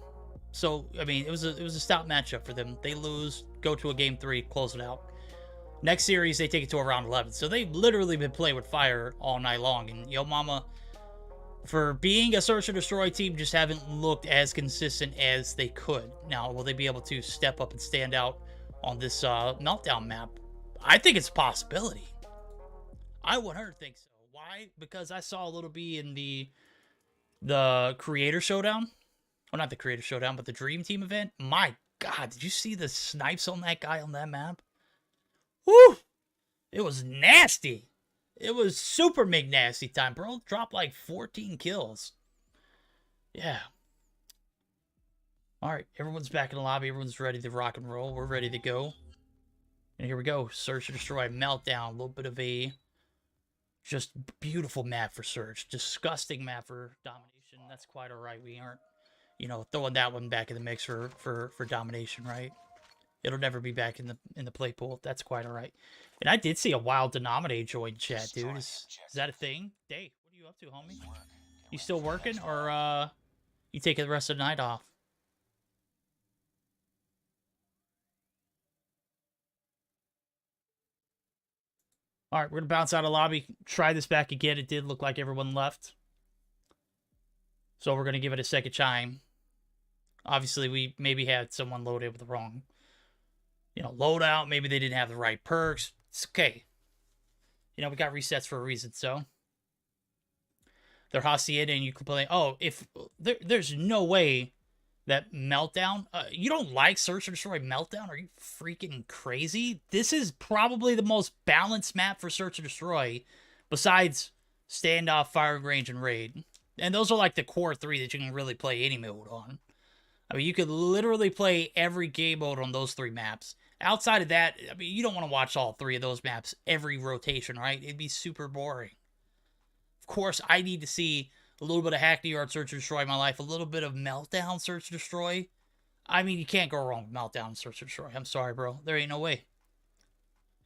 S1: So, I mean, it was a stout matchup for them. They lose, go to a game 3, close it out. Next series, they take it to a round 11. So they've literally been playing with fire all night long. And Yo Mama, for being a Search and Destroy team, just haven't looked as consistent as they could. Now, will they be able to step up and stand out on this Meltdown map? I think it's a possibility. I 100% think so. Why? Because I saw a little bit in the Creator Showdown. Well, not the Creator Showdown, but the Dream Team event. My God, did you see the snipes on that guy on that map? Woo! It was nasty. It was super McNasty time, bro. Dropped like 14 kills. Yeah. All right, everyone's back in the lobby. Everyone's ready to rock and roll. We're ready to go. And here we go. Search and Destroy, Meltdown. A little bit of a just beautiful map for Search. Disgusting map for Domination. That's quite all right. We aren't, throwing that one back in the mix for Domination, right? It'll never be back in the play pool. That's quite all right. And I did see a wild Denominate join chat, dude. Is that a thing? Dave, what are you up to, homie? You still working, or you taking the rest of the night off? All right, we're going to bounce out of lobby. Try this back again. It did look like everyone left. So we're going to give it a second chime. Obviously, we maybe had someone loaded with the wrong, loadout. Maybe they didn't have the right perks. It's okay. We got resets for a reason, so. They're Hacienda and you complain. Oh, if there's no way that Meltdown, you don't like Search and Destroy Meltdown? Are you freaking crazy? This is probably the most balanced map for Search and Destroy besides Standoff, Firing Range, and Raid. And those are like the core 3 that you can really play any mode on. I mean, you could literally play every game mode on those 3 maps. Outside of that, I mean, you don't want to watch all 3 of those maps every rotation, right? It'd be super boring. Of course, I need to see a little bit of Hackney Yard Search and Destroy in my life, a little bit of Meltdown Search and Destroy. I mean, you can't go wrong with Meltdown and Search and Destroy. I'm sorry, bro. There ain't no way.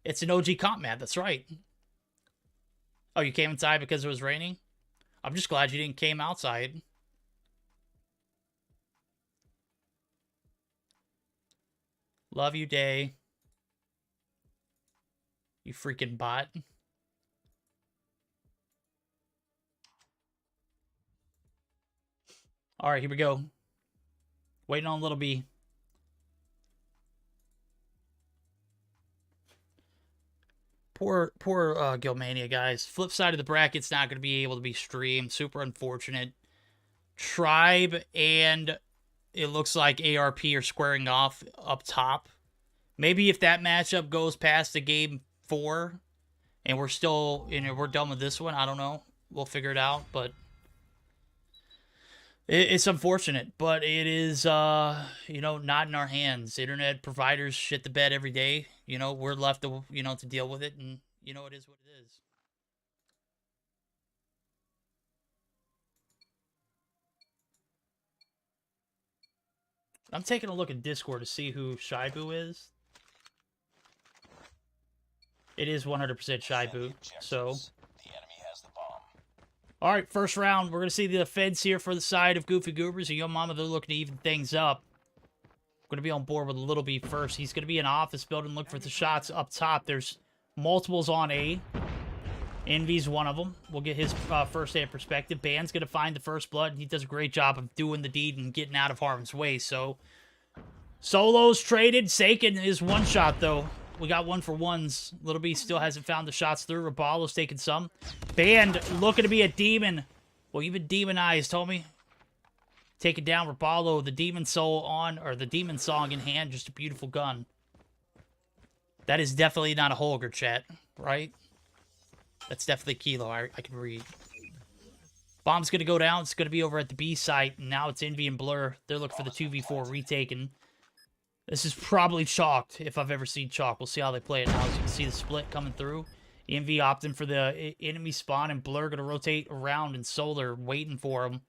S1: It's an OG comp map. That's right. Oh, you came inside because it was raining? I'm just glad you didn't came outside. Love you, Day. You freaking bot. All right, here we go. Waiting on Little B. Poor Guildmania, guys. Flip side of the bracket's not going to be able to be streamed. Super unfortunate. Tribe and it looks like ARP are squaring off up top. Maybe if that matchup goes past the game 4 and we're still, we're done with this one, I don't know. We'll figure it out, but it's unfortunate, but it is, not in our hands. Internet providers shit the bed every day. We're left to, to deal with it, and, it is what it is. I'm taking a look at Discord to see who Shibu is. It is 100% Shibu, so... Alright, first round, we're going to see the feds here for the side of Goofy Goobers. And Yo Mama, they're looking to even things up. Going to be on board with Little B first. He's going to be in office building, look for the shots up top. There's multiples on A. Envy's one of them. We'll get his first-hand perspective. Band's going to find the first blood, and he does a great job of doing the deed and getting out of harm's way. So, Solo's traded. Seiken is one shot, though. We got 1-for-1s. Little B still hasn't found the shots through. Rabalo's taking some. Band looking to be a demon. Well, you've been demonized, homie. Taking down Rabalo, the demon soul on, or the demon song in hand. Just a beautiful gun. That is definitely not a Holger, chat, right? That's definitely Kilo. I can read. Bomb's going to go down. It's going to be over at the B site. And now it's Envy and Blur. They're looking for the 2v4 retaken. This is probably chalked, if I've ever seen chalk. We'll see how they play it now. As you can see the split coming through. Envy opting for the enemy spawn, and Blur going to rotate around, and Solar waiting for him.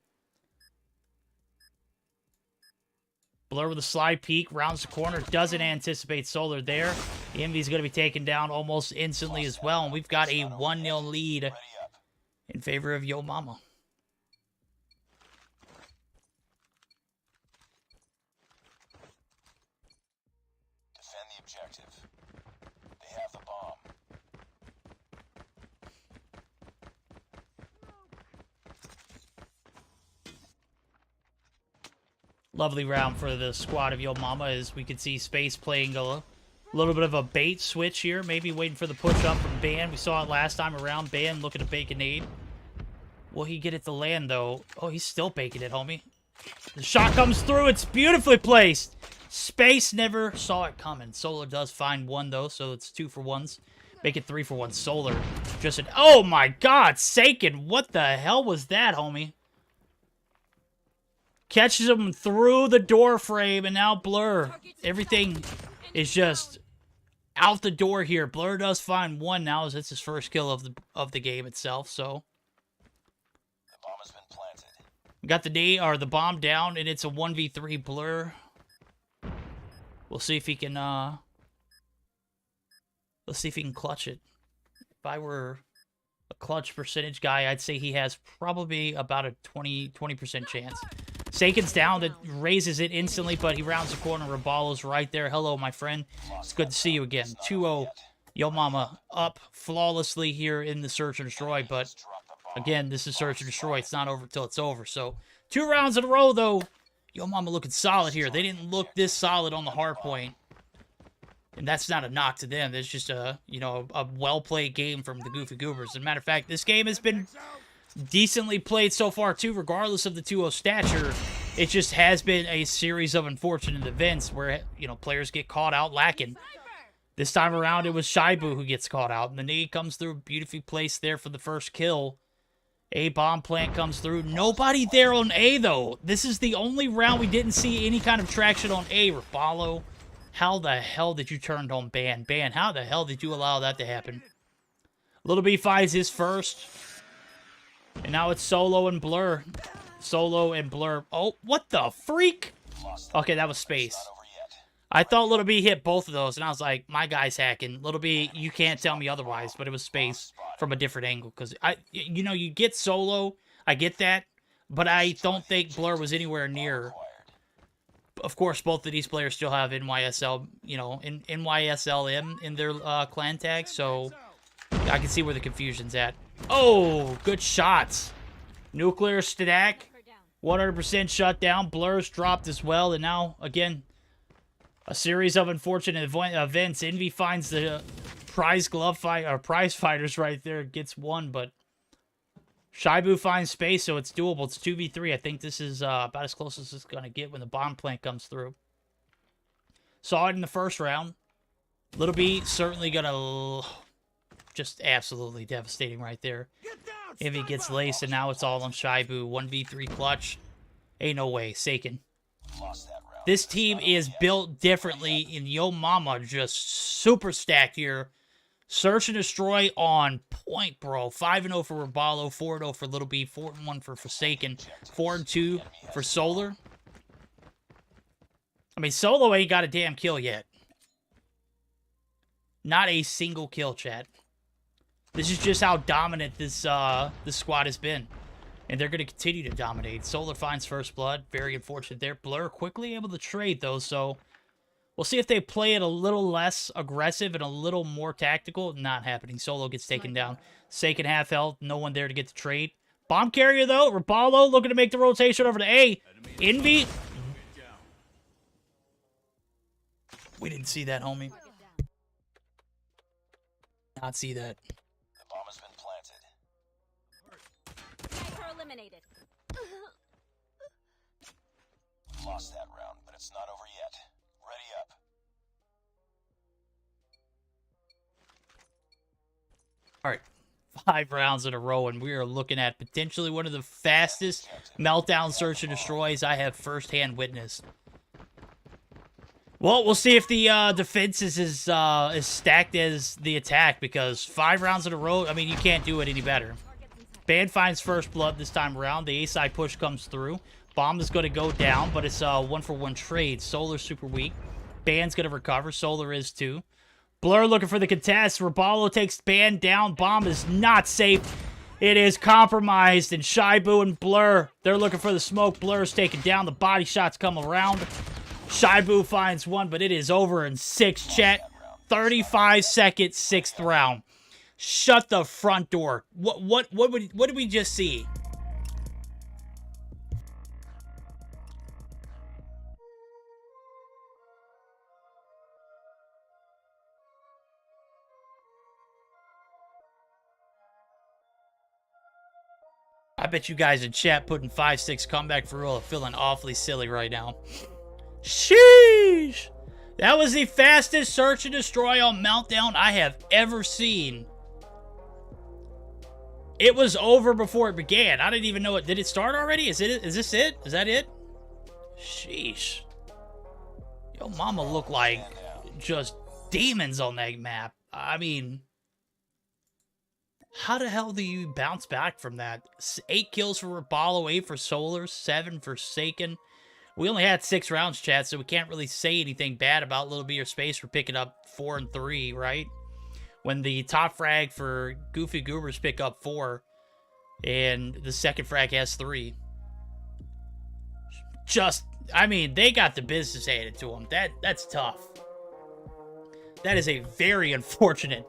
S1: Blur with a slide peek, rounds the corner, doesn't anticipate Solar there. Envy's going to be taken down almost instantly as well, and we've got a 1-0 lead in favor of Yo Mama.
S2: Defend the objective. They have the bomb.
S1: Lovely round for the squad of Yo Mama, as we can see Space playing a little bit of a bait switch here. Maybe waiting for the push up from Ban. We saw it last time around. Ban looking to bake a nade. Will he get it to land, though? Oh, he's still baking it, homie. The shot comes through. It's beautifully placed. Space never saw it coming. Solar does find one, though, so it's 2-for-1s. Make it 3-for-1. Solar just an... Oh, my God. Seiken, what the hell was that, homie? Catches him through the door frame, and now Blur. Everything is just out the door here. Blur does find one now, as it's his first kill of the game itself, so...
S2: The bomb has been planted.
S1: We got the bomb down, and it's a 1v3 Blur. We'll see if he can, let's see if he can clutch it. If I were a clutch percentage guy, I'd say he has probably about a 20% chance. Seiken's down, that raises it instantly, but he rounds the corner. Rabalo's right there. Hello, my friend. It's good to see you again. 2-0. Yo Mama up flawlessly here in the Search and Destroy, but again, this is Search and Destroy. It's not over till it's over. So 2 rounds in a row, though. Yo Mama looking solid here. They didn't look this solid on the hard point. And that's not a knock to them. It's just a well-played game from the Goofy Goobers. As a matter of fact, this game has been decently played so far, too, regardless of the 2-0 stature. It just has been a series of unfortunate events where, players get caught out lacking. This time around, it was Shibu who gets caught out. And the nade comes through, beautifully placed there for the first kill. A bomb plant comes through. Nobody there on A, though. This is the only round we didn't see any kind of traction on A. Rabalo, how the hell did you turn on Ban? Ban, how the hell did you allow that to happen? Little B finds his first. And now it's Solo and Blur. Solo and Blur. Oh, what the freak? Okay, that was space. I thought Little B hit both of those, and I was like, my guy's hacking. Little B, you can't tell me otherwise, but it was space from a different angle. Because, you get solo, I get that, but I don't think Blur was anywhere near. Of course, both of these players still have NYSL, NYSLM in their clan tag, so I can see where the confusion's at. Oh, good shots. Nuclear stack, 100% shut down. Blur's dropped as well, and now, again, a series of unfortunate events. Envy finds the prize glove fight, or prize fighters right there, gets one, but Shibu finds space, so it's doable. It's 2v3. I think this is about as close as it's going to get when the bomb plant comes through. Saw it in the first round. Little B certainly going to just absolutely devastating right there. Envy gets laced, and now it's all on Shibu. 1v3 clutch. Ain't no way. Seiken. This team is built differently, and Yo Mama just super stacked here. Search and destroy on point, bro. 5-0 for Robalo, 4-0 for Little B, 4-1 for Forsaken, 4-2 for Solar. I mean, Solo ain't got a damn kill yet. Not a single kill, chat. This is just how dominant this squad has been. And they're going to continue to dominate. Solar finds first blood. Very unfortunate there. Blur quickly able to trade, though, so we'll see if they play it a little less aggressive and a little more tactical. Not happening. Solo gets taken down. Seiken half health. No one there to get the trade. Bomb carrier, though. Rapallo looking to make the rotation over to A. Envy. We didn't see that, homie. Not see that.
S2: The bomb has been planted.
S6: Sniper eliminated.
S2: Lost that round, but it's not over yet. Ready up.
S1: All right. 5 rounds in a row, and we are looking at potentially one of the fastest meltdown search and destroys I have firsthand witnessed. Well, we'll see if the defense is as stacked as the attack, because 5 rounds in a row, I mean, you can't do it any better. Band finds first blood this time around. The A-side push comes through. Bomb is going to go down, but it's a 1-for-1 trade. Solar's super weak. Band's going to recover. Solar is too. Blur looking for the contest. Robalo takes Band down. Bomb is not safe. It is compromised, and Shibu and Blur, they're looking for the smoke. Blur's taken down. The body shots come around. Shibu finds one, but it is over in 6, chat. 35 seconds, 6th round. Shut the front door. What did we just see? I bet you guys in chat putting 5-6 comeback for real are feeling awfully silly right now. Sheesh! That was the fastest search and destroy on Meltdown I have ever seen. It was over before it began. I didn't even know it. Did it start already? Is this it? Is that it? Sheesh. Yo, Mama looked like just demons on that map. I mean, how the hell do you bounce back from that? 8 kills for Rapallo, 8 for Solar, 7 for Seiken. We only had 6 rounds, chat, so we can't really say anything bad about Little B or Space for picking up 4 and 3, right? When the top frag for Goofy Goobers pick up 4, and the second frag has 3. Just, I mean, they got the business handed to them. That's tough. That is a very unfortunate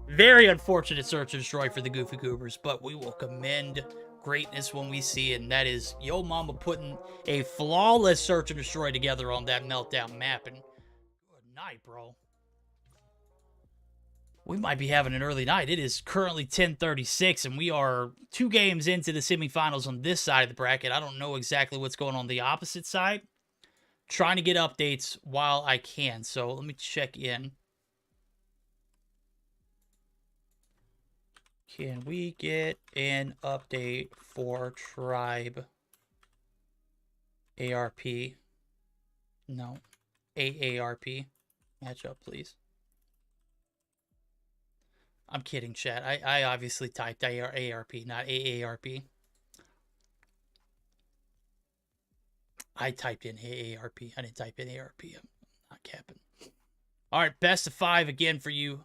S1: search and destroy for the Goofy Goobers, but we will commend greatness when we see it, and that is Yo Mama putting a flawless search and destroy together on that Meltdown map, and good night, bro. We might be having an early night. It is currently 10:36, and we are 2 games into the semifinals on this side of the bracket. I don't know exactly what's going on the opposite side. Trying to get updates while I can, so let me check in. Can we get an update for Tribe ARP? No. AARP. Matchup, please. I'm kidding, chat. I obviously typed ARP, not AARP. I typed in AARP. I didn't type in ARP. I'm not capping. All right, best of 5 again for you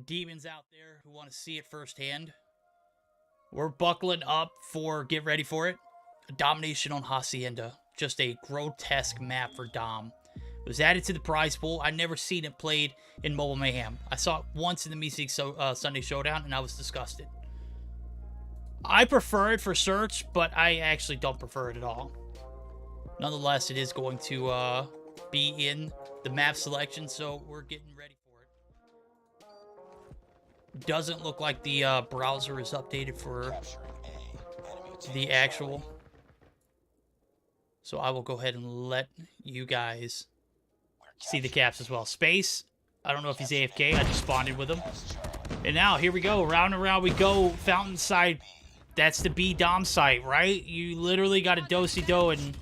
S1: demons out there who want to see it firsthand. We're buckling up for, get ready for it, a domination on Hacienda. Just a grotesque map for Dom. It was added to the prize pool. I'd never seen it played in Mobile Mayhem. I saw it once in the Meseeks Sunday Showdown, and I was disgusted. I prefer it for search, but I actually don't prefer it at all. Nonetheless, it is going to be in the map selection, so we're getting ready for it. Doesn't look like the browser is updated for the actual. So I will go ahead and let you guys see the caps as well. Space, I don't know if he's AFK. I just spawned with him. And now, here we go. Round and round we go. Fountain side. That's the B Dom site, right? You literally got to do-si-do and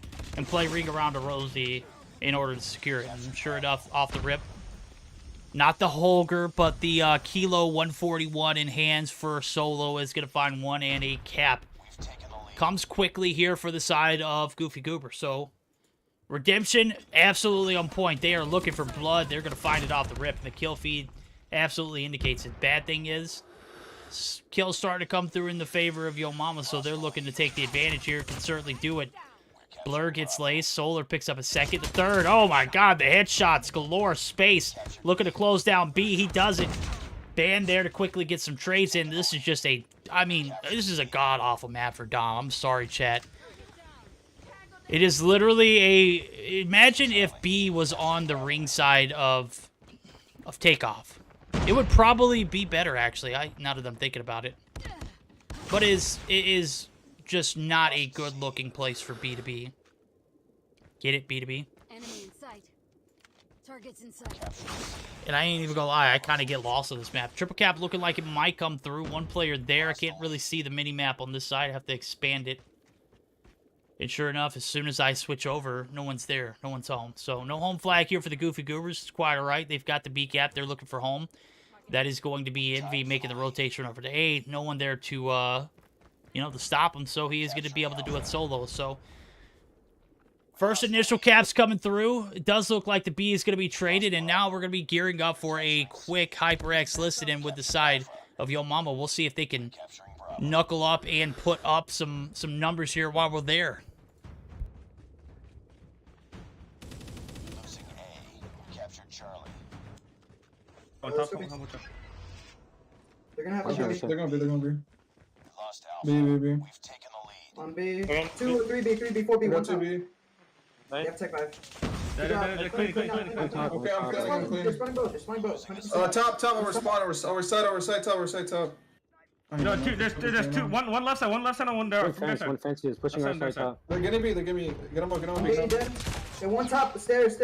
S1: play Ring Around a Rosie in order to secure it. And sure enough, off the rip. Not the Holger, but the Kilo 141 in hands for solo is going to find one and a cap. Comes quickly here for the side of Goofy Goober. So, Redemption, absolutely on point. They are looking for blood. They're going to find it off the rip. And the kill feed absolutely indicates it. Bad thing is, kills starting to come through in the favor of Yo Mama, so they're looking to take the advantage here. Can certainly do it. Blur gets laced. Solar picks up a second. The third. Oh my god, the headshots galore. Space looking to close down B. He does it. Band there to quickly get some trades in. This is just a, I mean, this is a god-awful map for Dom. I'm sorry, chat. It is literally a, imagine if B was on the ring side of Takeoff. It would probably be better, actually, now that I'm thinking about it. But it is just not a good-looking place for B to be. Get it, B to B?
S6: Enemy in sight. Targets in sight.
S1: And I ain't even gonna lie, I kind of get lost on this map. Triple cap looking like it might come through. One player there. I can't really see the mini-map on this side. I have to expand it. And sure enough, as soon as I switch over, no one's there. No one's home. So, no home flag here for the Goofy Goobers. It's quite alright. They've got the B cap. They're looking for home. That is going to be Envy making the rotation over to A. No one there to, you know, to stop him. So, he is going to be able to do it solo. So, first initial caps coming through. It does look like the B is going to be traded. And now we're going to be gearing up for a quick HyperX listed in with the side of Yo Mama. We'll see if they can knuckle up and put up some numbers here while we're there.
S2: Losing A. Captured Charlie.
S3: On top, on top.
S8: They're gonna have
S7: Okay,
S8: to
S7: they're gonna be.
S2: Lost Alpha.
S7: B.
S2: We've taken the lead.
S8: on B. 2, 3B, 3B, 4B, 1 top.
S7: B.
S8: They have tech 5.
S3: They're clean.
S7: Okay, I'm clean.
S8: They're spawning both. They're spawning both. 100%.
S7: Top, over spawn, over side, top.
S3: No, there's two. One left side, and one there.
S10: One fence is pushing
S3: Left
S10: our
S3: side,
S10: side top.
S7: They're getting me. Get them up.
S8: B dead. And one top, stairs.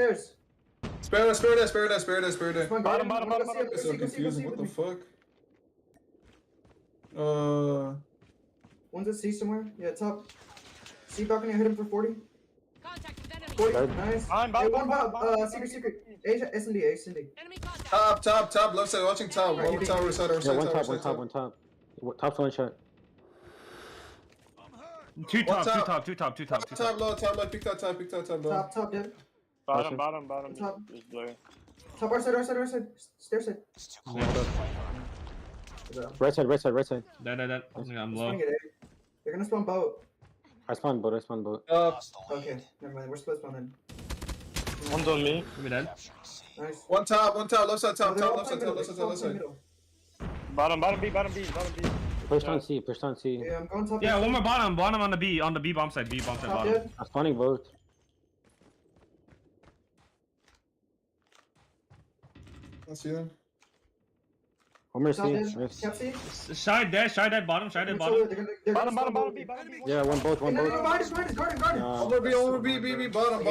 S7: Spare that.
S8: Bottom.
S7: It's so confusing. What the fuck?
S8: One's at C somewhere. Yeah, top. C balcony. I hit him for 40.
S6: Contact with enemy.
S8: 40. Nice. Hey, one pop. Secret. Asia, S&D.
S6: Enemy contact.
S7: Top, left side, watching top. One top, over side.
S10: Yeah, one top. Top's one shot.
S3: Two top.
S7: Top, low, pick that top, low.
S8: Top dead.
S9: Bottom.
S8: Top.
S9: Is blue.
S8: Top our side. Stair side.
S2: It's too close to fight on.
S10: Right side.
S3: That. I'm low.
S8: They're gonna spawn boat.
S10: I spawn boat.
S2: Lost the lead.
S8: Okay, never mind. We're split spawn then.
S9: One's on me.
S3: Give me that.
S2: Captured C.
S8: Nice.
S7: One top, left side, top,
S8: They're all
S7: left
S8: playing
S7: side.
S8: middle.
S9: Bottom B.
S10: Pushed on C.
S8: Yeah, I'm going top.
S3: Yeah, one more bottom on the B bomb side.
S8: Top
S3: Bottom.
S8: dead.
S10: I'm spawning both.
S7: I see them.
S10: One more
S8: Top
S10: C.
S8: dead.
S10: Nice.
S8: Cap C.
S3: Side dead, bottom.
S8: They're
S9: Bottom
S8: B.
S10: Yeah, one both.
S8: No, behind us. Guard.
S7: Over B, bottom.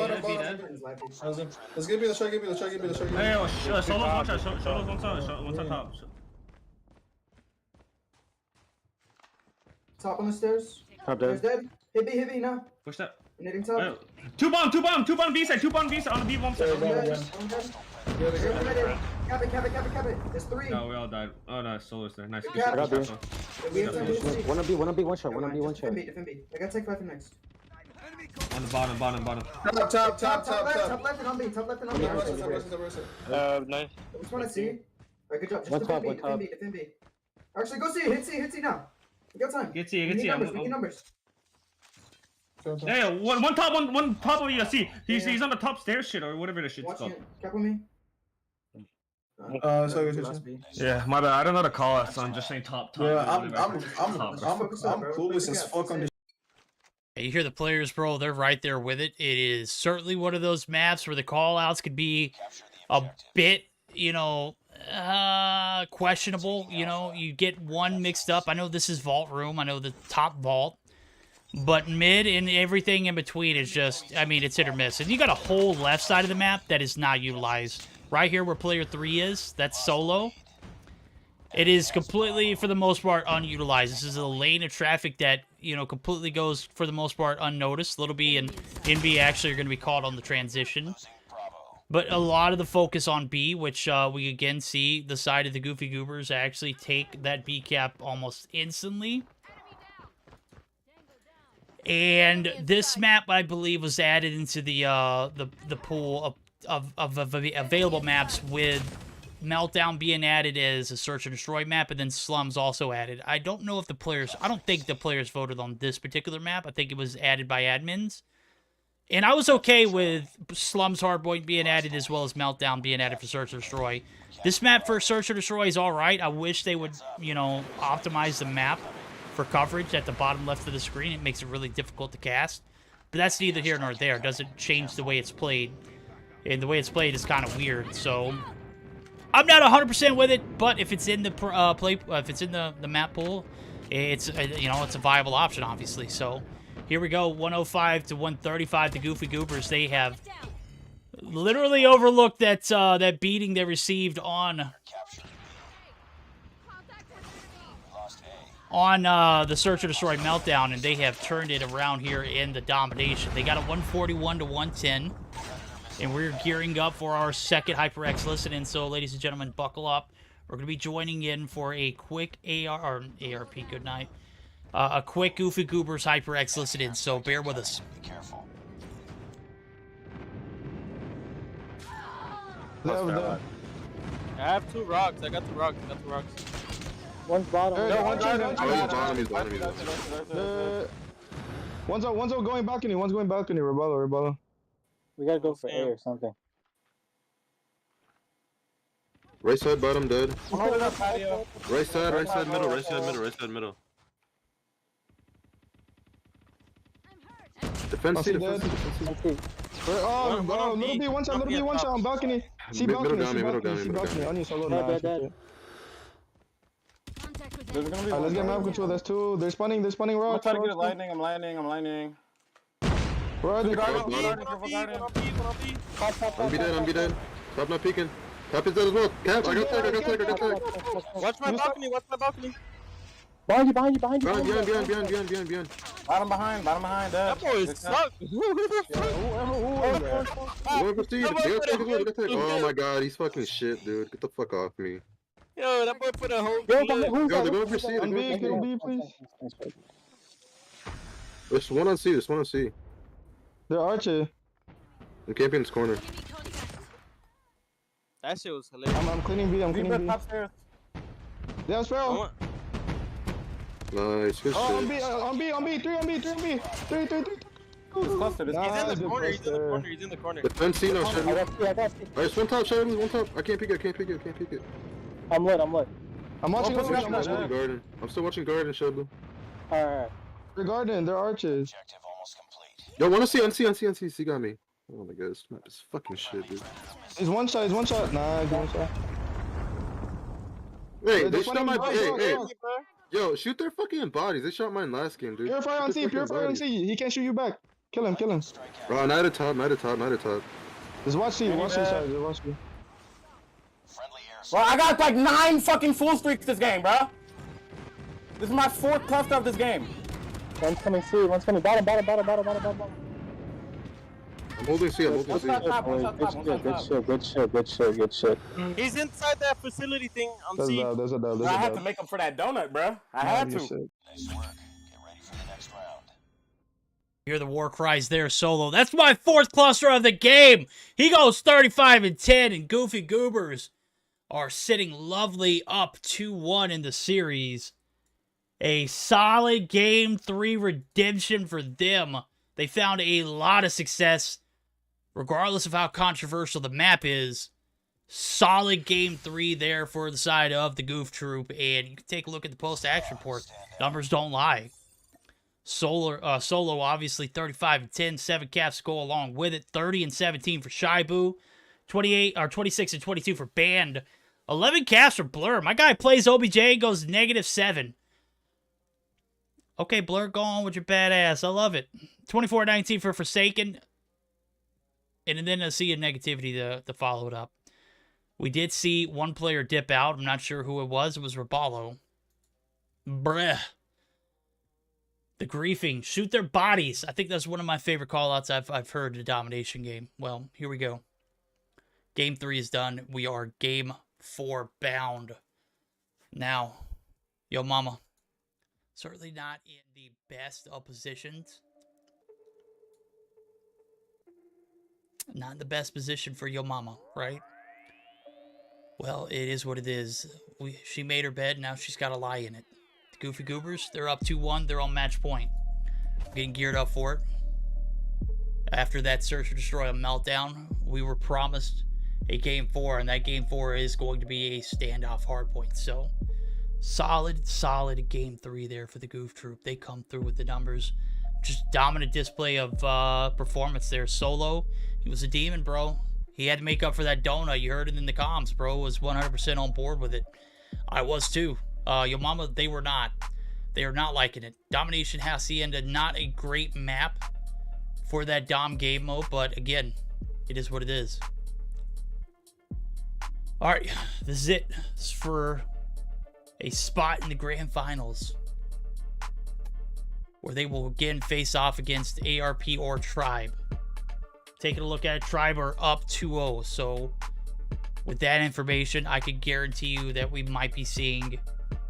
S7: Let's give me the shot,
S3: Hey, solo one shot. Solo's one shot top.
S8: Top on the stairs.
S10: Top
S8: There's
S10: dead.
S8: dead. Hit B now.
S3: Push that.
S8: Hitting top.
S3: Two bomb B side. On the B bomb side.
S8: Cap it. There's 3.
S3: No, we all died. Oh no, solo's there. Nice.
S8: Yeah.
S10: I got B.
S8: We have time to see.
S10: One on B, one shot.
S8: Defend B. I got take 5 for next.
S3: On the bottom.
S8: Top left and on B. Top left and on B.
S9: Nice.
S8: Which one I see? Alright, good job. Just defend B. Defend B. Actually, go see. Hit C now. We got time.
S3: Get C.
S8: We need numbers.
S3: Yeah, one top of you. See, he's on the top stairs shit or whatever the shit's called.
S8: Cap with me.
S3: Yeah, my bad. I don't know the call out, so I'm just saying top.
S7: Yeah, I'm clueless as fuck on this.
S1: You hear the players, bro, they're right there with it. It is certainly one of those maps where the call-outs could be a bit, questionable. You get one mixed up. I know this is vault room. I know the top vault. But mid and everything in between is just, it's hit or miss. And you got a whole left side of the map that is not utilized. Right here where player 3 is, that's solo. It is completely, for the most part, unutilized. This is a lane of traffic that, completely goes, for the most part, unnoticed. Little B and NB actually are going to be called on the transition. But a lot of the focus on B, which we again see the side of the Goofy Goobers actually take that B cap almost instantly. And this map, I believe, was added into the pool of available maps, with Meltdown being added as a search and destroy map, and then Slums also added. I don't know if I don't think the players voted on this particular map. I think it was added by admins. And I was okay with Slums Hardpoint being added as well as Meltdown being added for search and destroy. This map for search and destroy is alright. I wish they would, optimize the map for coverage at the bottom left of the screen. It makes it really difficult to cast. But that's neither here nor there. It doesn't change the way it's played. And the way it's played is kind of weird. So I'm not 100% with it, but if it's in the if it's in the map pool, it's it's a viable option, obviously. So here we go, 105 to 135. The Goofy Goobers, they have literally overlooked that that beating they received on the Search and Destroy Meltdown, and they have turned it around here in the domination. They got a 141 to 110, and we're gearing up for our second HyperX listen-in. So, ladies and gentlemen, buckle up. We're going to be joining in for a quick ARP, good night. A quick Goofy Goobers HyperX listen-in, so bear with us.
S2: Be careful.
S11: I have 2 rocks. I got 2 rocks.
S10: One's bottom.
S5: One's going balcony. Rebello.
S10: We gotta go for A or something.
S9: Right side, bottom, dead.
S11: Right
S9: side, middle. Defense C,
S5: dead. Oh, little B, one shot on balcony. See balcony, Onion solo now. Let's get map control. That's 2. They're spawning rocks.
S9: I'm trying to get lightning. I'm landing.
S5: Bro,
S9: I'm be dead. Stop not peeking. Cap is dead as well. Cap, I got tag.
S11: Watch my balcony.
S10: Behind you.
S9: Behind.
S11: Bottom behind, dead. That boy sucks.
S9: Oh my god, he's fucking shit, dude. Get the fuck off me.
S11: Yo, that boy put a whole
S9: Yo, they're going for C.
S5: On B, please.
S9: There's one on C.
S5: They're Archer.
S9: I'm camping in this corner.
S11: That shit was hilarious.
S5: I'm cleaning B.
S11: Upstairs.
S5: Yeah, Sparrow.
S9: Nice, good shit.
S5: On B. 3 on B. 3.
S11: He's in the corner.
S9: Defense C now, Shadow. Alright, it's one top. I can't peek it.
S10: I'm lit.
S5: I'm watching
S9: Garden. I'm still watching Garden, Shadow.
S10: Alright.
S5: They're Garden. They're arches.
S2: Objective almost complete.
S9: Yo, wanna see? He got me. Oh my god, this map is fucking shit, dude.
S5: He's one shot. Nah, he's one shot.
S9: Hey, they shot my... Hey. Yo, shoot their fucking bodies. They shot mine last game, dude.
S5: Purify on C. He can't shoot you back. Kill him.
S9: Bro, not at top.
S5: Just watch C.
S2: Friendly air.
S11: Bro, I got like 9 fucking full streaks this game, bro. This is my 4th cluster of this game.
S10: One's coming C. Bottom.
S9: I'm holding C.
S10: Good shit.
S11: He's inside that facility thing.
S5: There's a dub.
S11: I had to make him for that donut, bro. I had to.
S2: Nice work. Get ready for the next round.
S1: Hear the war cries there, Solo. That's my 4th cluster of the game. He goes 35-10, and Goofy Goobers are sitting lovely up 2-1 in the series. A solid Game 3 redemption for them. They found a lot of success, regardless of how controversial the map is. Solid Game 3 there for the side of the Goof Troop, and you can take a look at the post-action report. Numbers don't lie. Solo obviously 35-10, 7 caps to go along with it. 30-17 for Shibu, 26-22 for Band, 11 caps for Blur. My guy plays OBJ, goes -7. Okay, Blur, go on with your badass. I love it. 24-19 for Forsaken, and then I see a negativity to follow it up. We did see one player dip out. I'm not sure who it was. It was Raballo. Bruh. The griefing. Shoot their bodies. I think that's one of my favorite callouts I've heard in a domination game. Well, here we go. Game 3 is done. We are Game 4 bound. Now, yo mama. Certainly not in the best of positions. Not in the best position for yo mama, right? Well, it is what it is. She made her bed, now she's got to lie in it. Goofy Goobers, they're up 2-1. They're on match point. Getting geared up for it. After that Search or Destroy meltdown, we were promised a Game 4, and that Game 4 is going to be a standoff hardpoint. So, solid Game 3 there for the Goof Troop. They come through with the numbers. Just dominant display of performance there. Solo, he was a demon, bro. He had to make up for that donut. You heard it in the comms, bro. Was 100% on board with it. I was too. Yo mama, they were not. They are not liking it. Domination Hacienda, not a great map for that Dom game mode, but again, it is what it is. Alright, this is it. This is for a spot in the grand finals, where they will again face off against ARP or Tribe. Taking a look at it, Tribe are up 2-0, so with that information, I could guarantee you that we might be seeing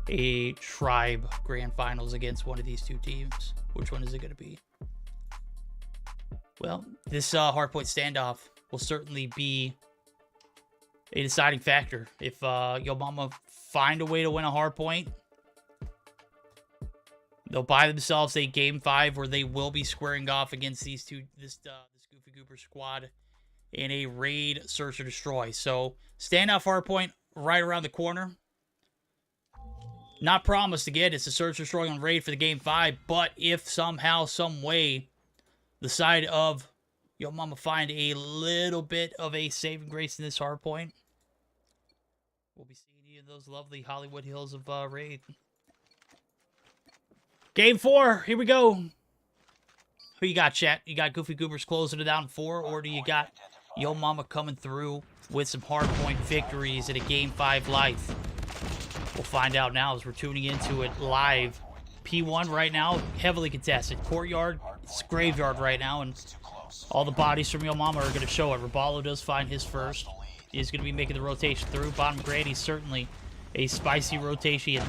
S1: a Tribe grand finals against one of these two teams. Which one is it going to be? Well, this hardpoint standoff will certainly be a deciding factor. If Yo Mama find a way to win a hardpoint, they'll buy themselves a Game 5 where they will be squaring off against this Goofy Goober squad in a raid, search, or destroy. So, standoff hardpoint right around the corner. Not promised again. It's a search, destroy, and raid for the Game 5. But if somehow, some way, the side of Yo Mama find a little bit of a saving grace in this hardpoint, we'll be seeing you in those lovely Hollywood Hills of raid. Game 4, here we go. Who you got, chat? You got Goofy Goobers closing it down 4, or do you got Yo Mama coming through with some hardpoint victories in a Game 5 life? We'll find out now as we're tuning into it live. P1 right now, heavily contested. Courtyard, it's graveyard right now, and all the bodies from Yo Mama are going to show it. Raballo does find his first. He's going to be making the rotation through. Bottom grade, he's certainly a spicy rotation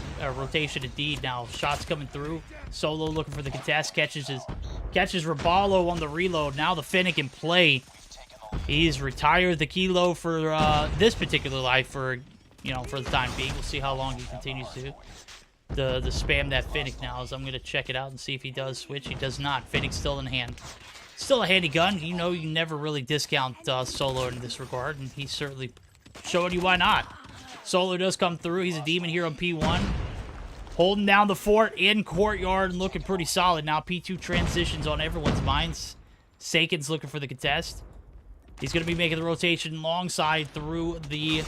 S1: indeed. Now, shots coming through. Solo looking for the contest. Catches Raballo on the reload. Now the Finnick in play. He's retired the kilo for this particular life for the time being. We'll see how long he continues to spam that Finnick now, as I'm going to check it out and see if he does switch. He does not. Finnick's still in hand. Still a handy gun. You know, you never really discount Solo in this regard, and he's certainly showing you why not. Solo does come through. He's a demon here on P1. Holding down the fort in Courtyard and looking pretty solid. Now P2 transitions on everyone's minds. Sakin's looking for the contest. He's going to be making the rotation long side through the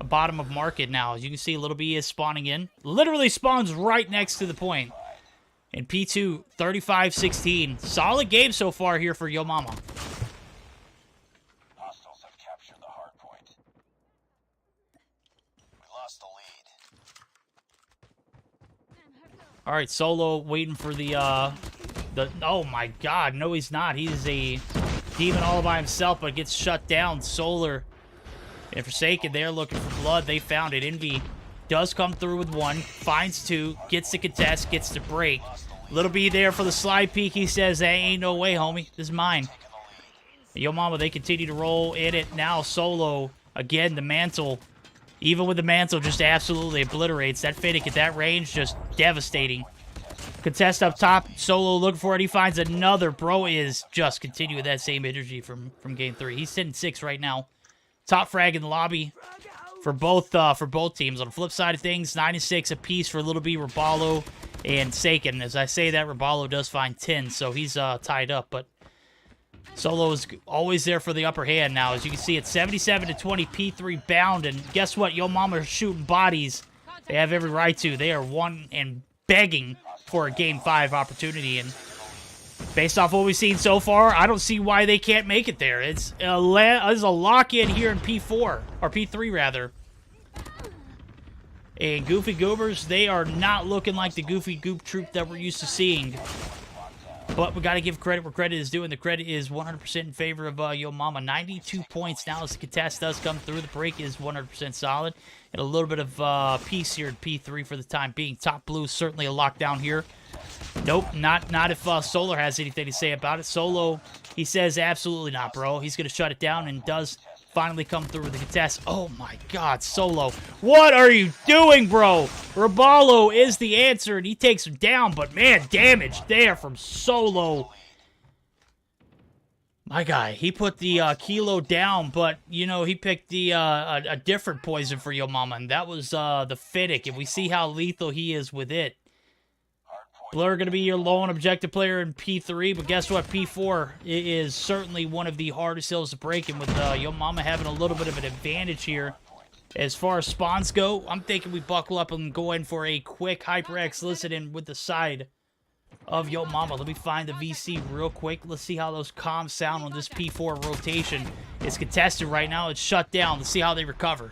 S1: bottom of Market now. As you can see, Little B is spawning in. Literally spawns right next to the point. And P2, 35-16. Solid game so far here for Yo Mama.
S2: Hostiles have captured the hard point. We lost the lead.
S1: All right, Solo waiting for the oh my god, no he's not. He's a demon all by himself, but gets shut down. Solar and Forsaken, they're looking for blood. They found it. Envy does come through with one, finds two, gets the contest, gets the break. Little B there for the slide peek. He says, "Hey, ain't no way, homie. This is mine." Yo Mama, they continue to roll in it now. Solo, again, the mantle. Even with the mantle, just absolutely obliterates. That Fennec at that range, just devastating. Contest up top. Solo looking for it. He finds another. Bro is just continuing that same energy from game 3. He's sitting 6 right now. Top frag in the lobby for both teams. On the flip side of things, 9 and 6 apiece for Little B, Robalo, and Saken. As I say that, Robalo does find 10, so he's tied up. But Solo is always there for the upper hand now. As you can see, it's 77-20, P3 bound. And guess what? Yo Mama are shooting bodies. They have every right to. They are one and begging for a Game 5 opportunity. And based off what we've seen so far, I don't see why they can't make it there. It's a lock-in here in P4, or P3 rather. And Goofy Goobers, they are not looking like the Goofy Goop troop that we're used to seeing. But we got to give credit where credit is due, and the credit is 100% in favor of Yo Mama. 92 points now as the contest does come through. The break is 100% solid. And a little bit of peace here in P3 for the time being. Top blue, certainly a lockdown here. Nope, not if Solar has anything to say about it. Solo, he says absolutely not, bro. He's going to shut it down and does finally come through with the contest. Oh my God, Solo. What are you doing, bro? Robalo is the answer, and he takes him down, but man, damage there from Solo. My guy, he put the kilo down, but, you know, he picked the a different poison for Yo Mama, and that was the Fennec, and we see how lethal he is with it. Blur going to be your lone objective player in P3, but guess what? P4 is certainly one of the hardest hills to break, and with Yo Mama having a little bit of an advantage here. As far as spawns go, I'm thinking we buckle up and go in for a quick HyperX listening with the side of Yo Mama. Let me find the VC real quick. Let's see how those comms sound on this P4 rotation. It's contested right now. It's shut down. Let's see how they recover.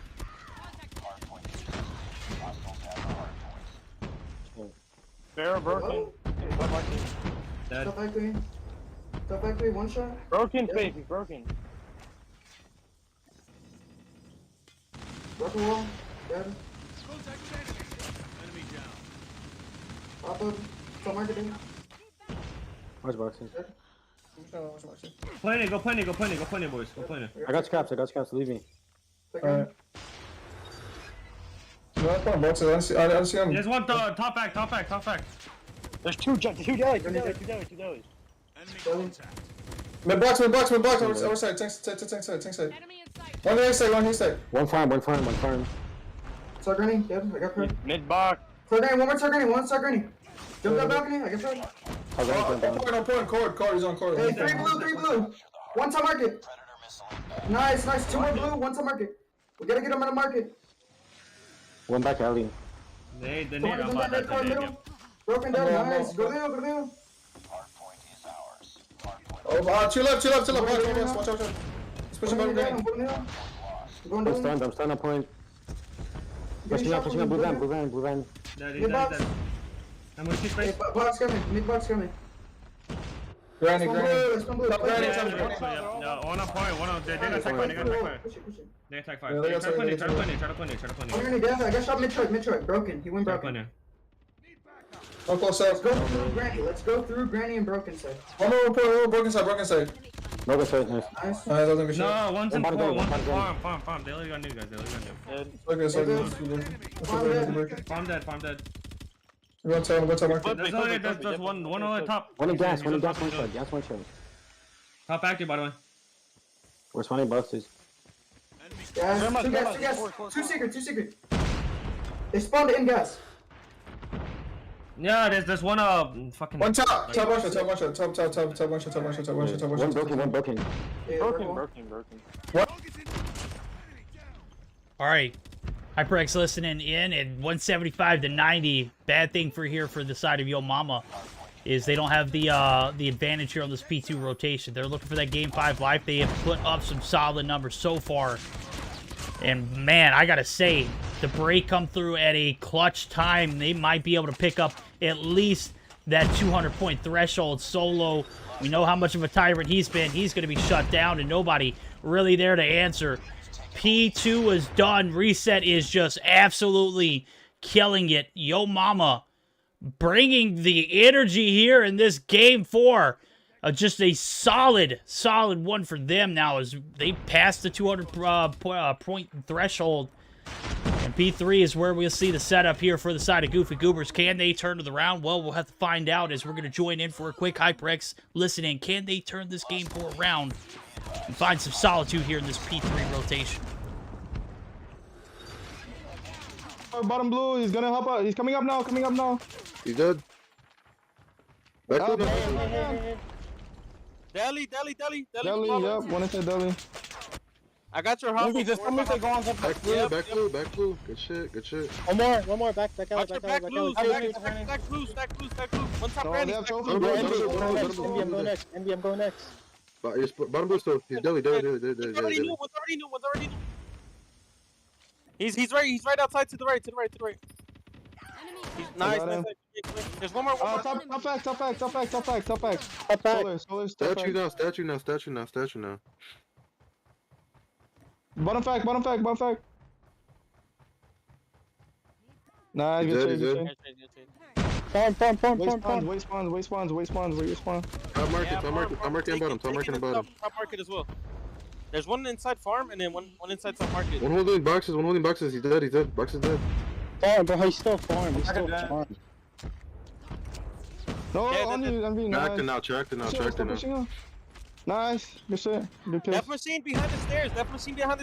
S11: Barrel broken.
S3: Dead.
S8: Top factory, one shot.
S11: Broken, baby, broken.
S8: Broken wall, dead. Pop up, top marketing.
S5: Watch boxing.
S3: Plenty, go plenty, boys. Go plenty.
S5: I got scraps, leave me.
S7: Alright. I don't see him.
S3: There's one top back.
S11: There's two delis.
S7: Mid box, over side, tank side.
S6: Enemy in sight.
S7: One hit side.
S5: One farm.
S8: Start granny, yep, I got crit.
S11: Mid box.
S8: Start granny, one more start granny. Jump that balcony, I got crit.
S7: I'm pulling cord, he's on cord.
S8: Hey, three blue. One top market. Nice, 2 more blue, one top market. We gotta get him in the market.
S5: One back alley.
S3: They need
S8: Someone
S3: about
S8: that car middle.
S3: that.
S8: Broken down, nice. Go there.
S2: Hardpoint is ours.
S7: Oh, chill up. Watch out. He's pushing back again.
S5: I'm stunned on point. Pushing up, blue van.
S3: Dead. I'm gonna shoot space.
S8: Box coming, mid box coming.
S7: Granny.
S8: Let's come blue.
S7: Top granny.
S3: No, one on point. They got attack fire.
S8: Push it.
S3: They attack
S7: Yeah,
S3: fire.
S7: they got
S3: Try to plenty.
S8: One granny down, I got shot mid truck. Broken. He went broken.
S7: One close up.
S8: Let's go through granny and broken side.
S7: One more broken side.
S5: Broken side, nice.
S8: Nice.
S7: That doesn't be shit.
S3: No, one's in
S5: One
S3: four,
S5: bottom
S3: one's in
S5: granny.
S3: farm. They only got new guys.
S7: Okay, so
S3: Farm dead.
S7: Go top market.
S3: There's one on the top.
S5: One in gas, one shot. Gas, one shot.
S3: Top active, by the way.
S5: We're spawning boxes.
S8: Gas, two gas. Two secret. They spawned in gas.
S3: Yeah, there's one fucking.
S7: One top one shot. Top one shot.
S5: One broken.
S8: Yeah,
S11: Broken.
S1: All right. HyperX listening in at 175-90. Bad thing for the side of Yo Mama is they don't have the advantage here on this P2 rotation. They're looking for that Game 5 life. They have put up some solid numbers so far. And man, I gotta say, the break come through at a clutch time. They might be able to pick up at least that 200-point threshold. Solo, we know how much of a tyrant he's been. He's gonna be shut down and nobody really there to answer. P2 is done. Reset is just absolutely killing it. Yo Mama bringing the energy here in this game 4. Just a solid one for them now as they passed the 200 point threshold. And P3 is where we'll see the setup here for the side of Goofy Goobers. Can they turn to the round? Well, we'll have to find out as we're going to join in for a quick HyperX listen in. Can they turn this game 4 around and find some solitude here in this P3 rotation?
S10: Bottom blue, he's gonna help out. He's coming up now,
S9: He's dead. Back to
S11: Deli,
S10: yep, one inside deli.
S11: I got your house. Just tell me if they go on something.
S9: back blue. Good shit.
S4: One more, back alley,
S11: Back blue. One top ready.
S4: NB, I'm going next.
S9: Bottom blue still. He's deli.
S11: One's already new. He's right outside to the right. Nice. There's one more.
S10: Top back. Solar,
S9: Statue now.
S10: Bottom fact. Nice, good trade.
S4: Farm.
S10: Waste spawns, where you spawn?
S9: Top market and bottom.
S11: Top market as well. There's one inside farm and then one inside top market.
S9: One holding boxes. He's dead. Box is dead.
S4: Farm, bro, he's still farm.
S10: No,
S11: Yeah,
S10: on you,
S9: Tracked it now.
S10: Nice, good shit. Good kill.
S11: Death machine behind the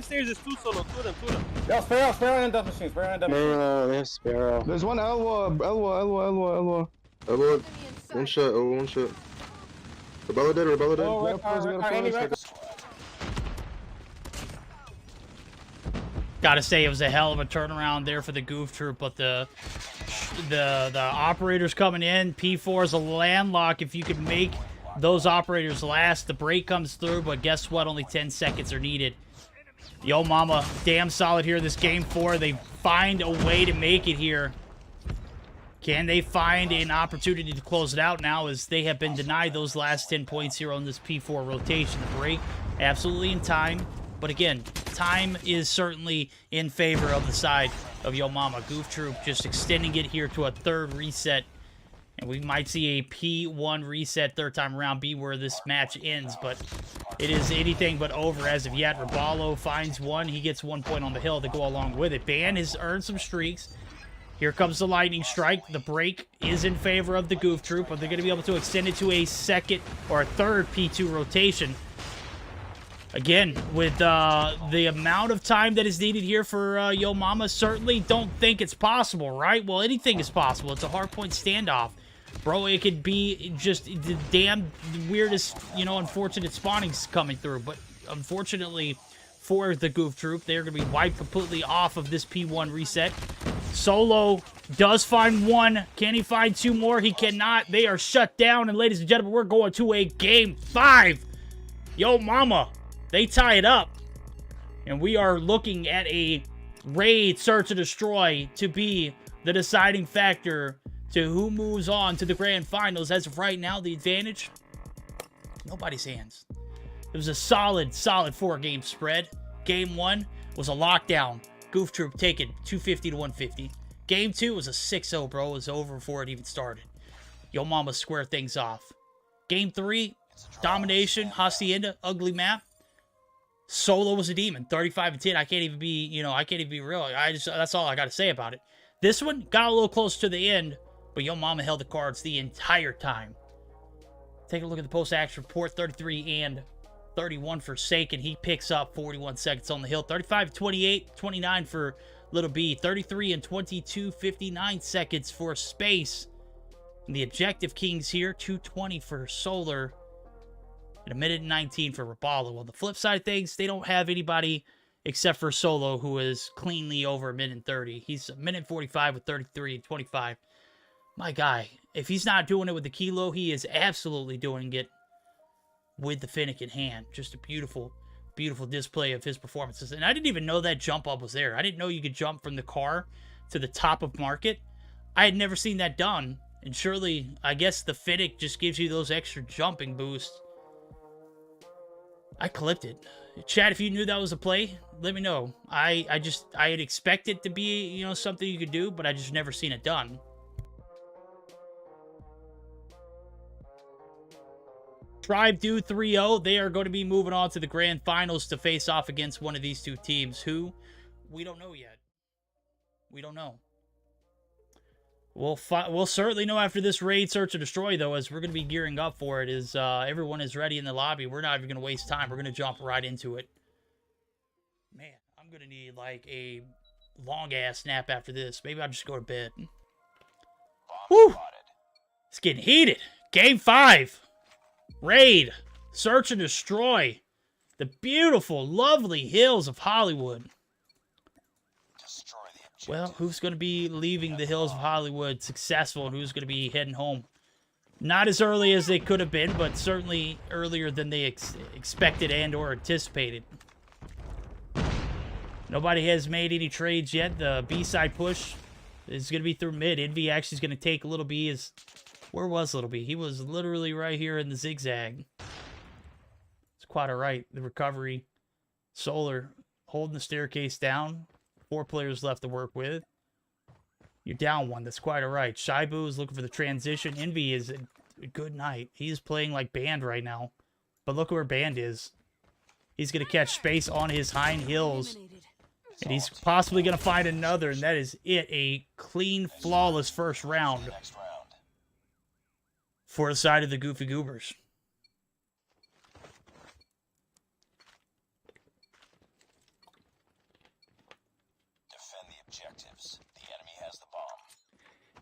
S11: stairs. There's two solo. Two of them.
S4: Yo, Sparrow in death machine.
S10: There's Sparrow. There's one Elwa.
S9: Elbow. One shot. Rebella dead.
S1: Gotta say, it was a hell of a turnaround there for the Goof Troop, but the operators coming in, P4 is a landlock. If you could make those operators last, the break comes through, but guess what? Only 10 seconds are needed. Yo Mama, damn solid here this game 4. They find a way to make it here. Can they find an opportunity to close it out now as they have been denied those last 10 points here on this P4 rotation? The break absolutely in time. But again, time is certainly in favor of the side of Yo Mama. Goof Troop just extending it here to a third reset. And we might see a P1 reset third time around be where this match ends. But it is anything but over as of yet. Raballo finds one. He gets 1 point on the hill to go along with it. Ban has earned some streaks. Here comes the lightning strike. The break is in favor of the Goof Troop. But they're going to be able to extend it to a second or a third P2 rotation. Again, with the amount of time that is needed here for Yo Mama, certainly don't think it's possible, right? Well, anything is possible. It's a hardpoint standoff. Bro, it could be just the damn weirdest, unfortunate spawnings coming through. But unfortunately for the Goof Troop, they're going to be wiped completely off of this P1 reset. Solo does find one. Can he find two more? He cannot. They are shut down. And ladies and gentlemen, we're going to a Game 5. Yo Mama. They tie it up, and we are looking at a raid search and destroy to be the deciding factor to who moves on to the grand finals. As of right now, the advantage, nobody's hands. It was a solid 4-game spread. Game 1 was a lockdown. Goof Troop taking 250 to 150. Game 2 was a 6-0, bro. It was over before it even started. Yo Mama square things off. Game 3, domination, Hacienda, ugly map. Solo was a demon, 35-10. I can't even be real. That's all I got to say about it. This one got a little close to the end, but Yo Mama held the cards the entire time. Take a look at the post-action report, 33 and 31 for Sake, and he picks up 41 seconds on the hill. 35-28, 29 for Little B, 33 and 22, 59 seconds for Space. And the Objective Kings here, 220 for Solar. And 1:19 for Raballo. On the flip side of things, they don't have anybody except for Solo, who is cleanly over 1:30. He's 1:45 with 33 and 25. My guy, if he's not doing it with the Kilo, he is absolutely doing it with the Finnick in hand. Just a beautiful, beautiful display of his performances. And I didn't even know that jump up was there. I didn't know you could jump from the car to the top of market. I had never seen that done. And surely, I guess the Finnick just gives you those extra jumping boosts. I clipped it. Chad, if you knew that was a play, let me know. I had expected it to be, something you could do, but I just never seen it done. Tribe do 3-0. They are going to be moving on to the grand finals to face off against one of these two teams. Who? We don't know yet. We don't know. We'll certainly know after this raid, search, and destroy, though, as we're going to be gearing up for it. As everyone is ready in the lobby. We're not even going to waste time. We're going to jump right into it. Man, I'm going to need, like, a long-ass nap after this. Maybe I'll just go to bed. Woo! It's getting heated. Game 5. Raid. Search and destroy. The beautiful, lovely hills of Hollywood. Well, who's going to be leaving the hills of Hollywood successful and who's going to be heading home? Not as early as they could have been, but certainly earlier than they expected and or anticipated. Nobody has made any trades yet. The B-side push is going to be through mid. Envy actually is going to take Little B. Where was Little B? He was literally right here in the zigzag. It's quite all right. The recovery. Solar holding the staircase down. 4 players left to work with. You're down 1. That's quite all right. Shaibu is looking for the transition. Envy is a good night. He's playing like Band right now. But look where Band is. He's going to catch space on his hind heels. And he's possibly going to find another. And that is it. A clean, flawless first round for the side of the Goofy Goobers.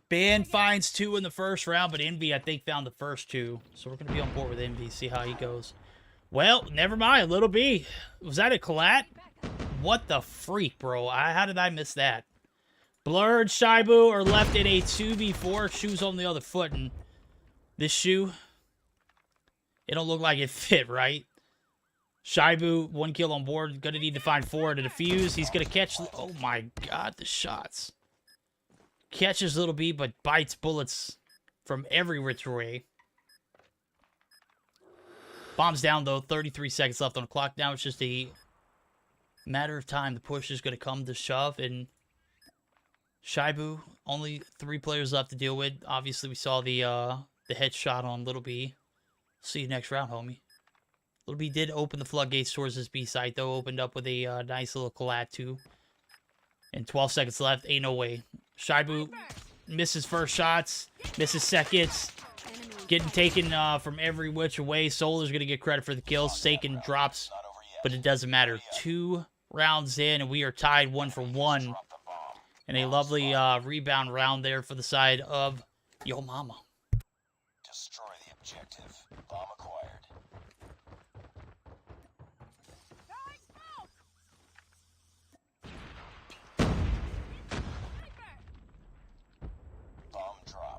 S1: Band finds 2 in the first round, but Envy, I think, found the first 2. So we're going to be on board with Envy, see how he goes. Well, never mind. Little B. Was that a collat? What the freak, bro? How did I miss that? Blurred, Shaibu are left in a 2v4. Shoes on the other foot. And this shoe, it don't look like it fit, right? Shaibu, 1 kill on board. Going to need to find 4 to defuse. He's going to catch... Oh, my God, the shots. Catches Little B, but bites bullets from every which way. Bombs down, though. 33 seconds left on the clock. Now it's just a matter of time. The push is going to come to shove. And Shaibu, only 3 players left to deal with. Obviously, we saw the headshot on Little B. See you next round, homie. Little B did open the floodgates towards his B site, though. Opened up with a nice little collat, too. And 12 seconds left. Ain't no way. Shaibu misses first shots, misses seconds, getting taken from every which way. Solar's going to get credit for the kill. Saken drops, but it doesn't matter. 2 rounds in, and we are tied 1 for 1. And a lovely rebound round there for the side of Yo Mama.
S2: Destroy the objective. Bomb acquired.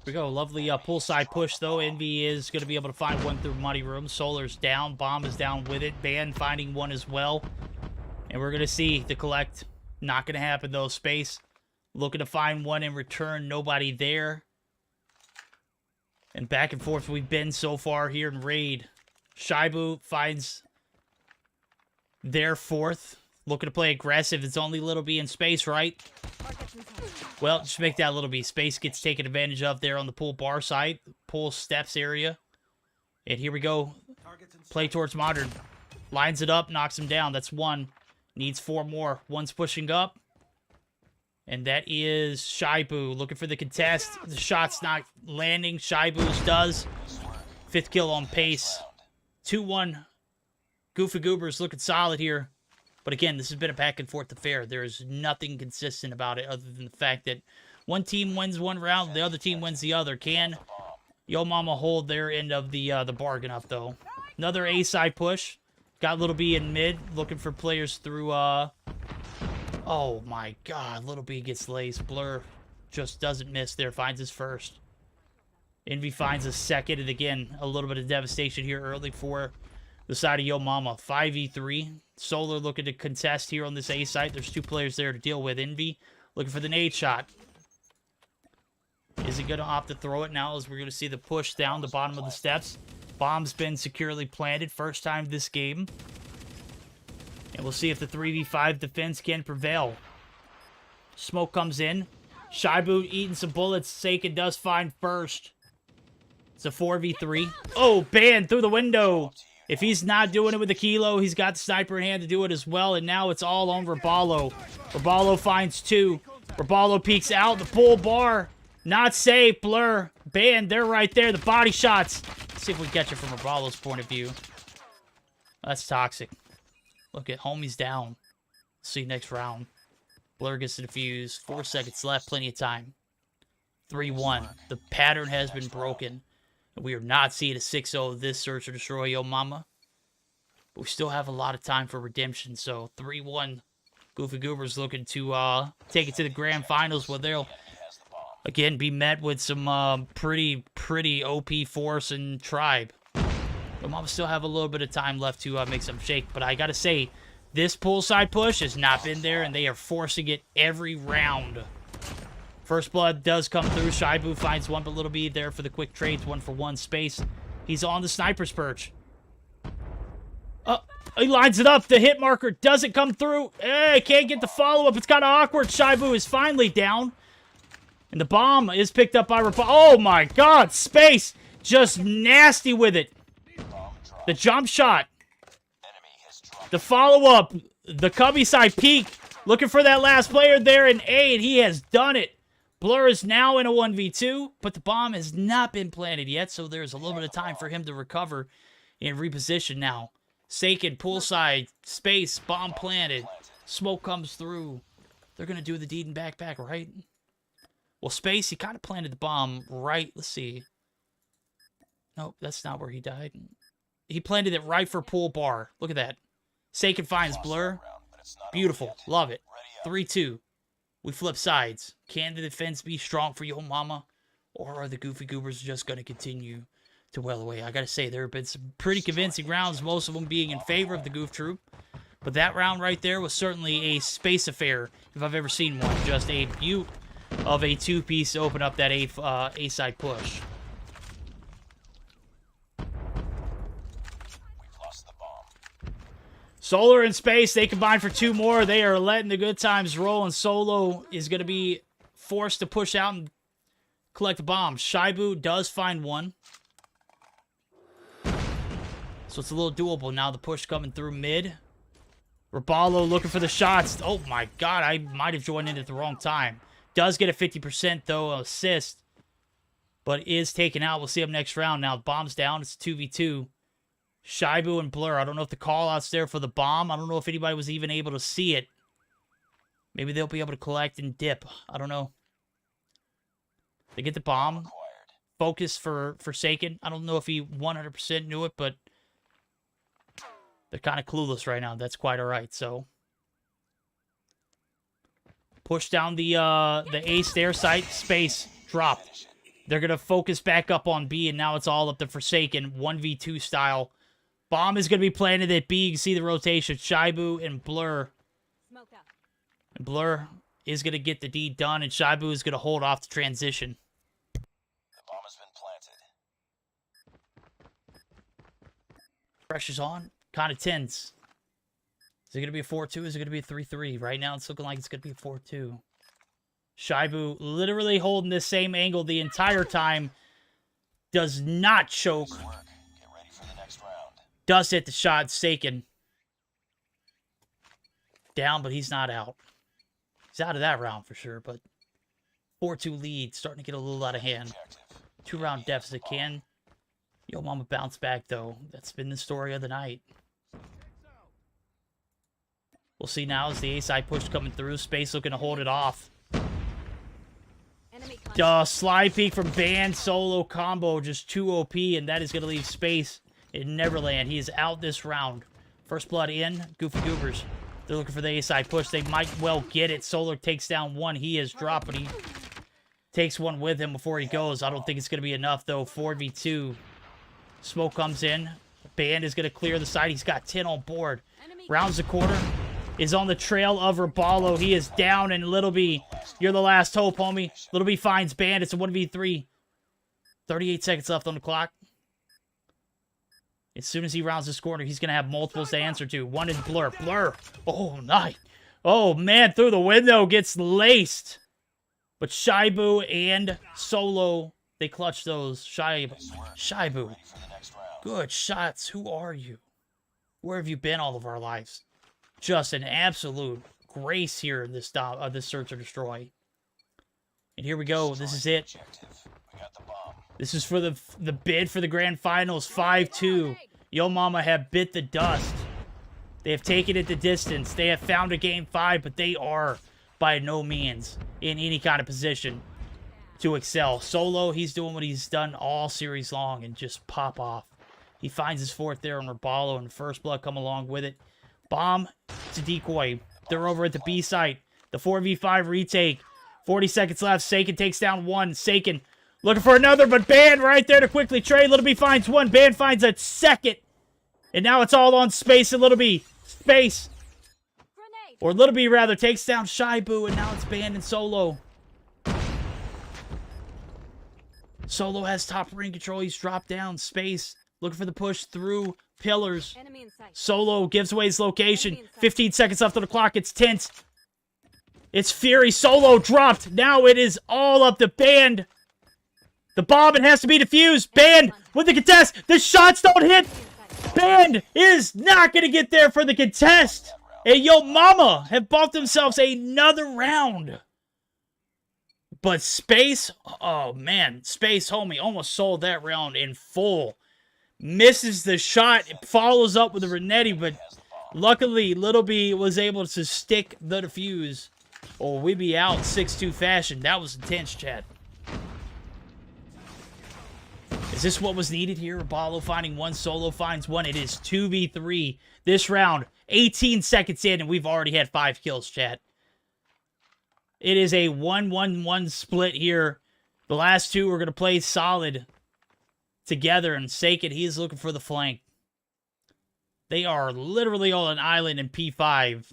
S1: Here we go. Lovely poolside push, though. Envy is going to be able to find 1 through Muddy Room. Solar's down. Bomb is down with it. Band finding 1 as well. And we're going to see the collect. Not going to happen, though. Space looking to find 1 in return. Nobody there. And back and forth we've been so far here in Raid. Shaibu finds their 4th. Looking to play aggressive. It's only Little B in space, right? Well, just make that Little B. Space gets taken advantage of there on the pool bar side. Pool steps area. And here we go. Play towards Modern. Lines it up, knocks him down. That's 1. Needs 4 more. 1's pushing up. And that is Shaibu looking for the contest. The shot's not landing. Shaibu's does. 5th kill on pace. 2-1. Goofy Goobers looking solid here. But again, this has been a back-and-forth affair. There is nothing consistent about it other than the fact that one team wins 1 round, the other team wins the other. Can Yo Mama hold their end of the bargain up, though? Another A-side push. Got Little B in mid, looking for players through... Oh, my God. Little B gets laced. Blur just doesn't miss there. Finds his first. Envy finds a second. And again, a little bit of devastation here early for the side of Yo Mama. 5v3. Solar looking to contest here on this A site. There's 2 players there to deal with. Envy looking for the nade shot. Is he going to opt to throw it now as we're going to see the push down the bottom of the steps? Bomb's been securely planted. First time this game. And we'll see if the 3v5 defense can prevail. Smoke comes in. Shaibu eating some bullets. Saken does find first. It's a 4v3. Oh, banned through the window. If he's not doing it with the kilo, he's got the sniper in hand to do it as well. And now it's all on Raballo. Raballo finds 2. Raballo peeks out. The bull bar. Not safe. Blur. Banned. They're right there. The body shots. Let's see if we can catch it from Raballo's point of view. That's toxic. Look at homie's down. See you next round. Blur gets the defuse. 4 seconds left. Plenty of time. 3-1. The pattern has been broken. We are not seeing a 6-0 this search or destroy yo mama. But we still have a lot of time for redemption. So 3-1. Goofy Goobers looking to take it to the grand finals where they'll again be met with some pretty OP force and tribe. Yo mama still have a little bit of time left to make some shake. But I gotta say, this poolside push has not been there, and they are forcing it every round. First blood does come through. Shaibu finds one, but Little B there for the quick trades. 1-for-1 space. He's on the sniper's perch. He lines it up. The hit marker doesn't come through. Hey, can't get the follow-up. It's kind of awkward. Shaibu is finally down. And the bomb is picked up by Raballo. Oh, my God. Space. Just nasty with it. The jump shot. The follow-up. The cubby side peek. Looking for that last player there in A, and he has done it. Blur is now in a 1v2, but the bomb has not been planted yet, so there's a little bit of time for him to recover and reposition now. Saken, poolside, space, bomb planted. Smoke comes through. They're going to do the deed and backpack, right? Well, space, he kind of planted the bomb right. Let's see. Nope, that's not where he died. He planted it right for pool bar. Look at that. Saken finds Blur. Beautiful. Love it. 3-2. We flip sides. Can the defense be strong for yo mama? Or are the Goofy Goobers just going to continue to well away? I got to say, there have been some pretty convincing rounds, most of them being in favor of the Goof Troop. But that round right there was certainly a space affair, if I've ever seen one. Just a beaut of a two-piece to open up that A-side push. Solar and Space, they combine for 2 more. They are letting the good times roll, and Solo is going to be forced to push out and collect the bombs. Shaibu does find one. So it's a little doable now. The push coming through mid. Raballo looking for the shots. Oh my God, I might have joined in at the wrong time. Does get a 50% though, assist. But is taken out. We'll see him next round. Now, bomb's down. It's 2v2. Shaibu and Blur. I don't know if the call-out's there for the bomb. I don't know if anybody was even able to see it. Maybe they'll be able to collect and dip. I don't know. They get the bomb. Focus for Saken. I don't know if he 100% knew it, but they're kind of clueless right now. That's quite all right. So push down the A stair site. Space. Drop. They're going to focus back up on B, and now it's all up to Forsaken. 1v2 style. Bomb is going to be planted at B. You can see the rotation. Shaibu and Blur. And Blur is going to get the deed done, and Shaibu is going to hold off the transition.
S2: The bomb has been planted.
S1: Pressure's on. Kind of tense. Is it going to be a 4-2? Is it going to be a 3-3? Right now, it's looking like it's going to be a 4-2. Shaibu literally holding the same angle the entire time. Does not choke. Does hit the shot. Saken. Down, but he's not out. He's out of that round for sure, but 4-2 lead. Starting to get a little out of hand. 2-round deficit. Can yo mama bounce back, though? That's been the story of the night. We'll see now as the A-side push coming through. Space looking to hold it off. Slide peek from Band Solo combo. Just 2 OP, and that is going to leave Space in Neverland. He is out this round. First blood in. Goofy Goobers. They're looking for the A-side push. They might well get it. Solar takes down one. He is dropped, but he takes one with him before he goes. I don't think it's going to be enough, though. 4v2. Smoke comes in. Band is going to clear the side. He's got 10 on board. Rounds the corner. Is on the trail of Raballo. He is down, and Little B, you're the last hope, homie. Little B finds Band. It's a 1v3. 38 seconds left on the clock. As soon as he rounds this corner, he's going to have multiples to answer to. One is Blur. Blur. Oh, nice. Oh, man, through the window gets laced. But Shaibu and Solo They clutch those. Shibu.
S2: Ready for the next round.
S1: Good shots. Who are you? Where have you been all of our lives? Just an absolute grace here in this this search or destroy. And here we go. This is it.
S2: Objective. We got the bomb.
S1: This is for the bid for the grand finals. 5-2. Yo Mama have bit the dust. They have taken it the distance. They have found a game 5, but they are by no means in any kind of position to excel. Solo, he's doing what he's done all series long and just pop off. He finds his 4th there on Rabalo, and First Blood come along with it. Bomb to decoy. They're over at the B site. The 4v5 retake. 40 seconds left. Saken takes down 1. Saken looking for another, but Ban right there to quickly trade. Little B finds 1. Ban finds a 2nd. And now it's all on Space and Little B. Space. Or Little B, rather, takes down Shibu, and now it's Ban and Solo. Solo has top ring control. He's dropped down. Space looking for the push through pillars. Solo gives away his location. 15 seconds left on the clock. It's tense. It's Fury. Solo dropped. Now it is all up to Band. The bomb, it has to be defused. Band with the contest. The shots don't hit. Band is not going to get there for the contest. And Yo Mama have bought themselves another round. But Space, oh man, Space, homie, almost sold that round in full. Misses the shot, it follows up with a Renetti, but luckily Little B was able to stick the defuse, or we'd be out 6-2 fashion. That was intense, chat. Is this what was needed here? Rabalo finding 1, Solo finds 1. It is 2v3 this round. 18 seconds in, and we've already had 5 kills, chat. It is a 1-1-1 split here. The last 2 are going to play solid together, and Saken, he is looking for the flank. They are literally on an island in P5.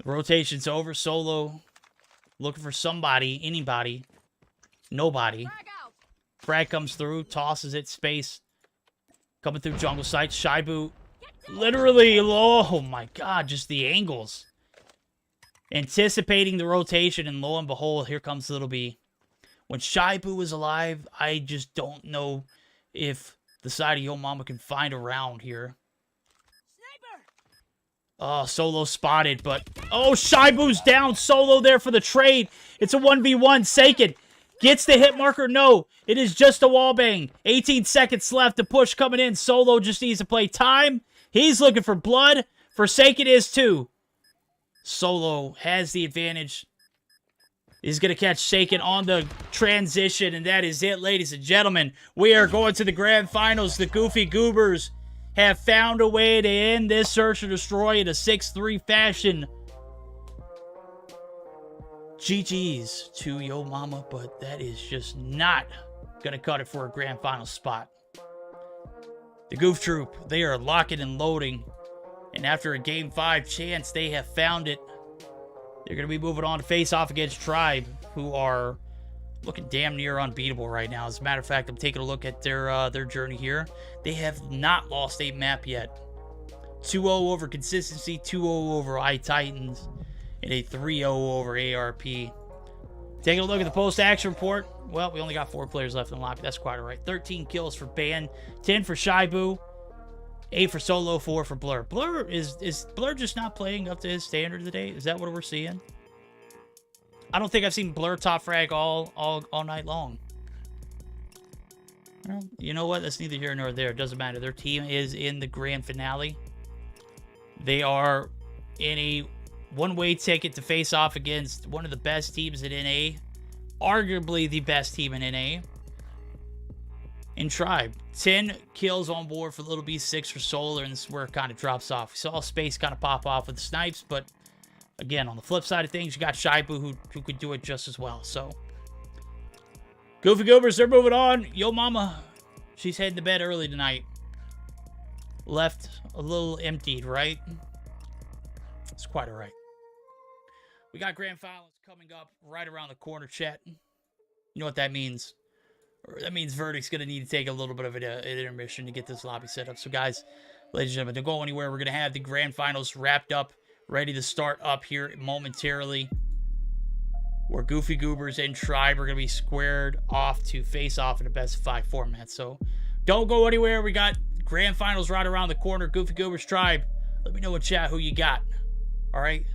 S1: The rotation's over. Solo looking for somebody, anybody, nobody. Frag comes through, tosses it, Space coming through jungle site. Shibu literally, oh my god, just the angles. Anticipating the rotation, and lo and behold, here comes Little B. When Shibu is alive, I just don't know if the side of Yo Mama can find a round here. Oh, Solo spotted, but oh, Shibu's down. Solo there for the trade. It's a 1v1. Saken gets the hit marker. No, it is just a wallbang. 18 seconds left. The push coming in. Solo just needs to play time. He's looking for blood. Forsaken is too. Solo has the advantage. He's going to catch Saken on the transition, and that is it, ladies and gentlemen. We are going to the grand finals. The Goofy Goobers have found a way to end this search and destroy in a 6-3 fashion. GG's to Yo Mama, but that is just not going to cut it for a grand final spot. The Goof Troop, they are locking and loading. And after a Game 5 chance, they have found it. They're going to be moving on to face off against Tribe, who are looking damn near unbeatable right now. As a matter of fact, I'm taking a look at their journey here. They have not lost a map yet. 2-0 over Consistency, 2-0 over iTitans, and a 3-0 over ARP. Taking a look at the post-action report. Well, we only got 4 players left in the lobby. That's quite all right. 13 kills for Ban, 10 for Shibu, 8 for Solo, 4 for Blur. Blur, is Blur just not playing up to his standard today? Is that what we're seeing? I don't think I've seen Blur top frag all night long. Well, you know what? That's neither here nor there. It doesn't matter. Their team is in the grand finale. They are in a one-way ticket to face off against one of the best teams in NA. Arguably the best team in NA. In Tribe. 10 kills on board for Little B, 6 for Solar, and this is where it kind of drops off. We saw Space kind of pop off with the snipes, but again, on the flip side of things, you got Shibu who could do it just as well. So, Goofy Goobers, they're moving on. Yo Mama, she's heading to bed early tonight. Left a little emptied, right? It's quite all right. We got grand finals coming up right around the corner, chat. You know what that means. That means Verdict's going to need to take a little bit of an intermission to get this lobby set up. So, guys, ladies and gentlemen, don't go anywhere. We're going to have the grand finals wrapped up, ready to start up here momentarily, where Goofy Goobers and Tribe are going to be squared off to face off in a best-of-5 format. So, don't go anywhere. We got grand finals right around the corner. Goofy Goobers, Tribe. Let me know in chat who you got. All right?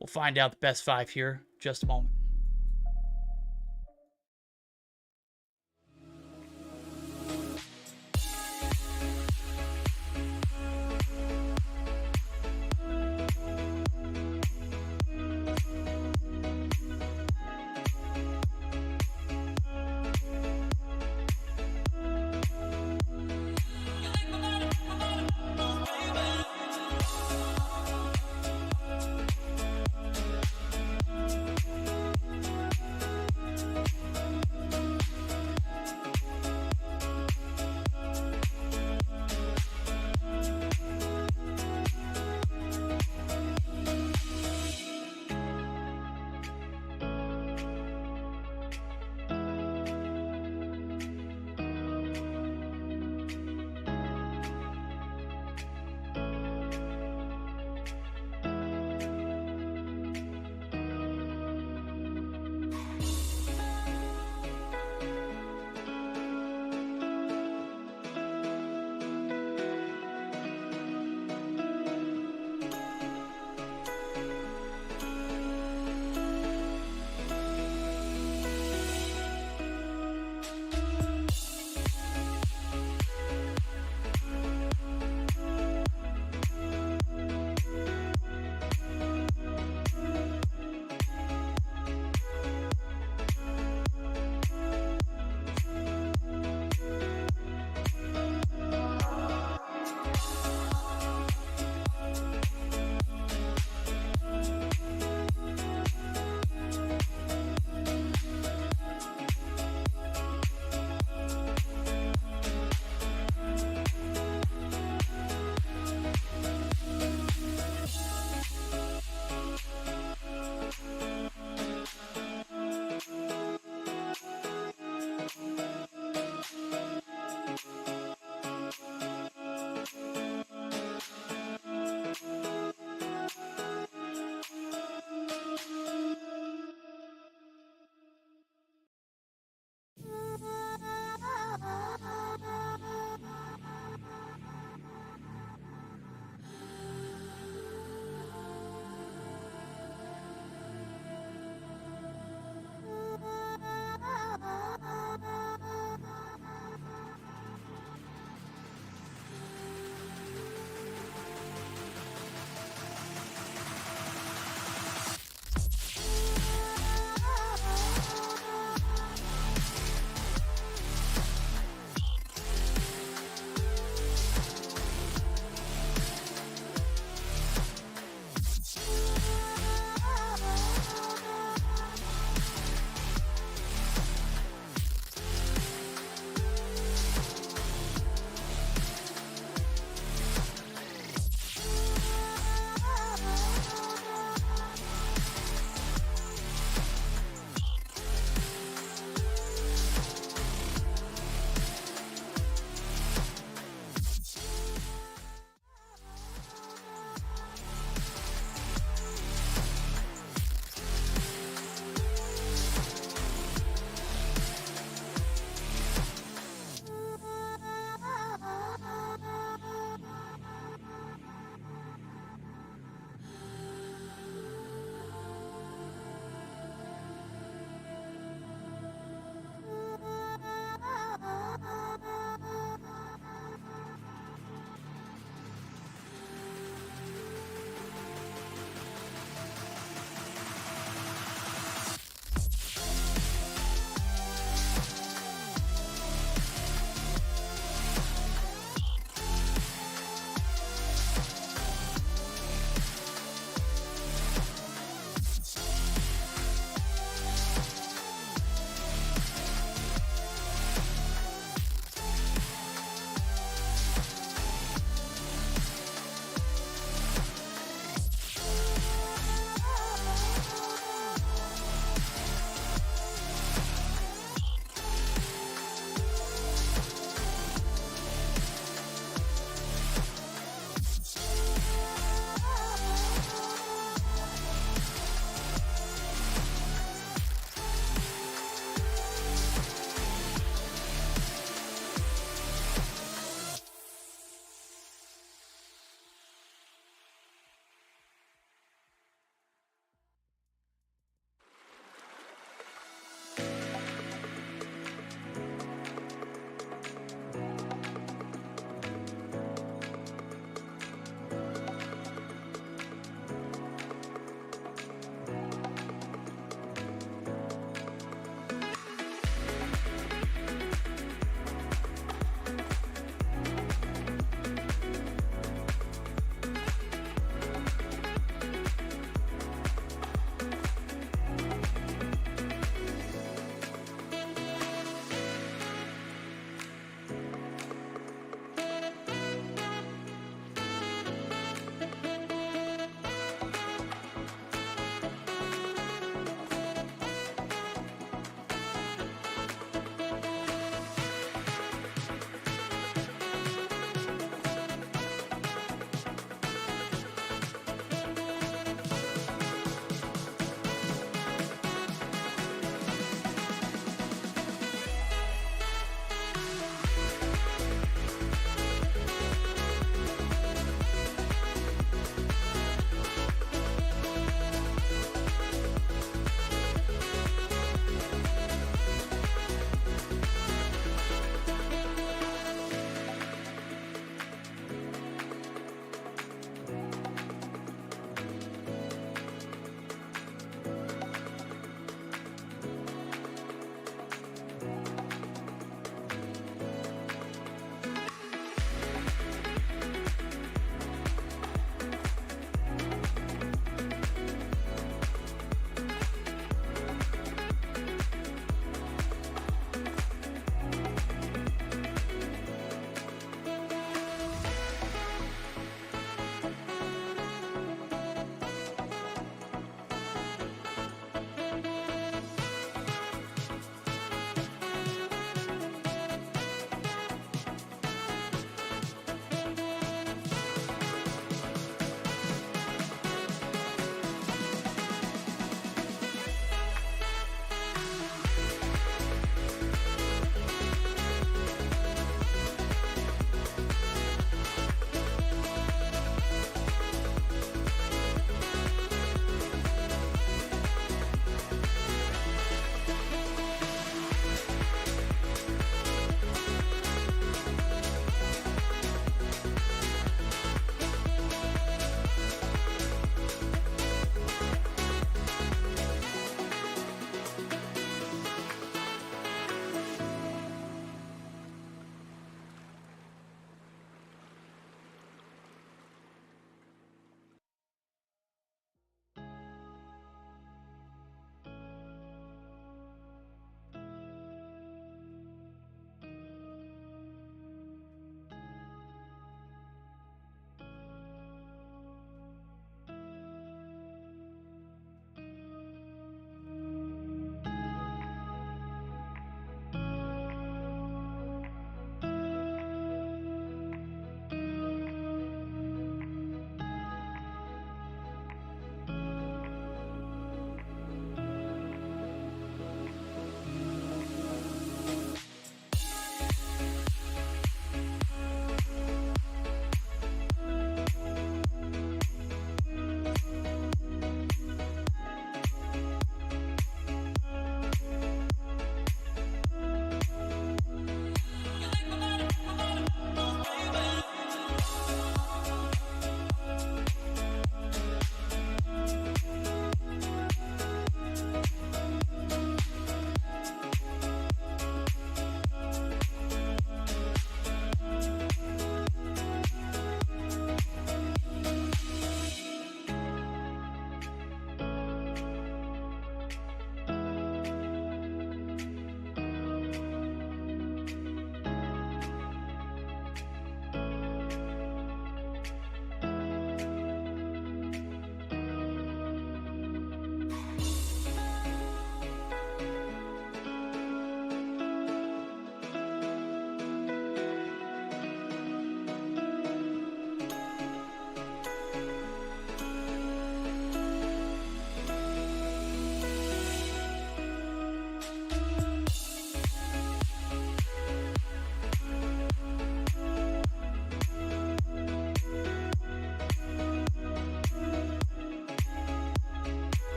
S1: We'll find out the best 5 here in just a moment.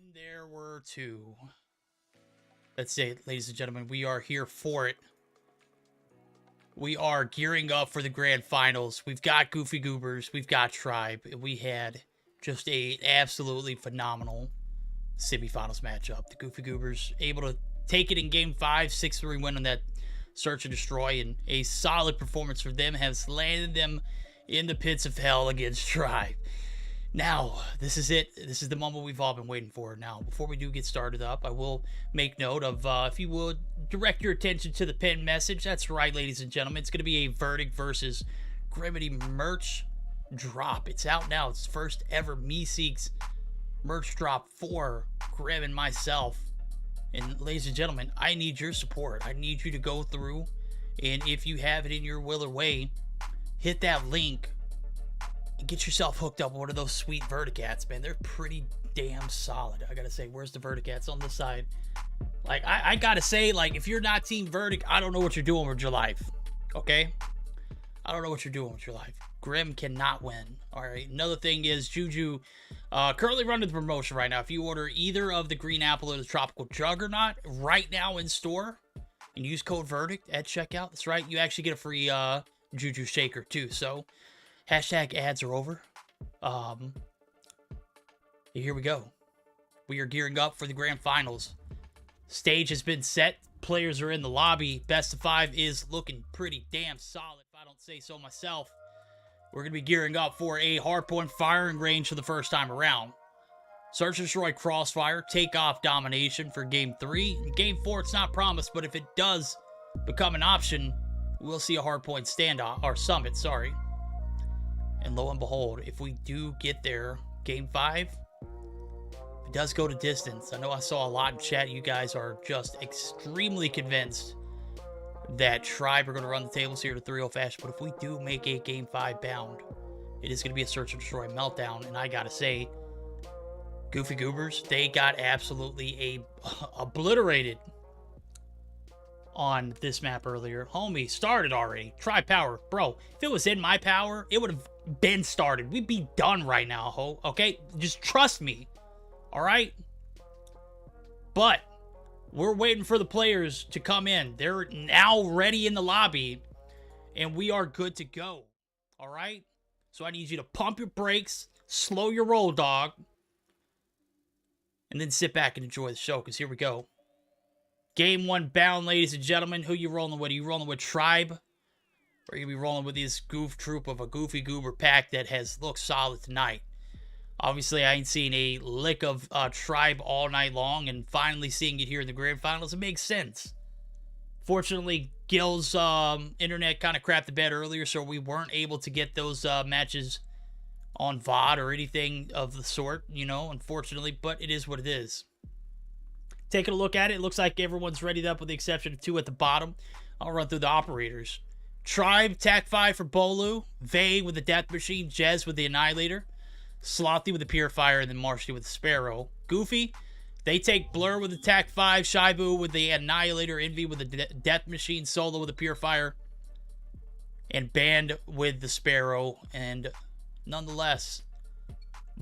S1: And there were two. That's it, ladies and gentlemen. We are here for it. We are gearing up for the grand finals. We've got Goofy Goobers. We've got Tribe. We had just a absolutely phenomenal semifinals matchup. The Goofy Goobers able to take it in game 5, 6-3 win on that search and destroy, and a solid performance for them has landed them in the pits of hell against Tribe. Now, this is it. This is the moment we've all been waiting for. Now, before we do get started up, I will make note of, if you will, direct your attention to the pinned message. That's right, ladies and gentlemen. It's going to be a Verdict versus Grimity merch drop. It's out now. It's the first ever Meseeks merch drop for Grim and myself. And ladies and gentlemen, I need your support. I need you to go through, and if you have it in your will or way, hit that link and get yourself hooked up with one of those sweet Verticats, man. They're pretty damn solid. I gotta say, where's the Verticats on this side? Like, I gotta say, like, if you're not Team Verdict, I don't know what you're doing with your life. Okay? I don't know what you're doing with your life. Grim cannot win. Alright, another thing is JuJu currently running the promotion right now. If you order either of the Green Apple or the Tropical Juggernaut right now in store and use code Verdict at checkout, that's right, you actually get a free JuJu shaker too. So, hashtag ads are over. Here we go. We are gearing up for the grand finals. Stage has been set. Players are in the lobby. Best of 5 is looking pretty damn solid, if I don't say so myself. We're going to be gearing up for a hardpoint firing range for the first time around. Search and destroy crossfire, takeoff domination for game 3. In game 4, it's not promised, but if it does become an option, we'll see a hardpoint standoff, or summit, sorry. And lo and behold, if we do get there, game 5, it does go to distance. I know I saw a lot in chat. You guys are just extremely convinced that Tribe are going to run the tables here to 3-0 fashion. But if we do make a game 5 bound, it is going to be a search and destroy meltdown. And I got to say, Goofy Goobers, they got absolutely obliterated on this map earlier. Homie, started already. Try power. Bro, if it was in my power, it would have been started. We'd be done right now, ho. Okay? Just trust me. Alright? But we're waiting for the players to come in. They're now ready in the lobby, and we are good to go. Alright? So I need you to pump your brakes, slow your roll, dog, and then sit back and enjoy the show, because here we go. Game 1 bound, ladies and gentlemen. Who you rolling with? Are you rolling with Tribe? Or are you going to be rolling with this goof troop of a Goofy Goober pack that has looked solid tonight? Obviously, I ain't seen a lick of Tribe all night long, and finally seeing it here in the grand finals, it makes sense. Fortunately, Gil's internet kind of crapped the bed earlier, so we weren't able to get those matches on VOD or anything of the sort, you know, unfortunately, but it is what it is. Taking a look at it, it looks like everyone's readied up with the exception of 2 at the bottom. I'll run through the operators. Tribe, Tac 5 for Bolu, Vay with the Death Machine, Jez with the Annihilator, Slothy with the Purifier, and then Marshy with the Sparrow. Goofy, they take Blur with the Tac 5, Shibu with the Annihilator, Envy with the Death Machine, Solo with the Purifier, and Band with the Sparrow. And nonetheless,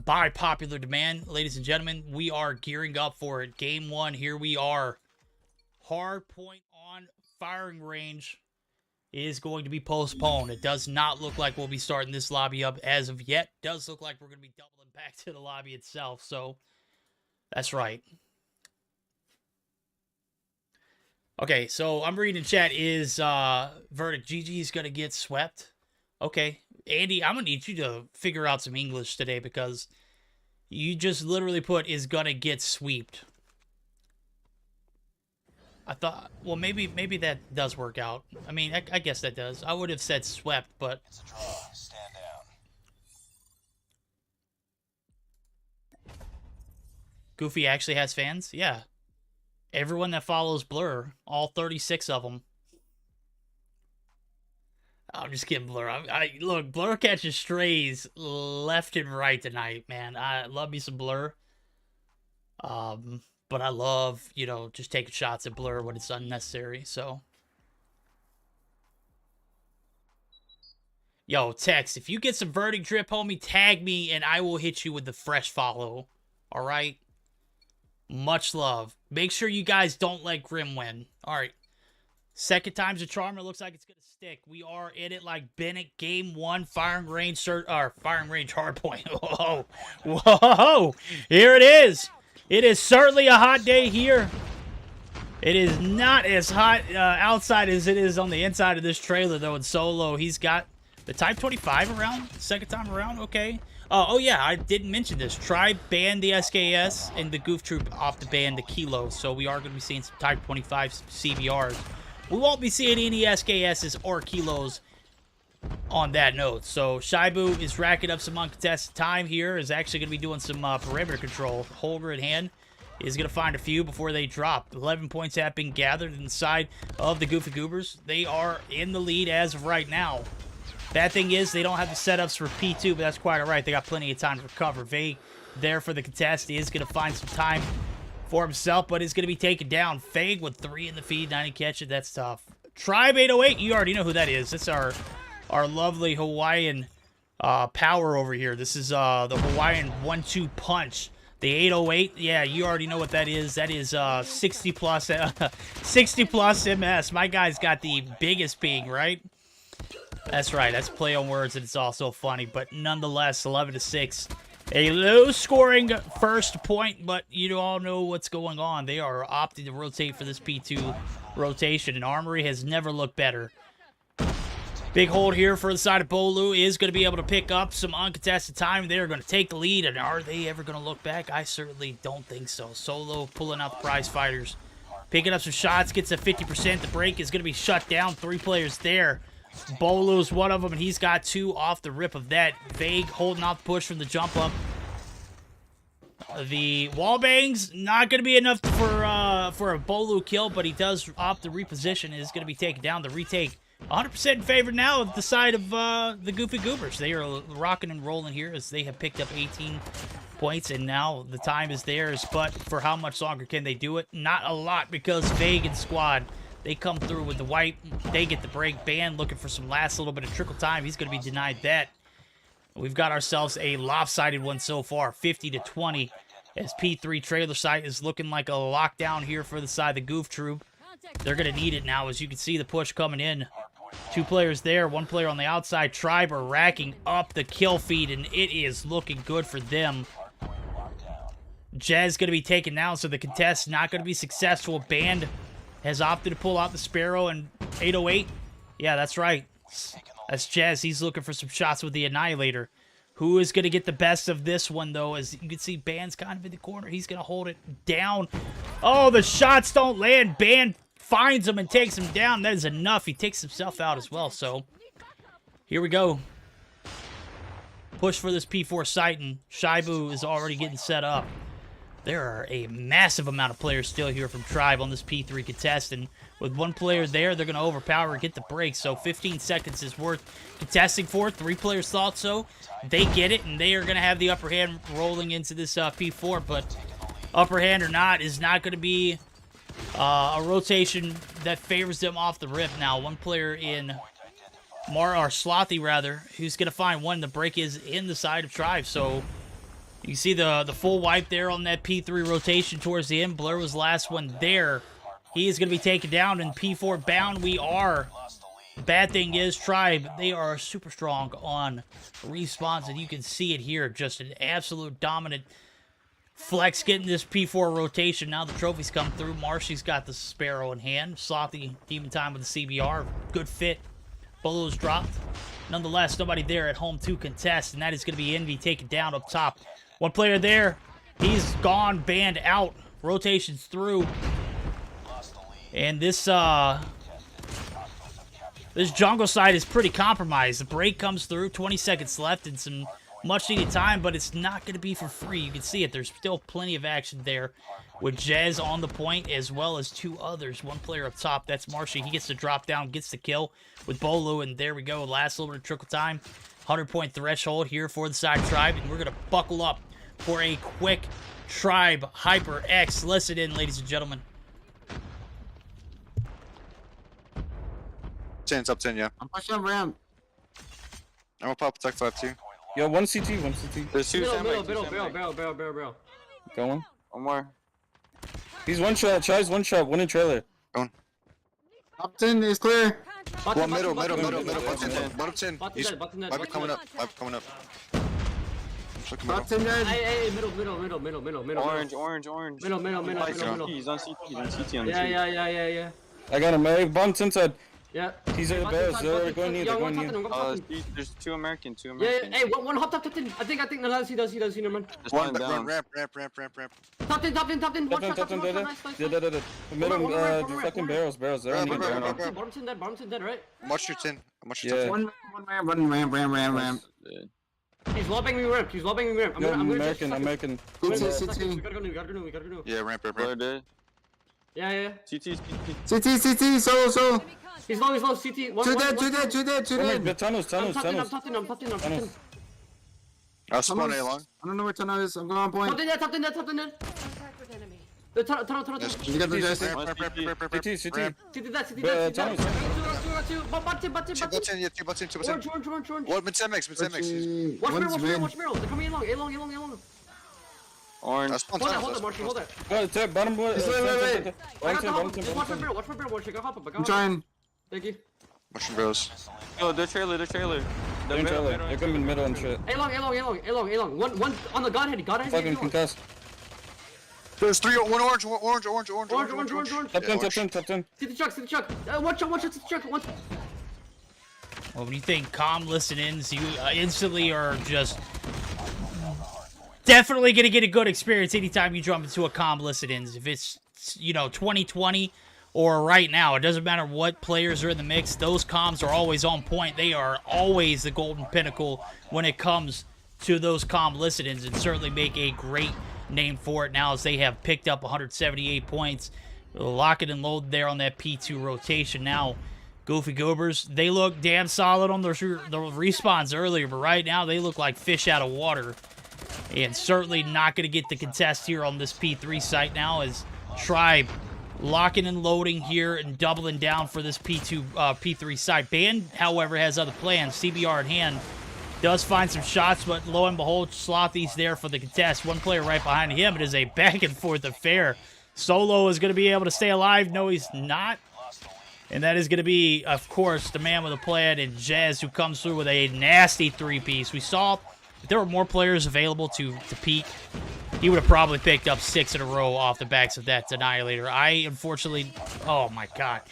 S1: by popular demand, ladies and gentlemen, we are gearing up for it. Game 1, here we are. Hard point on firing range is going to be postponed. It does not look like we'll be starting this lobby up as of yet. It does look like we're going to be doubling back to the lobby itself, so that's right. Okay, so I'm reading in chat, is Verdict GG's going to get swept? Okay, Andy, I'm going to need you to figure out some English today, because you just literally put is going to get sweeped. I thought, well, maybe that does work out. I mean, I guess that does. I would have said swept, but
S2: It's a draw. Stand down.
S1: Goofy actually has fans? Yeah. Everyone that follows Blur, all 36 of them. I'm just kidding, Blur. Look, Blur catches strays left and right tonight, man. I love me some Blur. But I love, you know, just taking shots at Blur when it's unnecessary, so. Yo, Tex, if you get some Verdict drip, homie, tag me and I will hit you with the fresh follow. Alright? Much love. Make sure you guys don't let Grim win. All right. Second time's a charm. It looks like it's going to stick. We are in it like Bennett. Game 1, firing range hardpoint. Whoa. Whoa. Here it is. It is certainly a hot day here. It is not as hot outside as it is on the inside of this trailer, though, in solo. He's got the Type 25 around. Second time around. Okay. Oh, yeah, I didn't mention this. Tribe banned the SKS, and the Goof Troop off the ban the Kilo, so we are going to be seeing some Type 25 CBRs. We won't be seeing any SKSs or Kilos on that note. So, Shibu is racking up some uncontested time here, is actually going to be doing some perimeter control. Holger in hand is going to find a few before they drop. 11 points have been gathered inside of the Goofy Goobers. They are in the lead as of right now. Bad thing is, they don't have the setups for P2, but that's quite alright. They got plenty of time to recover. Vague there for the contest. He is going to find some time for himself, but is going to be taken down. Fag with 3 in the feed, 90 catch it. That's tough. Tribe 808, you already know who that is. That's our lovely Hawaiian power over here. This is the Hawaiian 1-2 punch. The 808, yeah, you already know what that is. That is 60 plus MS. My guy's got the biggest ping, right? That's right. That's play on words, and it's also funny. But nonetheless, 11-6. A low-scoring first point, but you all know what's going on. They are opting to rotate for this P2 rotation, and Armory has never looked better. Big hold here for the side of Bolu is going to be able to pick up some uncontested time. They're going to take the lead, and are they ever going to look back? I certainly don't think so. Solo pulling out the prize fighters. Picking up some shots, gets a 50%. The break is going to be shut down. 3 players there. Bolu's one of them, and he's got 2 off the rip of that. Vague holding off the push from the jump up. The wall bangs, not going to be enough for a Bolu kill, but he does opt to reposition. Is going to be taken down. The retake 100% in favor now of the side of the Goofy Goobers. They are rocking and rolling here as they have picked up 18 points, and now the time is theirs. But for how much longer can they do it? Not a lot, because Vague and squad, they come through with the wipe. They get the break. Band looking for some last little bit of trickle time. He's going to be denied that. We've got ourselves a lopsided one so far, 50-20, as P3 trailer site is looking like a lockdown here for the side of the Goof Troop. They're going to need it now, as you can see the push coming in. 2 players there, 1 player on the outside. Tribe are racking up the kill feed, and it is looking good for them. Jazz going to be taken down, so the contest not going to be successful. Band has opted to pull out the Sparrow, and 808. Yeah, that's right. That's Jazz. He's looking for some shots with the Annihilator. Who is going to get the best of this one, though? As you can see, Band's kind of in the corner. He's going to hold it down. Oh, the shots don't land. Band finds him and takes him down. That is enough. He takes himself out as well. So, here we go. Push for this P4 site, and Shibu is already getting set up. There are a massive amount of players still here from Tribe on this P3 contest, and with 1 player there, they're going to overpower and get the break, so 15 seconds is worth contesting for. 3 players thought so. They get it, and they are going to have the upper hand rolling into this P4, but upper hand or not is not going to be a rotation that favors them off the rip. Now, 1 player in Slothy, rather, who's going to find one. The break is in the side of Tribe, so you see the full wipe there on that P3 rotation towards the end. Blur was the last one there. He is going to be taken down, and P4 bound we are. Bad thing is, Tribe, they are super strong on respawns, and you can see it here. Just an absolute dominant flex getting this P4 rotation. Now the trophies come through. Marshy's got the Sparrow in hand. Slothy, Demon Time with the CBR. Good fit. Bolo's dropped. Nonetheless, nobody there at home to contest, and that is going to be Envy taken down up top. 1 player there. He's gone, Banned out. Rotations through. And this jungle side is pretty compromised. The break comes through. 20 seconds left and some much-needed time, but it's not going to be for free. You can see it. There's still plenty of action there with Jazz on the point, as well as 2 others. 1 player up top. That's Marshy. He gets to drop down, gets the kill with Bolu, and there we go. Last little bit of trickle time. 100-point threshold here for the side Tribe, and we're going to buckle up for a quick Tribe HyperX. Listen in, ladies and gentlemen.
S9: 10, top 10, yeah.
S11: I'm pushing ramp.
S9: I'm gonna pop attack 5 too.
S10: Yo, 1 CT, 1 CT.
S9: There's 2
S11: Middle,
S9: sandbags,
S11: middle,
S9: two sandbags.
S11: barrel.
S10: Got 1.
S9: One more. He's one shot. Tries one shot. One in trailer.
S5: Top 10 is clear.
S9: One middle.
S2: Bottom 10. He's might be coming up.
S5: Top 10 dead.
S11: Hey, middle.
S9: Orange.
S11: Middle.
S9: He's on CT. He's on CT.
S11: Yeah.
S9: I got him. Hey, bumped inside.
S11: Yeah.
S9: He's in the barrels. They're going near.
S11: There's
S9: two American.
S11: Yeah. Hey, one hop top 10. I think no, he does. Never mind.
S2: One ramp.
S11: Top 10. Watch out, top 10. Nice.
S9: Middle, fucking barrels. They're on the
S11: Bottom's dead, right?
S2: Watch your 10.
S9: Yeah.
S5: One ramp.
S11: He's lobbing me ramp. I'm gonna
S9: American.
S11: We
S5: CT.
S11: gotta go new.
S2: Yeah, ramp.
S11: Yeah.
S5: CT, solo.
S11: He's low, CT.
S5: Two dead.
S9: Tunnels.
S11: I'm top 10.
S2: I'll spawn A long.
S5: I don't know where tunnel is. I'm going on point.
S11: Top 10 dead.
S6: Contact with enemy.
S11: Tunnel.
S5: You got the Jesse.
S11: CT
S9: tunnels.
S11: Two. Button. Orange.
S2: What? Mid-10x.
S11: Watch middle. They're coming A long.
S9: Orange.
S2: I'll spawn
S11: Hold
S2: tunnels.
S11: that, Marshall, hold that.
S9: Bottom boy.
S5: Wait.
S11: I got the hop. Watch my barrel. I got hop up.
S5: I'm trying.
S11: Thank you.
S2: Mushroom bros.
S9: Oh, they're trailer. They're coming in middle and shit.
S11: A long. One on the godhead.
S9: Fucking concussed.
S2: There's three. One orange.
S11: Orange.
S9: Top 10.
S11: See the truck. Watch out, see the truck.
S1: Well, when you think calm listen-ins, you instantly are just definitely going to get a good experience anytime you jump into a calm listen-ins. If it's, 2020 or right now, it doesn't matter what players are in the mix. Those comms are always on point. They are always the golden pinnacle when it comes to those calm listen-ins, and certainly make a great name for it now as they have picked up 178 points. Lock it and load there on that P2 rotation. Now, Goofy Goobers, they look damn solid on the respawns earlier, but right now they look like fish out of water. And certainly not going to get the contest here on this P3 site now as Tribe locking and loading here and doubling down for this P3 site. Band, however, has other plans. CBR in hand. Does find some shots, but lo and behold, Slothy's there for the contest. One player right behind him. It is a back and forth affair. Solo is going to be able to stay alive. No, he's not. And that is going to be, of course, the man with a plan in Jazz, who comes through with a nasty three-piece. We saw if there were more players available to peek, he would have probably picked up 6 in a row off the backs of that Annihilator. Unfortunately, oh my god.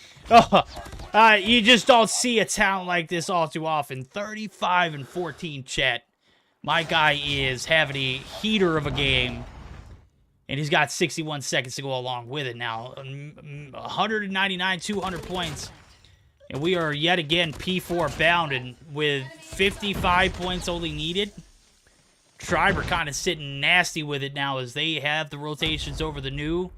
S1: You just don't see a talent like this all too often. 35-14, chat. My guy is having a heater of a game. And he's got 61 seconds to go along with it now. 199, 200 points. And we are yet again P4 bound, and with 55 points only needed. Tribe are kind of sitting nasty with it now as they have the rotations over the new.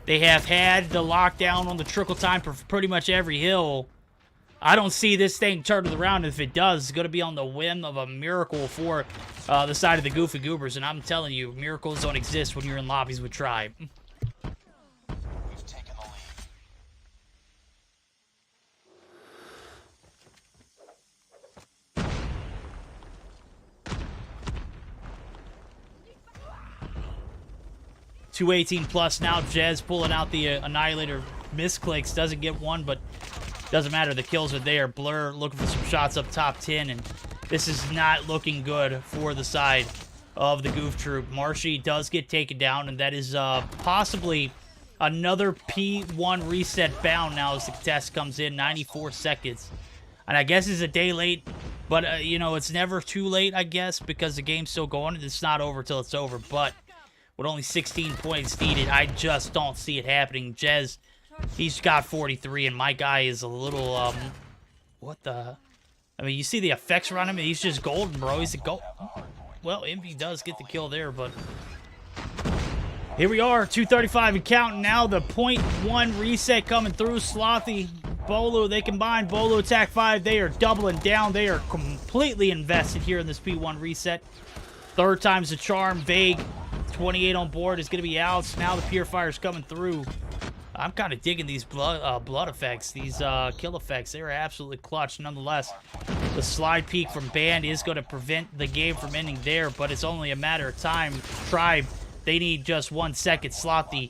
S1: They have had the lockdown on the trickle time for pretty much every hill. I don't see this thing turning around. If it does, it's going to be on the whim of a miracle for the side of the Goofy Goobers. And I'm telling you, miracles don't exist when you're in lobbies with Tribe.
S2: We've taken the lead.
S1: 218 plus now. Jez pulling out the Annihilator. Misclicks. Doesn't get one, but doesn't matter. The kills are there. Blur looking for some shots up top 10, and this is not looking good for the side of the Goof Troop. Marshy does get taken down, and that is possibly another P1 reset bound now as the contest comes in. 94 seconds. And I guess it's a day late, but, it's never too late, I guess, because the game's still going. It's not over till it's over, but with only 16 points needed, I just don't see it happening. Jez, he's got 43, and my guy is a little, what the... I mean, you see the effects around him, and he's just golden, bro. He's a gold... Well, Envy does get the kill there, but... Here we are, 2:35 and counting now. The .1 reset coming through. Slothy, Bolo, they combine. Bolo attack 5. They are doubling down. They are completely invested here in this P1 reset. Third time's the charm. Vague, 28 on board, is going to be out. Now the Purifiers coming through. I'm kind of digging these blood effects, these kill effects. They're absolutely clutch. Nonetheless, the slide peek from Band is going to prevent the game from ending there, but it's only a matter of time. Tribe, they need just 1 second. Slothy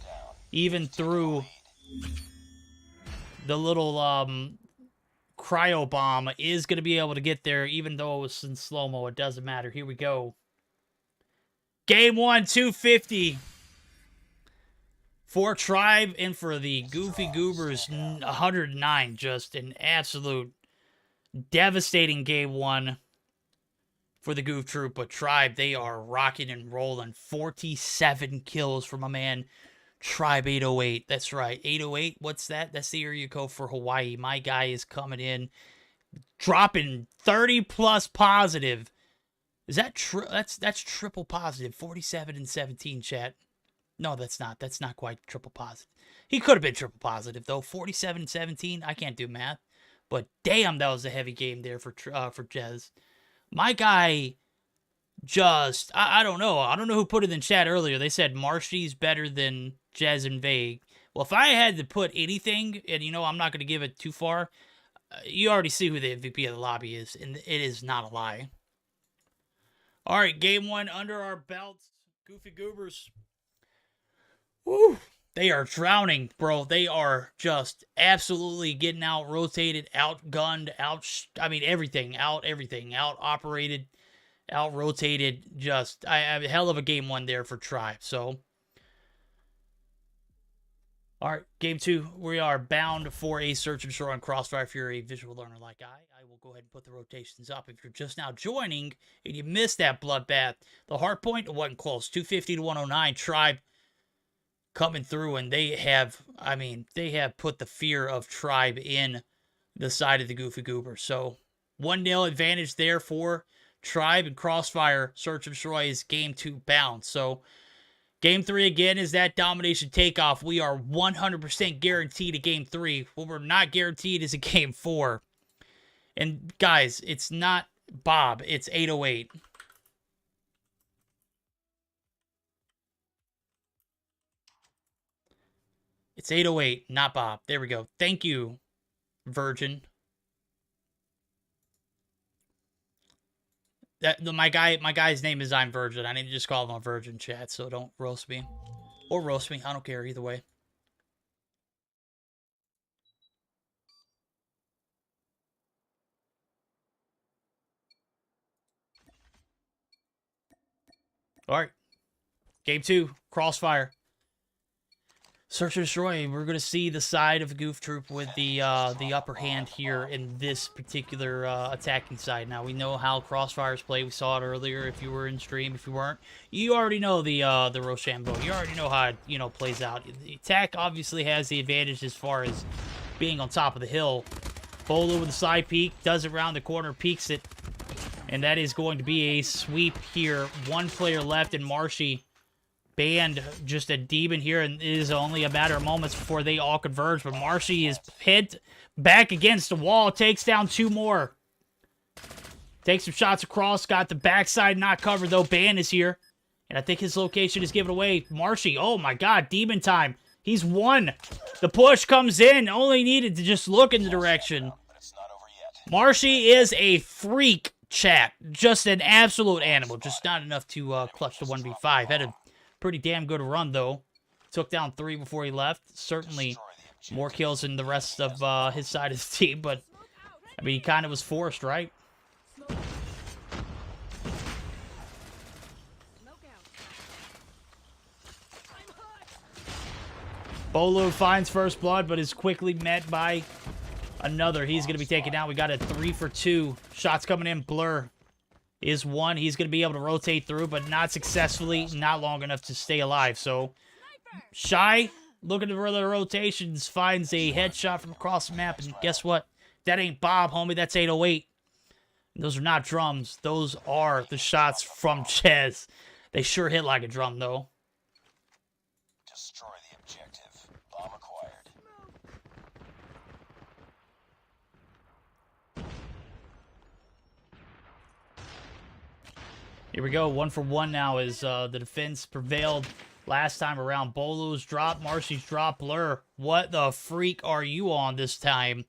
S1: even through the little cryo bomb, is going to be able to get there, even though it was in slow-mo. It doesn't matter. Here we go. Game 1, 250 for Tribe, and for the Goofy Goobers, 109. Just an absolute devastating game 1 for the Goof Troop. But Tribe, they are rocking and rolling. 47 kills from a man, Tribe 808. That's right, 808. What's that? That's the area code for Hawaii. My guy is coming in, dropping 30+ positive. Is that true? That's triple positive. 47 and 17, chat. No, that's not. That's not quite triple positive. He could have been triple positive though. 47 and 17. I can't do math, but damn, that was a heavy game there for Jez. My guy, just I don't know. I don't know who put it in chat earlier. They said Marshy's better than Jez and Vague. Well, if I had to put anything, and you know I'm not going to give it too far, you already see who the MVP of the lobby is, and it is not a lie. All right, game 1 under our belts. Goofy Goobers. Woo! They are drowning, bro. They are just absolutely getting out-rotated, outgunned, everything. Out-operated, out-rotated. Just, I have a hell of a game 1 there for Tribe, so. All right, game 2. We are bound for a Search and Destroy on Crossfire. If you're a visual learner like I will go ahead and put the rotations up. If you're just now joining and you missed that bloodbath, the hard point wasn't close. 250 to 109. Tribe coming through, and they have put the fear of Tribe in the side of the Goofy Goober. So 1-0 advantage there for Tribe, and Crossfire Search and Destroy is game 2 bound. So game 3 again is that domination takeoff. We are 100% guaranteed a game 3. What we're not guaranteed is a game 4. And guys, it's not Bob, it's 808. It's 808, not Bob. There we go. Thank you, Virgin. My guy's name is I'm Virgin. I need to just call him a Virgin, chat, so don't roast me. Or roast me. I don't care either way. All right. Game 2, Crossfire. Search and Destroy. We're going to see the side of the Goof Troop with the upper hand here in this particular attacking side. Now, we know how Crossfires play. We saw it earlier if you were in stream. If you weren't, you already know the Rochambeau. You already know how it, plays out. The attack obviously has the advantage as far as being on top of the hill. Bolo with the side peek, does it around the corner, peeks it. And that is going to be a sweep here. One player left, and Marshy banned just a demon here, and it is only a matter of moments before they all converge. But Marshy is hit back against the wall, takes down 2 more. Takes some shots across, got the backside not covered, though. Ban is here, and I think his location is given away. Marshy, oh my god, demon time. He's won. The push comes in, only needed to just look in the direction. Marshy is a freak, chat. Just an absolute animal. Just not enough to clutch the 1v5. Had a pretty damn good run, though. Took down 3 before he left. Certainly more kills than the rest of his side of the team, but, he kind of was forced, right? Bolo finds first blood, but is quickly met by another. He's going to be taken down. We got a 3 for 2. Shots coming in. Blur is 1. He's going to be able to rotate through, but not successfully, not long enough to stay alive. So, Shy, looking for the rotations, finds a headshot from across the map, and guess what? That ain't Bob, homie. That's 808. Those are not drums. Those are the shots from Chez. They sure hit like a drum, though.
S2: Destroy the objective. Bomb acquired.
S1: Here we go. 1 for 1 now as the defense prevailed last time around. Bolo's drop, Marcy's drop, Blur. What the freak are you on this time?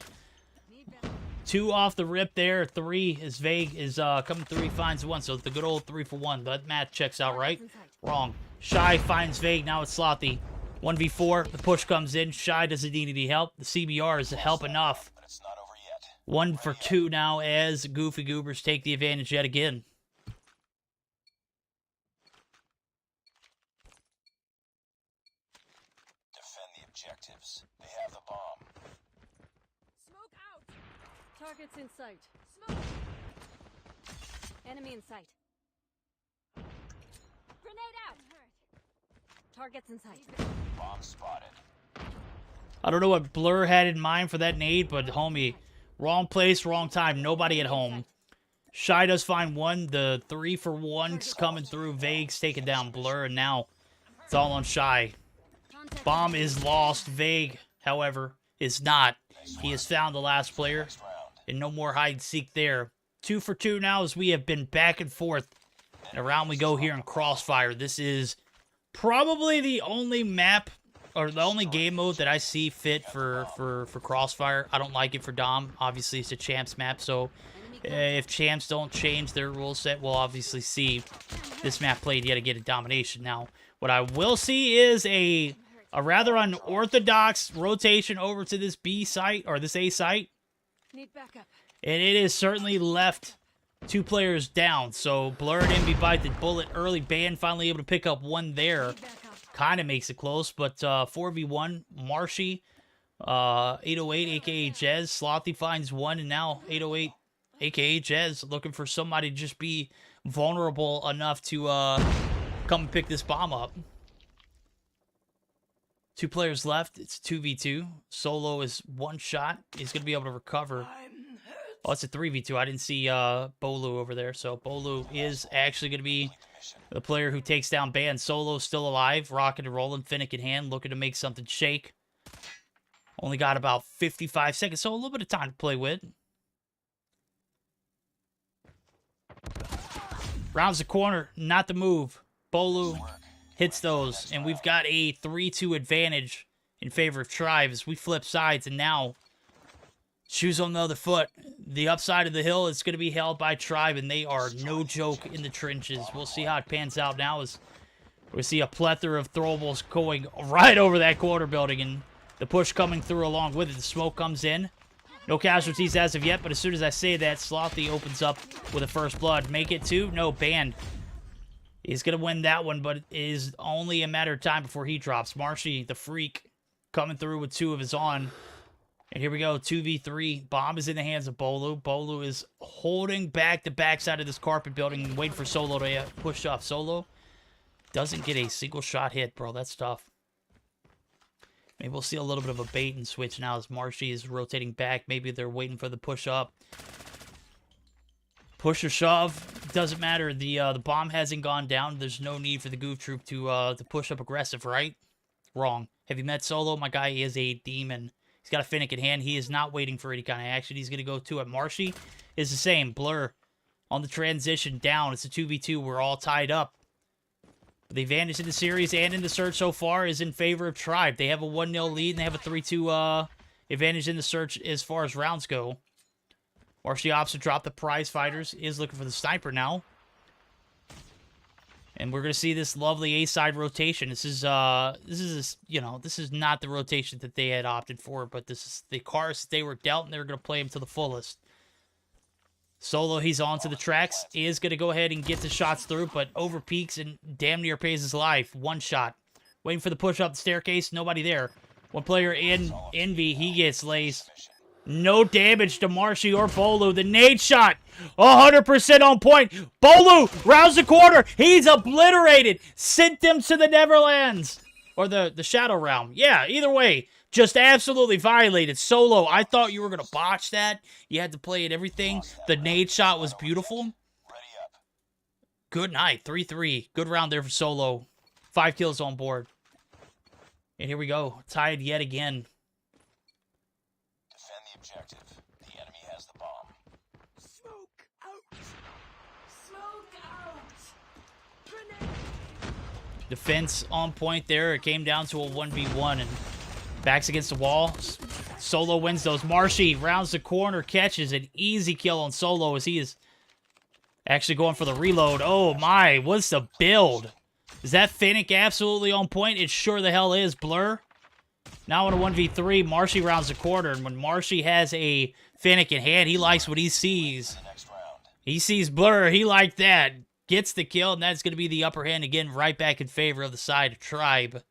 S1: 2 off the rip there. 3 is Vague, is coming through. He finds 1. So the good old 3 for 1. That math checks out, right? Wrong. Shy finds Vague. Now it's Slothy. 1v4, the push comes in. Shy doesn't need any help. The CBR is help enough. 1 for 2 now as Goofy Goobers take the advantage yet again.
S2: Defend the objectives. They have the bomb.
S6: Smoke out. Targets in sight. Smoke. Enemy in sight. Grenade out. Targets in sight.
S2: Bomb spotted.
S1: I don't know what Blur had in mind for that nade, but homie, wrong place, wrong time. Nobody at home. Shy does find one. The 3 for 1's coming through. Vague's taking down Blur, and now it's all on Shy. Bomb is lost. Vague, however, is not. He has found the last player, and no more hide and seek there. 2 for 2 now as we have been back and forth. And around we go here in Crossfire. This is probably the only map or the only game mode that I see fit for Crossfire. I don't like it for Dom. Obviously, it's a champs map, so if champs don't change their rule set, we'll obviously see this map played yet again in domination. Now, what I will see is a rather unorthodox rotation over to this B site, or this A site.
S6: Need backup.
S1: And it is certainly left 2 players down. So Blur and Envy bite the bullet early. Ban finally able to pick up one there. Kind of makes it close, but 4v1. Marshy, 808, aka Jez. Slothy finds one, and now 808, aka Jez, looking for somebody to just be vulnerable enough to come and pick this bomb up. 2 players left. It's 2v2. Solo is 1 shot. He's going to be able to recover. Oh, it's a 3v2. I didn't see Bolu over there. So Bolu is actually going to be the player who takes down Ban. Solo's still alive. Rocking and rolling. Finnick in hand. Looking to make something shake. Only got about 55 seconds. So a little bit of time to play with. Rounds the corner. Not the move. Bolu hits those. And we've got a 3-2 advantage in favor of Tribe as we flip sides. And now, shoes on the other foot. The upside of the hill is going to be held by Tribe, and they are no joke in the trenches. We'll see how it pans out now as we see a plethora of throwables going right over that corner building, and the push coming through along with it. The smoke comes in. No casualties as of yet, but as soon as I say that, Slothy opens up with a first blood. Make it 2? No, Banned. He's going to win that one, but it is only a matter of time before he drops. Marshy, the freak, coming through with 2 of his on. And here we go, 2v3. Bomb is in the hands of Bolu. Bolu is holding back the backside of this carpet building and waiting for Solo to push off. Solo doesn't get a single shot hit, bro. That's tough. Maybe we'll see a little bit of a bait and switch now as Marshy is rotating back. Maybe they're waiting for the push up. Push or shove, doesn't matter. The bomb hasn't gone down. There's no need for the Goof Troop to push up aggressive, right? Wrong. Have you met Solo? My guy is a demon. He's got a Finnick in hand. He is not waiting for any kind of action. He's going to go 2 at Marshy. Is the same. Blur on the transition down. It's a 2v2. We're all tied up. The advantage in the series and in the search so far is in favor of Tribe. They have a 1-0 lead, and they have a 3-2 advantage in the search as far as rounds go. Marshy opts to drop the prize fighters. Is looking for the sniper now. And we're going to see this lovely A-side rotation. This is not the rotation that they had opted for, but this is the cards that they were dealt, and they're going to play them to the fullest. Solo, he's onto the tracks. He is going to go ahead and get the shots through, but over peaks and damn near pays his life. 1 shot. Waiting for the push up the staircase. Nobody there. 1 player in Envy. He gets laced. No damage to Marshy or Bolu. The nade shot, 100% on point. Bolu rounds the corner. He's obliterated. Sent them to the Neverlands. Or the Shadow Realm. Yeah, either way. Just absolutely violated. Solo, I thought you were going to botch that. You had to play it everything. The nade shot was beautiful. Good night. 3-3. Good round there for Solo. 5 kills on board. And here we go. Tied yet again.
S2: Objective. The enemy has the bomb.
S6: Smoke out. Smoke out. Grenade.
S1: Defense on point there. It came down to a 1v1 and backs against the wall. Solo wins those. Marshy rounds the corner, catches an easy kill on Solo as he is actually going for the reload. Oh my, what's the build? Is that Finnick absolutely on point? It sure the hell is. Blur. Now in a 1v3, Marshy rounds the corner, and when Marshy has a Finnick in hand, he likes what he sees. He sees Blur, he liked that. Gets the kill, and that's going to be the upper hand again, right back in favor of the side of Tribe.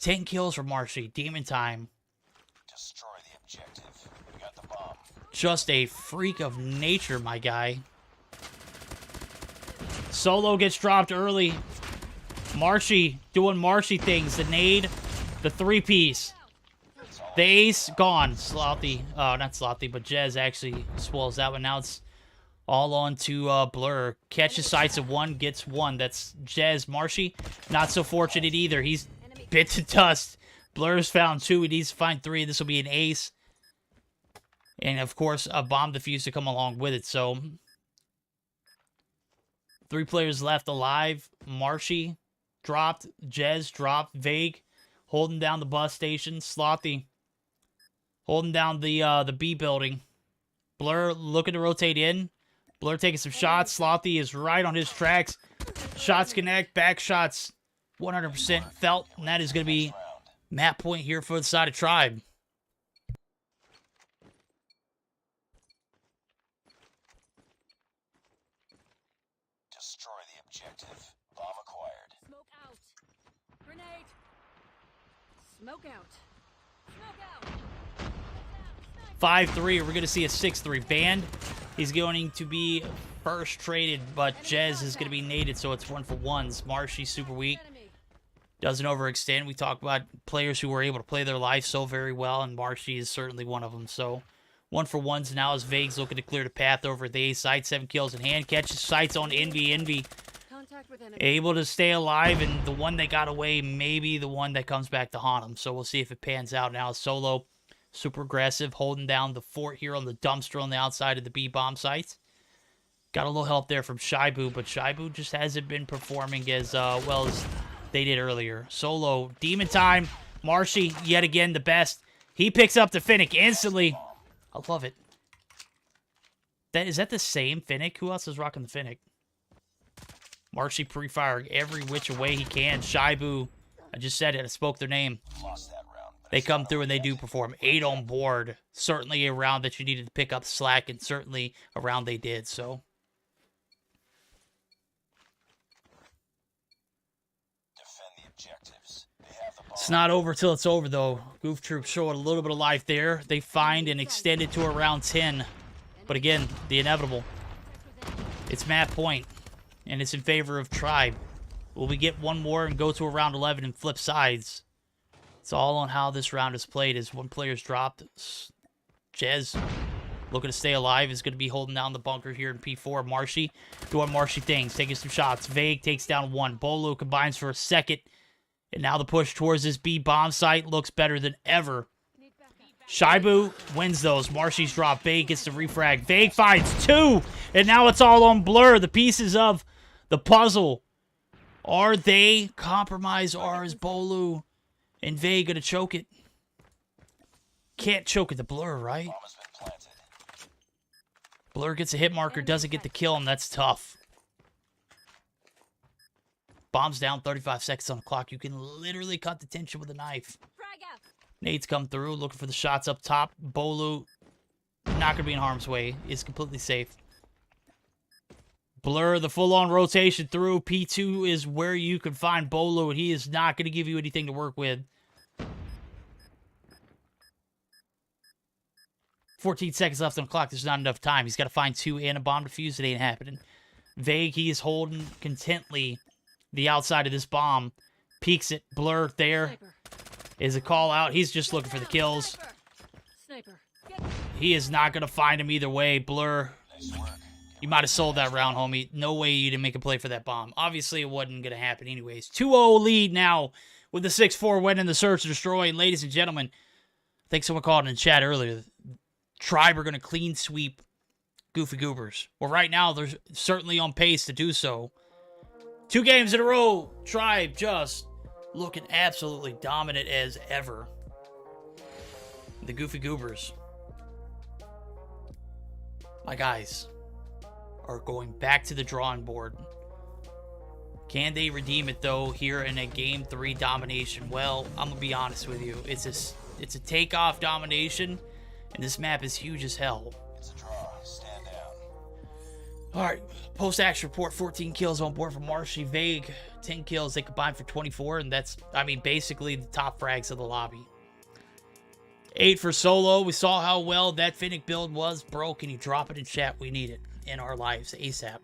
S1: 10 kills for Marshy. Demon time.
S2: Destroy the objective. We got the bomb.
S1: Just a freak of nature, my guy. Solo gets dropped early. Marshy doing Marshy things. The nade, the 3-piece. The ace, gone. Slothy. Oh, not Slothy, but Jez actually spoils that one. Now it's all on to Blur. Catches sights of one, gets one. That's Jez. Marshy, not so fortunate either. He's bit to dust. Blur's found 2. He needs to find 3. This will be an ace. And, of course, a bomb defuse to come along with it. So, 3 players left alive. Marshy dropped. Jez dropped. Vague holding down the bus station. Slothy holding down the B building. Blur looking to rotate in. Blur taking some shots. Slothy is right on his tracks. Shots connect. Back shots 100% felt. And that is going to be map point here for the side of Tribe.
S2: Destroy the objective. Bomb acquired.
S6: Smoke out. Grenade. Smoke out. Smoke out.
S1: 5-3. We're going to see a 6-3 band. He's going to be first traded, but Jez is going to be naded, so it's 1-for-1s. Marshy super weak. Doesn't overextend. We talk about players who were able to play their life so very well, and Marshy is certainly one of them. So 1-for-1s now as Vague's looking to clear the path over the A side. 7 kills in hand. Catches sights on Envy. Envy able to stay alive, and the one that got away may be the one that comes back to haunt him. So we'll see if it pans out now. Solo, super aggressive, holding down the fort here on the dumpster on the outside of the B bomb sites. Got a little help there from Shibu, but Shibu just hasn't been performing as well as they did earlier. Solo, demon time. Marshy, yet again, the best. He picks up the Finnick instantly. I love it. Is that the same Finnick? Who else is rocking the Finnick? Marshy pre-firing every which way he can. Shibu, I just said it. I spoke their name. They come through and they do perform. 8 on board. Certainly a round that you needed to pick up slack, and certainly a round they did, so. It's not over till it's over, though. Goof Troop showing a little bit of life there. They find and extend it to around 10. But again, the inevitable. It's map point, and it's in favor of Tribe. Will we get one more and go to around 11 and flip sides? It's all on how this round is played. As one player's dropped, Jez, looking to stay alive, is going to be holding down the bunker here in P4. Marshy doing Marshy things, taking some shots. Vague takes down 1. Bolo combines for a second. And now the push towards this B bomb site looks better than ever. Shibu wins those. Marshy's drop. Vague gets the refrag. Vague finds 2. And now it's all on Blur. The pieces of the puzzle. Are they compromised, or is Bolu and Vague going to choke it? Can't choke it to Blur, right? Blur gets a hit marker, doesn't get the kill, and that's tough. Bombs down, 35 seconds on the clock. You can literally cut the tension with a knife. Nades come through, looking for the shots up top. Bolu, not going to be in harm's way. Is completely safe. Blur, the full-on rotation through. P2 is where you can find Bolu, and he is not going to give you anything to work with. 14 seconds left on the clock. There's not enough time. He's got to find 2 and a bomb defuse. It ain't happening. Vague, he is holding contently the outside of this bomb. Peeks it. Blur there is a call out. He's just looking for the kills. He is not going to find him either way. Blur, you might have sold that round, homie. No way you didn't make a play for that bomb. Obviously, it wasn't going to happen anyways. 2-0 lead now with the 6-4 win in the search and destroy. And ladies and gentlemen, I think someone called in the chat earlier. Tribe are going to clean sweep Goofy Goobers. Well, right now, they're certainly on pace to do so. 2 games in a row. Tribe just looking absolutely dominant as ever. The Goofy Goobers, my guys, are going back to the drawing board. Can they redeem it, though, here in a Game 3 domination? Well, I'm going to be honest with you. It's a takeoff domination, and this map is huge as hell.
S2: It's a draw. Stand down.
S1: All right, post-action report, 14 kills on board for Marshy. Vague, 10 kills. They combined for 24, and that's, I mean, basically the top frags of the lobby. 8 for Solo. We saw how well that Finnick build was. Bro, can you drop it in chat? We need it in our lives ASAP.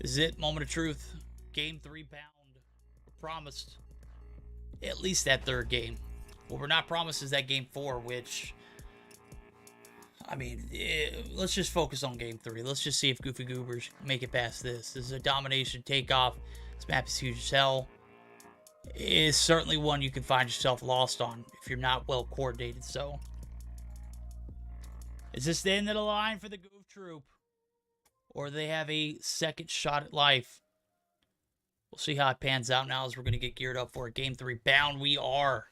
S1: This is it. Moment of truth. Game 3 bound. We're promised at least that third game. What we're not promised is that Game 4, which... I mean, let's just focus on Game 3. Let's just see if Goofy Goobers make it past this. This is a domination takeoff. This map is huge as hell. It is certainly one you can find yourself lost on if you're not well coordinated. So, is this the end of the line for the Goof Troop? Or do they have a second shot at life? We'll see how it pans out now as we're going to get geared up for a Game 3 bound. We are.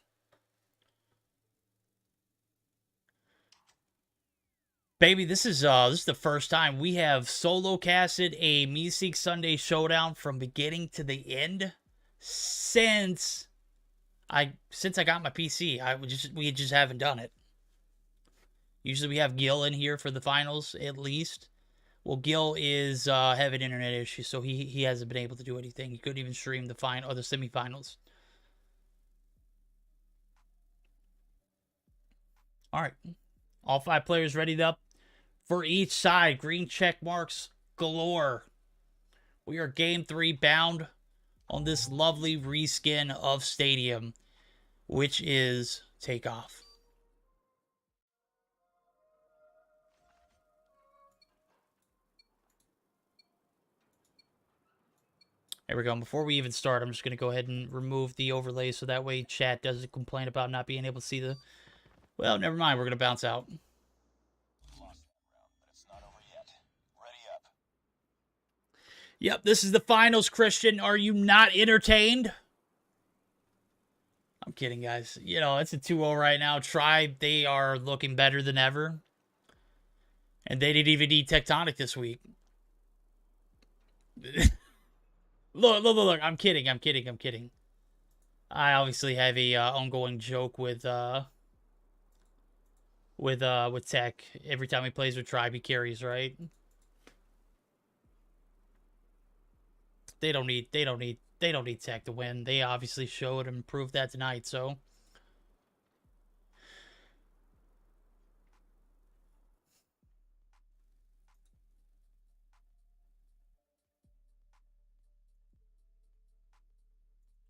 S1: Baby, this is the first time we have solo casted a Meseeks Sunday Showdown from beginning to the end since I got my PC. We just haven't done it. Usually we have Gil in here for the finals at least. Well, Gil is having internet issues, so he hasn't been able to do anything. He couldn't even stream the final or the semifinals. All right, all 5 players readied up. For each side, green check marks galore. We are Game 3 bound on this lovely reskin of Stadium, which is Takeoff. There we go. And before we even start, I'm just going to go ahead and remove the overlay so that way chat doesn't complain about not being able to see the... Well, never mind. We're going to bounce out. Yep, this is the finals, Christian. Are you not entertained? I'm kidding, guys. You know, it's a 2-0 right now. Tribe, they are looking better than ever. And they didn't even need Tectonic this week. Look. I'm kidding. I obviously have a ongoing joke with Tech. Every time he plays with Tribe, he carries, right? They don't need Tech to win. They obviously showed and proved that tonight, so.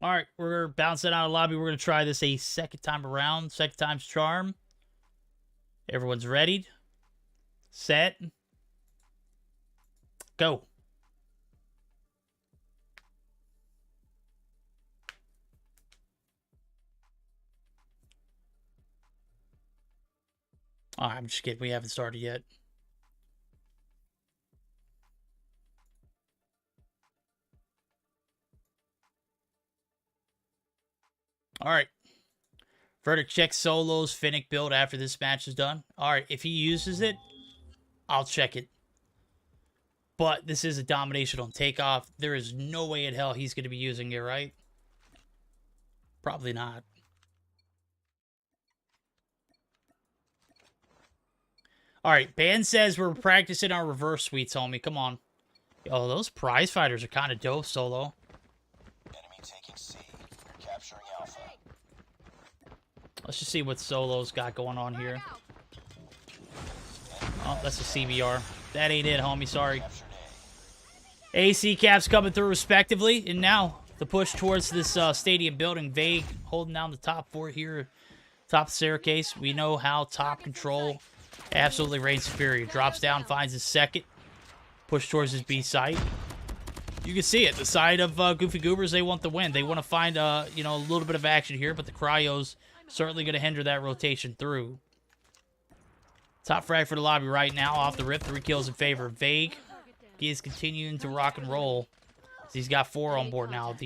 S1: All right, we're bouncing out of the lobby. We're going to try this a second time around. Second time's charm. Everyone's ready. Set. Go. Oh, I'm just kidding. We haven't started yet. All right. Verdict check Solo's Finnick build after this match is done. All right. If he uses it, I'll check it. But this is a domination on takeoff. There is no way in hell he's going to be using it, right? Probably not. All right, Ben says we're practicing our reverse sweeps, homie. Come on. Yo, those prize fighters are kind of dope, Solo.
S2: Enemy taking C. You're capturing Alpha.
S1: Let's just see what Solo's got going on here. Oh, that's a CBR. That ain't it, homie. Sorry. AC caps coming through respectively. And now the push towards this stadium building. Vague holding down the top 4 here. Top staircase. We know how top control absolutely reigns superior. Drops down, finds his second. Push towards his B site. You can see it. The side of Goofy Goobers, they want the win. They want to find, a little bit of action here, but the Cryo's certainly going to hinder that rotation through. Top frag for the lobby right now. Off the rip, 3 kills in favor of Vague. He is continuing to rock and roll. He's got 4 on board now.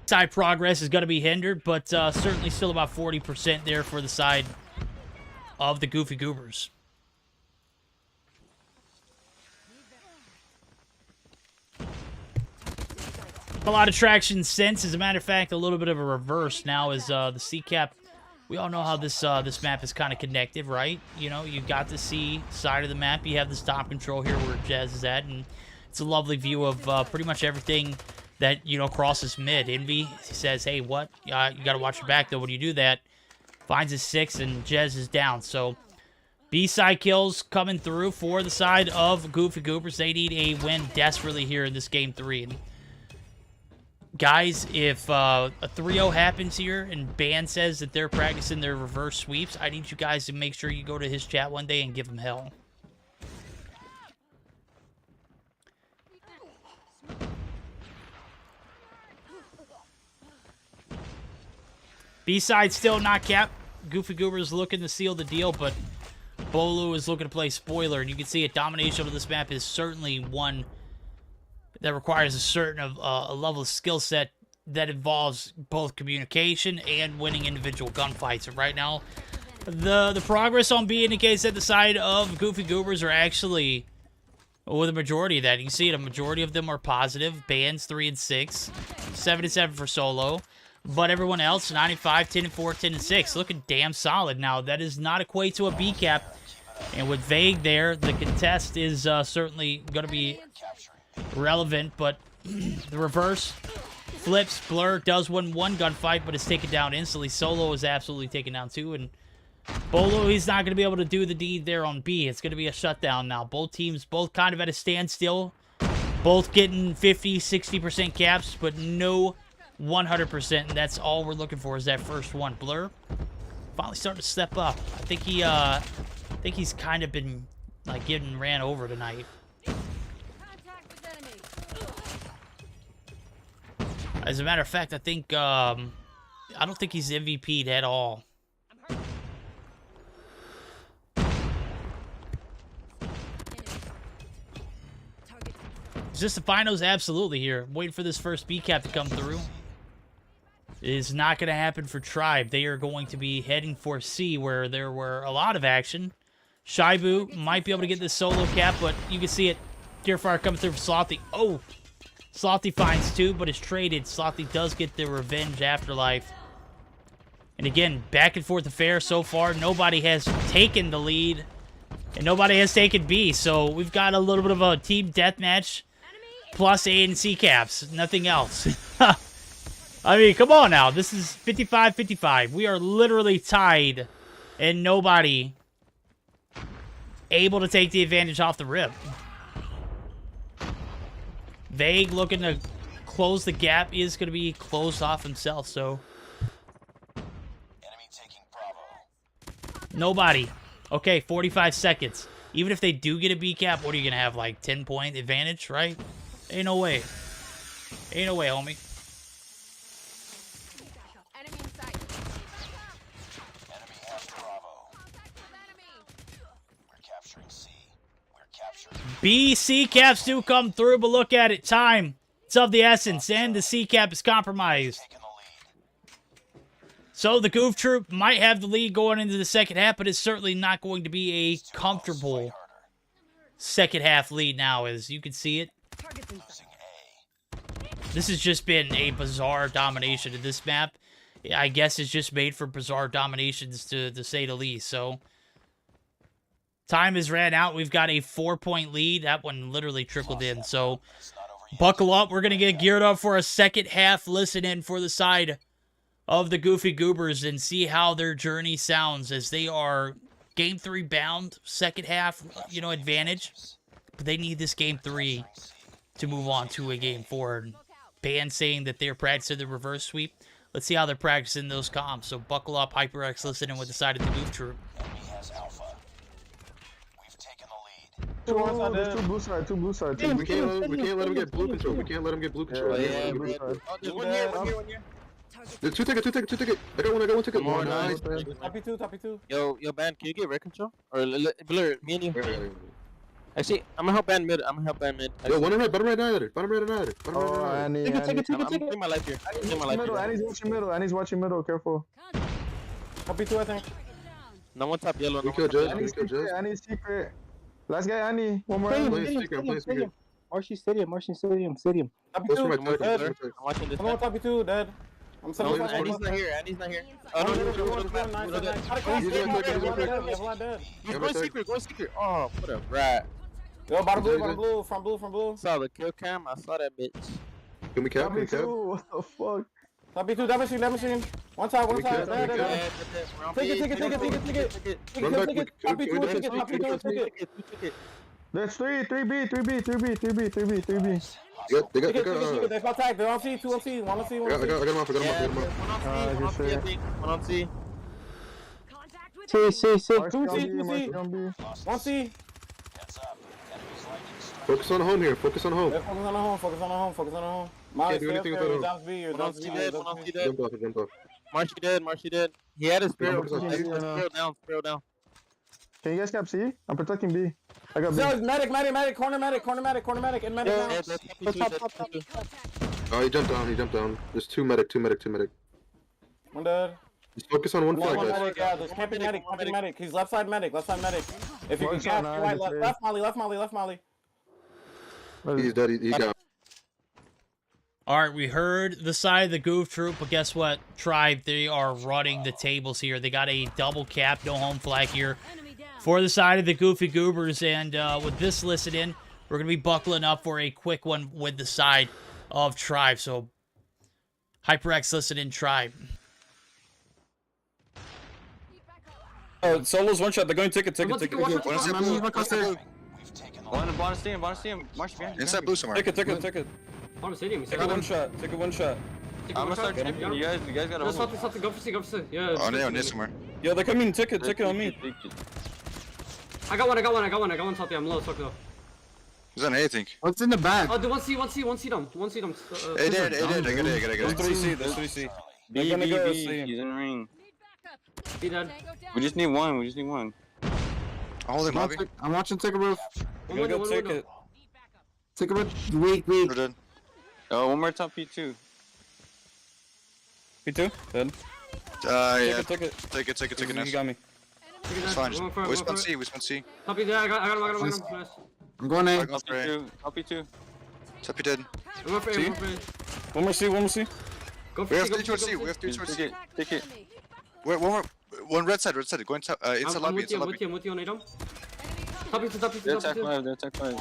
S1: Side progress is going to be hindered, but certainly still about 40% there for the side of the Goofy Goobers. A lot of traction since. As a matter of fact, a little bit of a reverse now is the C-cap. We all know how this this map is kind of connected, right? You know, you got the C side of the map. You have the stop control here where Jazz is at, and it's a lovely view of pretty much everything that, you know, crosses mid. Envy says, hey, what? You got to watch your back, though, when you do that. Finds his 6, and Jez is down. So, B-side kills coming through for the side of Goofy Goobers. They need a win desperately here in this game 3. And guys, if a 3-0 happens here and Ban says that they're practicing their reverse sweeps, I need you guys to make sure you go to his chat one day and give him hell. B-side still not capped. Goofy Goobers looking to seal the deal, but Bolu is looking to play spoiler. And you can see it. Domination of this map is certainly one that requires a certain a level of skill set that involves both communication and winning individual gunfights. And right now, the progress on B indicates that the side of Goofy Goobers are actually with a majority of that. You can see it. A majority of them are positive. Bands 3 and 6, 7 and 7 for solo. But everyone else, 95, 10 and 4, 10 and 6, looking damn solid. Now, that does not equate to a B cap. And with Vague there, the contest is certainly going to be relevant. But the reverse flips. Blur does win one gunfight, but is taken down instantly. Solo is absolutely taken down too. And Bolo, he's not going to be able to do the deed there on B. It's going to be a shutdown now. Both teams, both kind of at a standstill. Both getting 50, 60% caps, but no 100%, and that's all we're looking for is that first one. Blur finally starting to step up. I think he's kind of been like getting ran over tonight. As a matter of fact, I think I don't think he's MVP'd at all. Is this the finals? Absolutely here. I'm waiting for this first B cap to come through. It is not going to happen for Tribe. They are going to be heading for C, where there were a lot of action. Shibu might be able to get this solo cap, but you can see it. Deerfire coming through for Slothy. Oh! Slothy finds 2, but is traded. Slothy does get the revenge afterlife. And again, back and forth affair so far. Nobody has taken the lead, and nobody has taken B. So we've got a little bit of a team deathmatch plus A and C caps. Nothing else. I mean, come on now. This is 55-55. We are literally tied, and nobody able to take the advantage off the rip. Vague looking to close the gap is going to be closed off himself, so.
S2: Enemy taking Bravo.
S1: Nobody. Okay, 45 seconds. Even if they do get a B cap, what are you going to have, like 10-point advantage, right? Ain't no way. Ain't no way, homie.
S6: Enemy in sight.
S2: Enemy has Bravo. We're capturing C. We're capturing
S1: B, C caps do come through, but look at it. Time. It's of the essence, and the C cap is compromised.
S2: taking the lead.
S1: So the Goof Troop might have the lead going into the second half, but it's certainly not going to be a comfortable second half lead now, as you can see it.
S2: Losing A.
S1: This has just been a bizarre domination of this map. I guess it's just made for bizarre dominations, to say the least. So, time has ran out. We've got a 4-point lead. That one literally trickled in. So, buckle up. We're going to get geared up for a second half. Listen in for the side of the Goofy Goobers and see how their journey sounds as they are Game 3 bound. Second half, you know, advantage. But they need this Game 3 to move on to a Game 4. Ban saying that they're practicing the reverse sweep. Let's see how they're practicing those comms. So buckle up, HyperX, listening with the side of the Goof Troop.
S2: Enemy has Alpha. We've taken the lead.
S5: Oh, there's two blue side, two blue side.
S9: Yeah, we can't let him get blue control. We can't let him get blue control.
S5: Yeah, blue side.
S9: Oh, there's one here.
S2: There's
S9: two ticket. I got one ticket.
S5: More
S9: Nice.
S11: Toppy two.
S9: Yo, man, can you get red control? Or Blur, me and you. Actually, I'm gonna help band mid.
S5: Yo, one right, bottom right annihilator. Bottom right annihilator. Bottom right annihilator.
S10: Annie,
S11: Take it.
S9: I'm putting my life here.
S10: Annie's watching middle. Annie's watching middle. Careful.
S11: Copy 2, I think.
S9: No one top yellow.
S5: We
S9: No
S5: kill
S9: one top
S5: Judge.
S9: yellow.
S5: We kill Judge.
S10: Annie's secret. Last guy, Annie. One more.
S5: I'm
S10: Annie.
S5: playing secret. I'm playing secret.
S11: Marching stadium. Copy
S5: Close
S11: 2.
S5: for my target.
S11: Dead.
S5: Close for my target.
S9: I'm watching this.
S11: Come on, copy 2, dead. I'm
S9: No,
S11: 75.
S9: Andy's not here. Andy's not here.
S11: Oh,
S9: Oh,
S11: no,
S9: no,
S11: no,
S9: no,
S11: no,
S9: no,
S11: nice,
S9: no,
S11: nice.
S5: He's gonna click, he's gonna click.
S11: Dead.
S9: He's going secret. Going secret. Oh, what a rat.
S11: Yo, bottom blue, from blue.
S9: Saw the kill cam. I saw that bitch.
S5: Can we cap? Can
S10: Copy
S5: we cap?
S10: 2. What the fuck?
S11: Copy 2, that machine. One side.
S5: We kill,
S11: Dead.
S5: we kill.
S11: Take it.
S5: Run back.
S11: Copy 2,
S5: we
S11: take it.
S10: There's 3B.
S5: They got.
S11: They got tag. They're on C, 2 on C, 1 on C, 1
S5: I
S11: on C.
S5: got him off. I got him off.
S9: One on C.
S6: Contact with
S11: C.
S10: March
S11: 2
S10: on
S11: C,
S10: B,
S11: 2
S10: March
S11: C.
S10: on B.
S11: 1 C.
S2: Heads up. Enemy's lightning strike.
S5: Focus on home here. Focus on home.
S11: Focus on the home. Molly,
S5: Can't do anything
S11: stay
S5: without
S11: up
S5: him.
S11: there. Down to B.
S9: One on C dead. One on C dead.
S5: Jump off.
S9: Marshy dead. He had his spirit.
S5: Yeah.
S9: Spiral down.
S10: Can you guys cap C? I'm protecting B. I got B.
S11: Yo, medic, corner medic, and medic now.
S9: Yeah, that's top.
S5: Oh, he jumped down. There's two medic.
S11: One dead.
S5: Just focus on one flag,
S11: One
S5: guys.
S11: medic, yeah, there's camping medic. He's left side medic. If you can
S10: March
S11: cap,
S10: on
S11: right,
S10: nine,
S11: left Molly.
S5: He's dead. He got.
S1: All right, we heard the side of the Goof Troop, but guess what? Tribe, they are running the tables here. They got a double cap, no home flag here for the side of the Goofy Goobers. And with this listed in, we're going to be buckling up for a quick one with the side of Tribe. So, HyperX listed in Tribe.
S3: Solo's one shot. They're going ticket.
S2: We've taken the
S9: One bonus team. March behind.
S2: inside blue somewhere.
S3: Ticket. Take it one shot.
S9: I'm gonna start tripping. You guys gotta hold.
S11: Go for C. Yeah.
S2: Oh, no, near somewhere.
S3: Yeah, they're coming ticket on me.
S11: I got one, top. I'm low, talk though.
S2: He's on A, I think.
S10: What's in the back?
S11: Oh, do 1C them.
S2: Hey, dead. I got it.
S3: 3C.
S9: They're gonna go C. He's in the ring.
S11: He dead.
S9: We just need one.
S2: I'll hold him, Bobby.
S10: I'm watching Ticket Roof.
S3: Go ticket.
S10: Ticket Roof. Weak.
S2: We're dead.
S9: Oh, one more top P2.
S3: P2. Dead.
S2: Yeah.
S3: Ticket.
S2: Take it.
S3: You
S2: Nice.
S3: got me.
S2: It's fine. We spun C.
S11: Top there, I got him. Nice.
S10: I'm going A.
S2: Top
S9: P2.
S2: Top dead.
S3: One more C.
S11: Go
S2: We have 3 towards C.
S9: Take it.
S2: Wait, one more. One red side. Going to inside lobby.
S11: I'm with you on Adam. Top
S9: They're attack 5.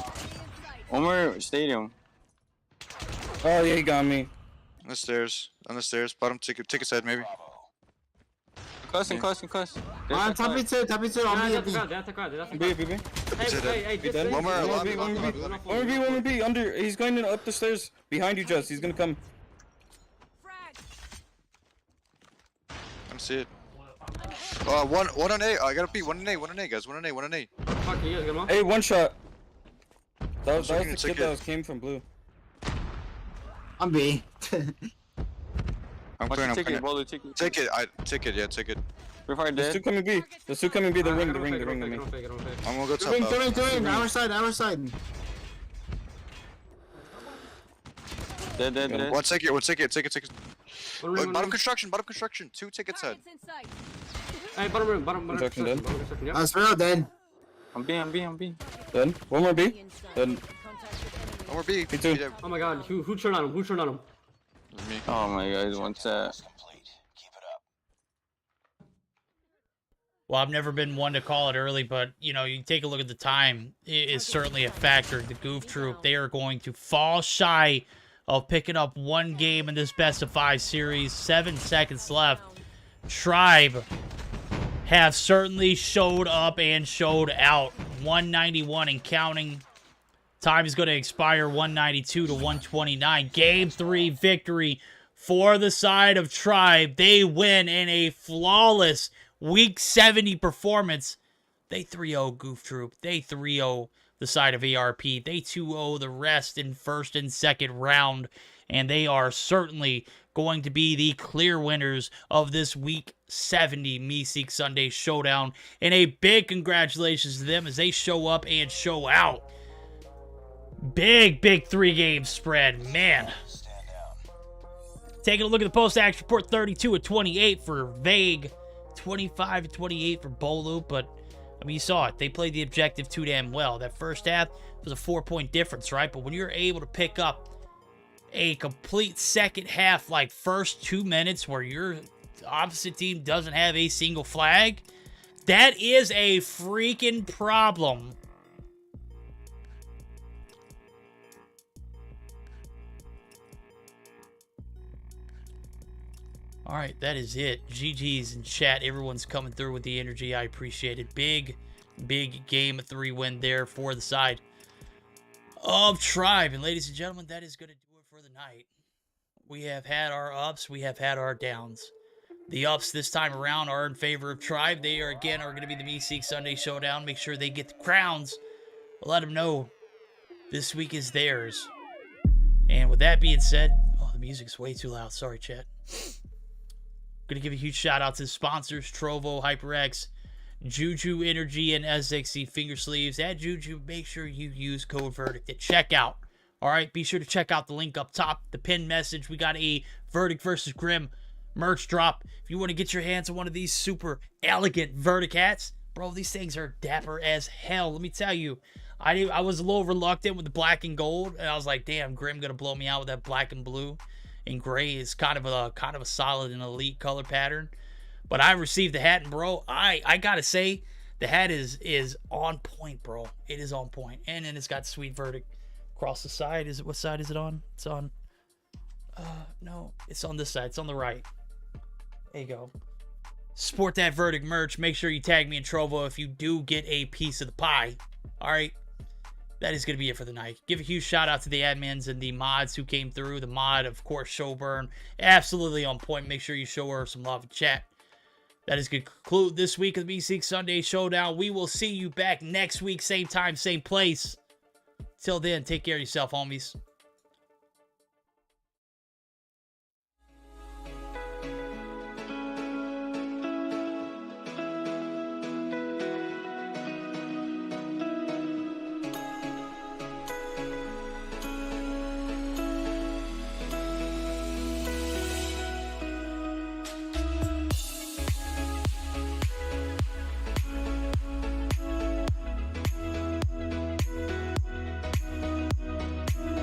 S9: One more stadium.
S3: Oh yeah, he got me.
S2: On the stairs. Bottom ticket side, maybe.
S9: Cuss.
S10: Top B2.
S3: B.
S11: Hey,
S2: One more lobby.
S3: One more B. Under. He's going up the stairs. Behind you, Jess. He's gonna come.
S2: Let me see it. One on A. I got a B. One on A, guys. One on A.
S3: Hey, one shot. That was
S2: Second
S3: the kid
S2: ticket.
S3: that came from blue.
S10: I'm B.
S2: I'm clearing.
S9: Take it.
S2: Take it. Take it.
S9: We're fire
S3: There's
S9: dead.
S3: two coming B. The ring to me.
S2: I'm gonna go top.
S10: Our side.
S9: Dead.
S2: One ticket. Wait, bottom construction. 2 tickets side.
S11: Hey, bottom.
S3: Construction dead.
S10: Sparrow dead.
S9: I'm B.
S3: Dead. One more B. Dead.
S2: One more B.
S3: P2.
S2: dead.
S11: Oh my god, who turned on him?
S2: Me.
S9: Oh my god, one set.
S1: Well, I've never been one to call it early, but, you take a look at the time. It is certainly a factor. The Goof Troop, they are going to fall shy of picking up one game in this best-of-5 series. 7 seconds left. Tribe have certainly showed up and showed out. 191 and counting. Time is going to expire 192 to 129. Game 3 victory for the side of Tribe. They win in a flawless Week 70 performance. They 3-0 Goof Troop. They 3-0 the side of ARP. They 2-0 the rest in first and second round, and they are certainly going to be the clear winners of this Week 70 Meseeks Sunday Showdown. And a big congratulations to them as they show up and show out. Big 3-game spread, man. Taking a look at the post-action report, 32-28 for Vague, 25-28 for Bolu, but I mean, you saw it. They played the objective too damn well. That first half was a 4-point difference, right? But when you're able to pick up a complete second half, like first 2 minutes where your opposite team doesn't have a single flag, that is a freaking problem. All right, that is it. GG's in chat. Everyone's coming through with the energy. I appreciate it. Big game 3 win there for the side of Tribe. And ladies and gentlemen, that is going to do it for the night. We have had our ups. We have had our downs. The ups this time around are in favor of Tribe. They are going to be the Meseeks Sunday Showdown. Make sure they get the crowns. Let them know this week is theirs. And with that being said, oh, the music's way too loud. Sorry, chat. Going to give a huge shout out to the sponsors, Trovo, HyperX, JuJu Energy, and SXC Finger Sleeves. At JuJu, make sure you use code Verdict at checkout. All right, be sure to check out the link up top, the pinned message. We got a Verdict versus Grim merch drop. If you want to get your hands on one of these super elegant Verdict hats, bro, these things are dapper as hell. Let me tell you, I was a little reluctant with the black and gold, and I was like, damn, Grim going to blow me out with that black and blue. And gray is kind of a solid and elite color pattern. But I received the hat, and bro, I gotta say, the hat is on point, bro. It is on point. And then it's got sweet Verdict across the side. What side is it on? It's on no, it's on this side. It's on the right. There you go. Sport that Verdict merch. Make sure you tag me in Trovo if you do get a piece of the pie. Alright. That is going to be it for the night. Give a huge shout out to the admins and the mods who came through. The mod, of course, Showburn. Absolutely on point. Make sure you show her some love in chat. That is going to conclude this week of the Meseeks Sunday Showdown. We will see you back next week. Same time, same place. Till then, take care of yourself, homies.